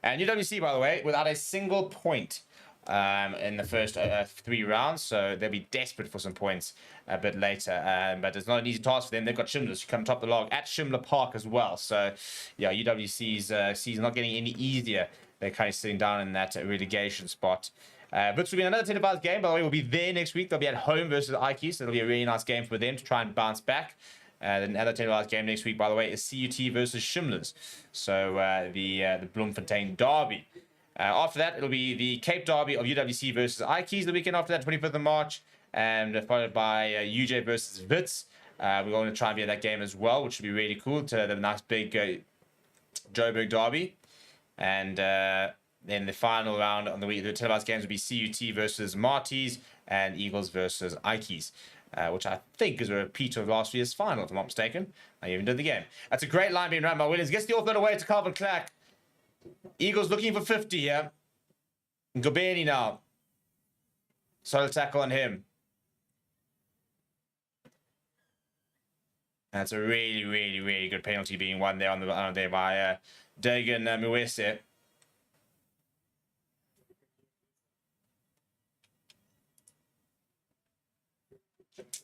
And UWC, by the way, without a single point in the first 3 rounds. So they'll be desperate for some points a bit later. But it's not an easy task for them. They've got Shimla's who come top the log at Shimla Park as well. So yeah, UWC's season not getting any easier. They're kind of sitting down in that relegation spot. Wits will be another televised game. By the way, we'll be there next week. They'll be at home versus Ike, so it'll be a really nice game for them to try and bounce back. Another televised game next week, by the way, is CUT versus Shimla's. So the Bloemfontein Derby. After that, it'll be the Cape Derby of UWC versus Ike's the weekend after that, 25th of March, and followed by UJ versus Wits. We're going to try and be at that game as well, which would be really cool. To the nice big Joburg Derby. And then the final round on the week, the televised games will be CUT versus Marty's and Eagles versus Ike's, which I think is a repeat of last year's final, if I'm not mistaken. I even did the game. That's a great line being run by Williams. Gets the offload away to Calvin Clack. Eagles looking for 50 here. Ngubeni now. Solid tackle on him. That's a really, really, really good penalty being won there on there by Dagan Mwese.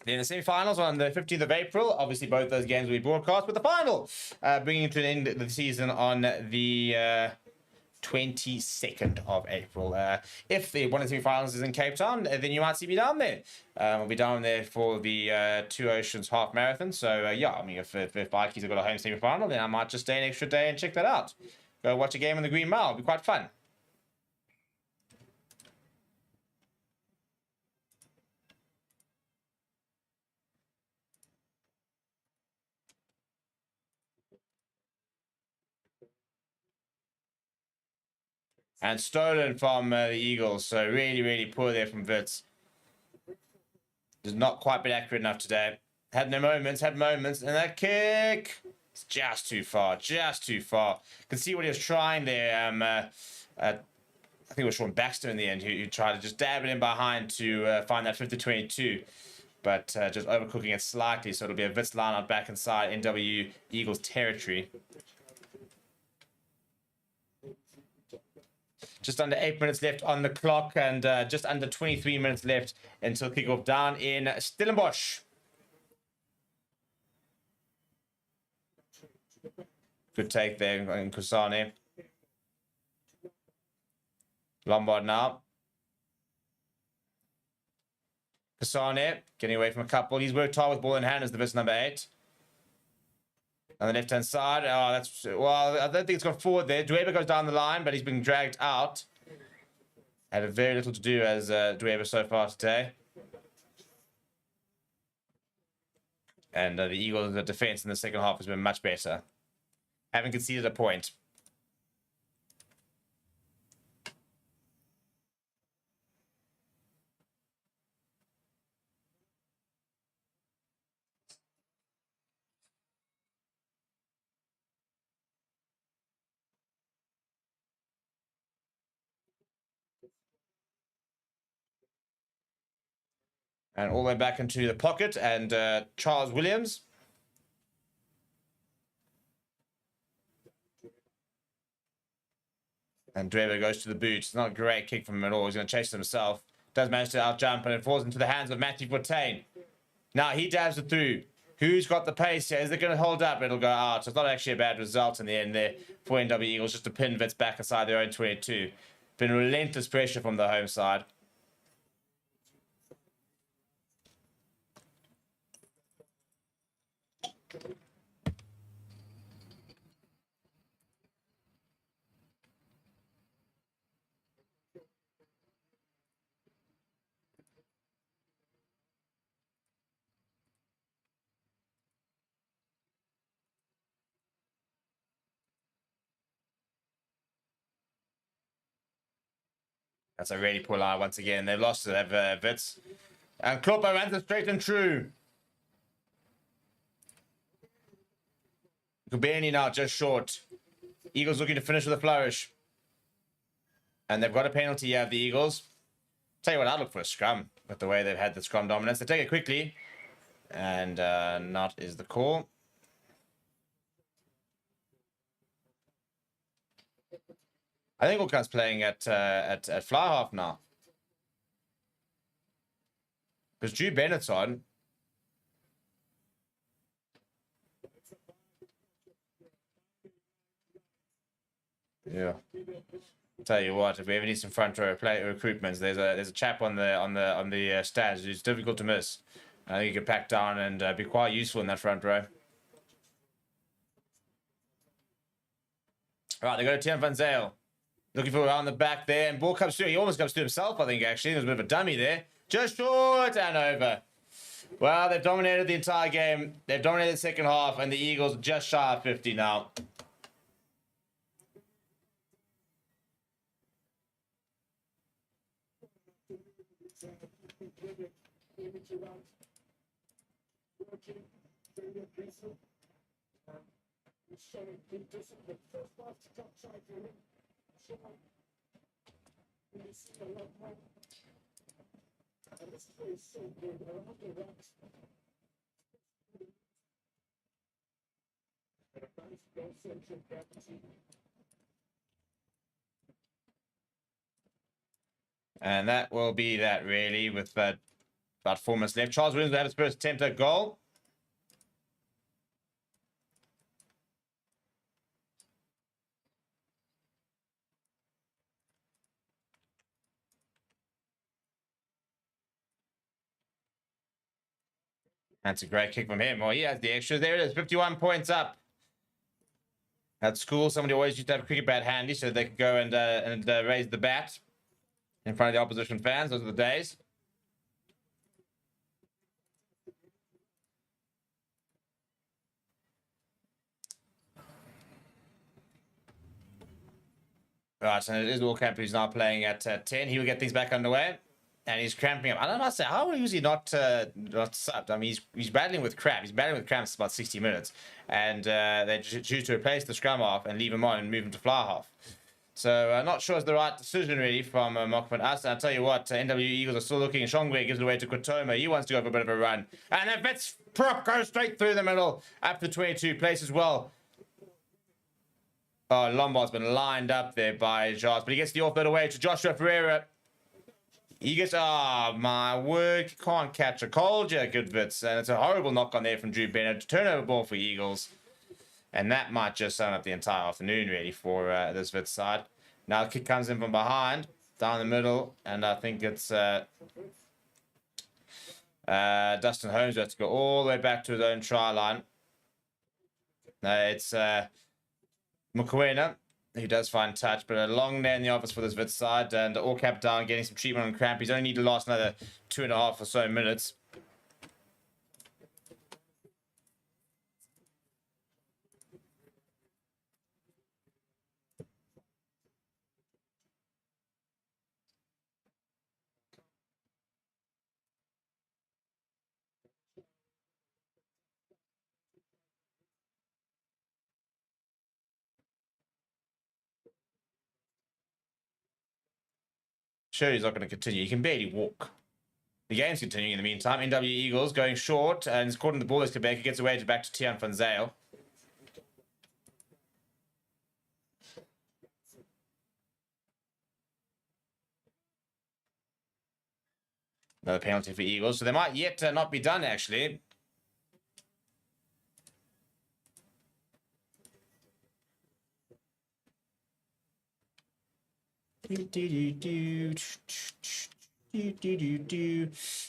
Then the semi-finals on the 15th of April. Obviously, both those games will be broadcast, with the final bringing it to an end of the season on the 22nd of April. If one of the semi-finals is in Cape Town, then you might see me down there. We'll be down there for the Two Oceans Half Marathon. So, yeah, I mean, if Bikies have got a home semi-final, then I might just stay an extra day and check that out. Go watch a game in the Green Mile. It'll be quite fun. And stolen from the Eagles. So really, really poor there from Wits. Does not quite been accurate enough today. Had moments. And that kick, it's just too far. Can see what he was trying there. I think it was Sean Baxter in the end who tried to just dab it in behind to find that 50-22. But just overcooking it slightly. So it'll be a Wits line out back inside NWU Eagles territory. Just under 8 minutes left on the clock, and just under 23 minutes left until kickoff down in Stellenbosch. Good take there in Kusane. Lombard now. Kusane getting away from a couple. He's worked hard with ball in hand as the Wits number 8. On the left-hand side. Oh, that's... Well, I don't think it's gone forward there. Dweber goes down the line, but he's been dragged out. Had very little to do as Dweber so far today. And the Eagles' defense in the second half has been much better. Haven't conceded a point. And all the way back into the pocket, and Charles Williams. And Dweber goes to the boot. It's not a great kick from him at all. He's going to chase it himself. Does manage to outjump, and it falls into the hands of Matthew Fortain. Now he dabs it through. Who's got the pace here? Is it going to hold up? It'll go out. So it's not actually a bad result in the end there for NWU Eagles, just to pin Wits back inside their own 22. Been relentless pressure from the home side. That's a really poor line once again. They've lost it, have Wits. And Klopper runs it straight and true. Kubeni now just short. Eagles looking to finish with a flourish. And they've got a penalty here of the Eagles. Tell you what, I'd look for a scrum with the way they've had the scrum dominance. They take it quickly. And not is the call. I think Auckland's playing at fly half now. Because Drew Bennett's on. Yeah. Tell you what, if we ever need some front row recruitments, there's a chap on the stands who's difficult to miss. I think he could pack down and be quite useful in that front row. Right, they go to Tian van Zyl. Looking for around the back there, and ball comes through. He almost comes through himself, I think, actually. There's a bit of a dummy there. Just short and over. Well, they've dominated the entire game. They've dominated the second half, and the Eagles are just shy of 50 now. And that will be that, really, with about 4 minutes left. Charles Williams will have his first attempt at goal. That's a great kick from him. Well, he has the extras. There it is, 51 points up. At school, somebody always used to have a cricket bat handy so they could go and raise the bat in front of the opposition fans. Those are the days. Right, and it is Allcamp who's now playing at 10. He will get things back underway. And he's cramping up. I don't know, how is he not subbed? I mean, he's battling with cramp. He's battling with cramps about 60 minutes. And they choose to replace the scrum half and leave him on and move him to fly half. So I'm not sure it's the right decision, really, from Mockman. I'll tell you what, NWU Eagles are still looking. Shongwe gives it away to Kotoma. He wants to go for a bit of a run. And then Wits prop goes straight through the middle, up to 22, places well. Oh, Lombard's been lined up there by Jars, but he gets the offload away to Joshua Ferreira. He gets, oh my word, can't catch a cold, yeah, good Wits. And it's a horrible knock on there from Drew Bennett. Turnover ball for Eagles. And that might just sum up the entire afternoon, really, for this Wits side. Now the kick comes in from behind, down the middle, and I think it's Dustin Holmes who has to go all the way back to his own try line. It's Mokoena, who does find touch, but a long day in the office for this Wits side, and all cap down, getting some treatment on cramp. He's only need to last another 2.5 or so minutes. Sure, he's not going to continue. He can barely walk. The game's continuing in the meantime. NWU Eagles going short, and it's caught in the ball as Quebec gets away to back to Tian van Zyl. Another penalty for Eagles, so they might yet not be done, actually. Do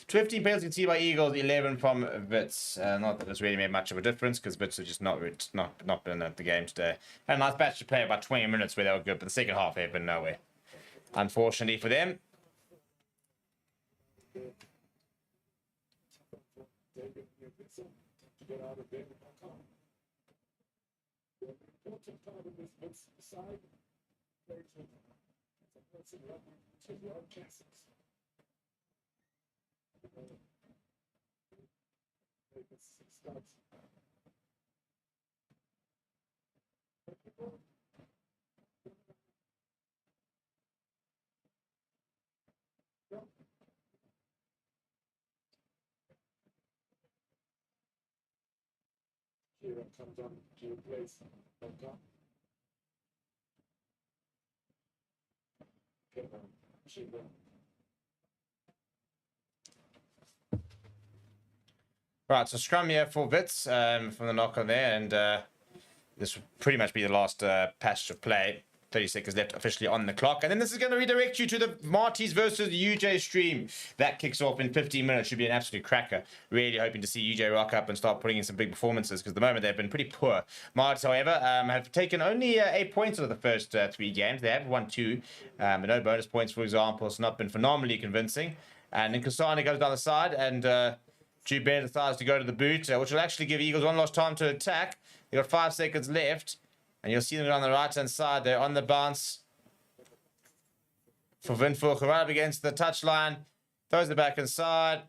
15 penalties conceded by Eagles, 11 from Wits. Not that it's really made much of a difference because Wits have just not been at the game today. Had a nice batch to play, about 20 minutes where they were good, but the second half they've been nowhere. Unfortunately for them. Right, so scrum here for Wits from the knock on there, and this will pretty much be the last passage of play. 30 seconds left officially on the clock. And then this is going to redirect you to the Marties versus UJ stream. That kicks off in 15 minutes. Should be an absolute cracker. Really hoping to see UJ rock up and start putting in some big performances because at the moment they've been pretty poor. Marties, however, have taken only 8 points out of the first 3 games. They have won 2. But no bonus points, for example. It's not been phenomenally convincing. And then Kasani goes down the side and Drew Bear decides to go to the boot, which will actually give Eagles one last time to attack. They've got 5 seconds left. And you'll see them on the right-hand side. They're on the bounce for Windvogel right up against the touchline. Throws it back inside.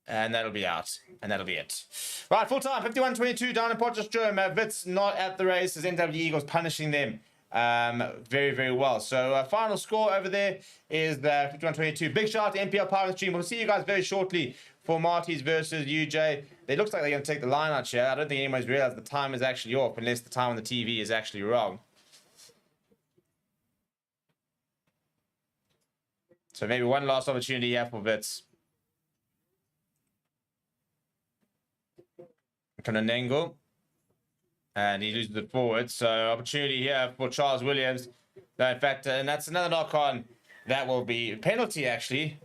And that'll be out. And that'll be it. Right, full time. 51-22 down in Potchefstroom. Wits not at the race as NWU Eagles punishing them very, very well. So final score over there is 51-22. Big shout out to NPL Power Stream. We'll see you guys very shortly for Marties versus UJ. It looks like they're going to take the line out here. I don't think anyone's realized the time is actually off unless the time on the TV is actually wrong. So maybe one last opportunity here for Wits. Kananengo. And he loses it forward. So opportunity here for Charles Williams. No, in fact, and that's another knock on. That will be a penalty, actually,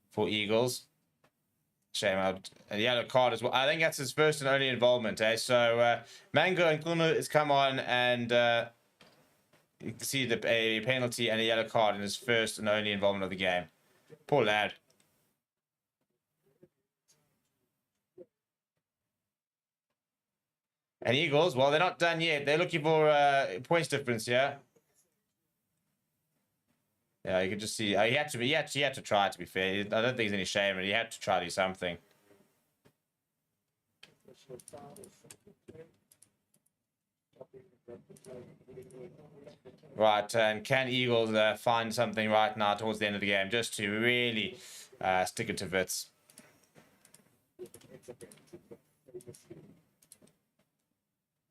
for Eagles. Shame out. A yellow card as well. I think that's his first and only involvement, eh? So Mango and Kunu has come on and you can see a penalty and a yellow card in his first and only involvement of the game. Poor lad. And Eagles, well, they're not done yet. They're looking for points difference here. Yeah, you can just see. He had to try, to be fair. I don't think there's any shame, but he had to try to do something. Right, and can Eagles find something right now towards the end of the game just to really stick it to Wits?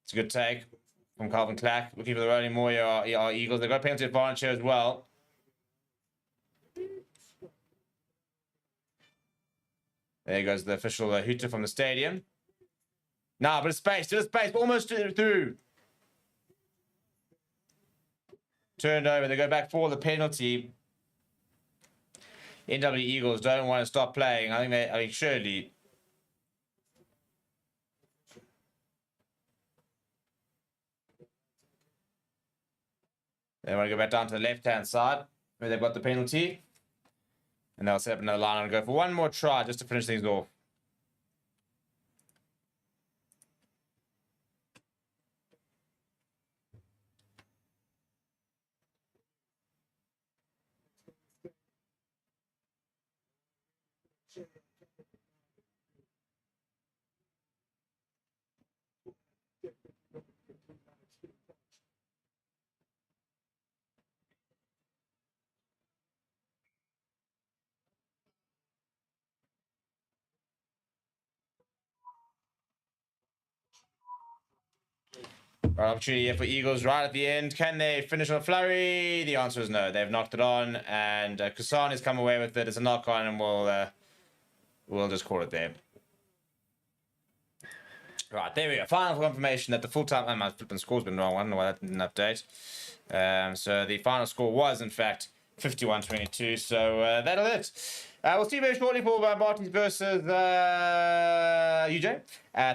It's a good take from Calvin Clack. Looking for the rolling more are Eagles. They've got a penalty advantage here as well. There goes the official hooter from the stadium. Nah, but it's space. Still space. Almost through. Turned over. They go back for the penalty. NWU Eagles don't want to stop playing. I think surely. They want to go back down to the left-hand side where they've got the penalty. And they'll set up another line and go for one more try just to finish things off. Right, opportunity here for Eagles right at the end. Can they finish on a flurry? The answer is no. They've knocked it on, and Kusan has come away with it. It's a knock on, and we'll just call it there. Right, there we go. Final confirmation that the full-time... my flipping score's been wrong. I don't know why that didn't update. So the final score was, in fact, 51-22. So that'll it. We'll see you very shortly for Martins versus UJ.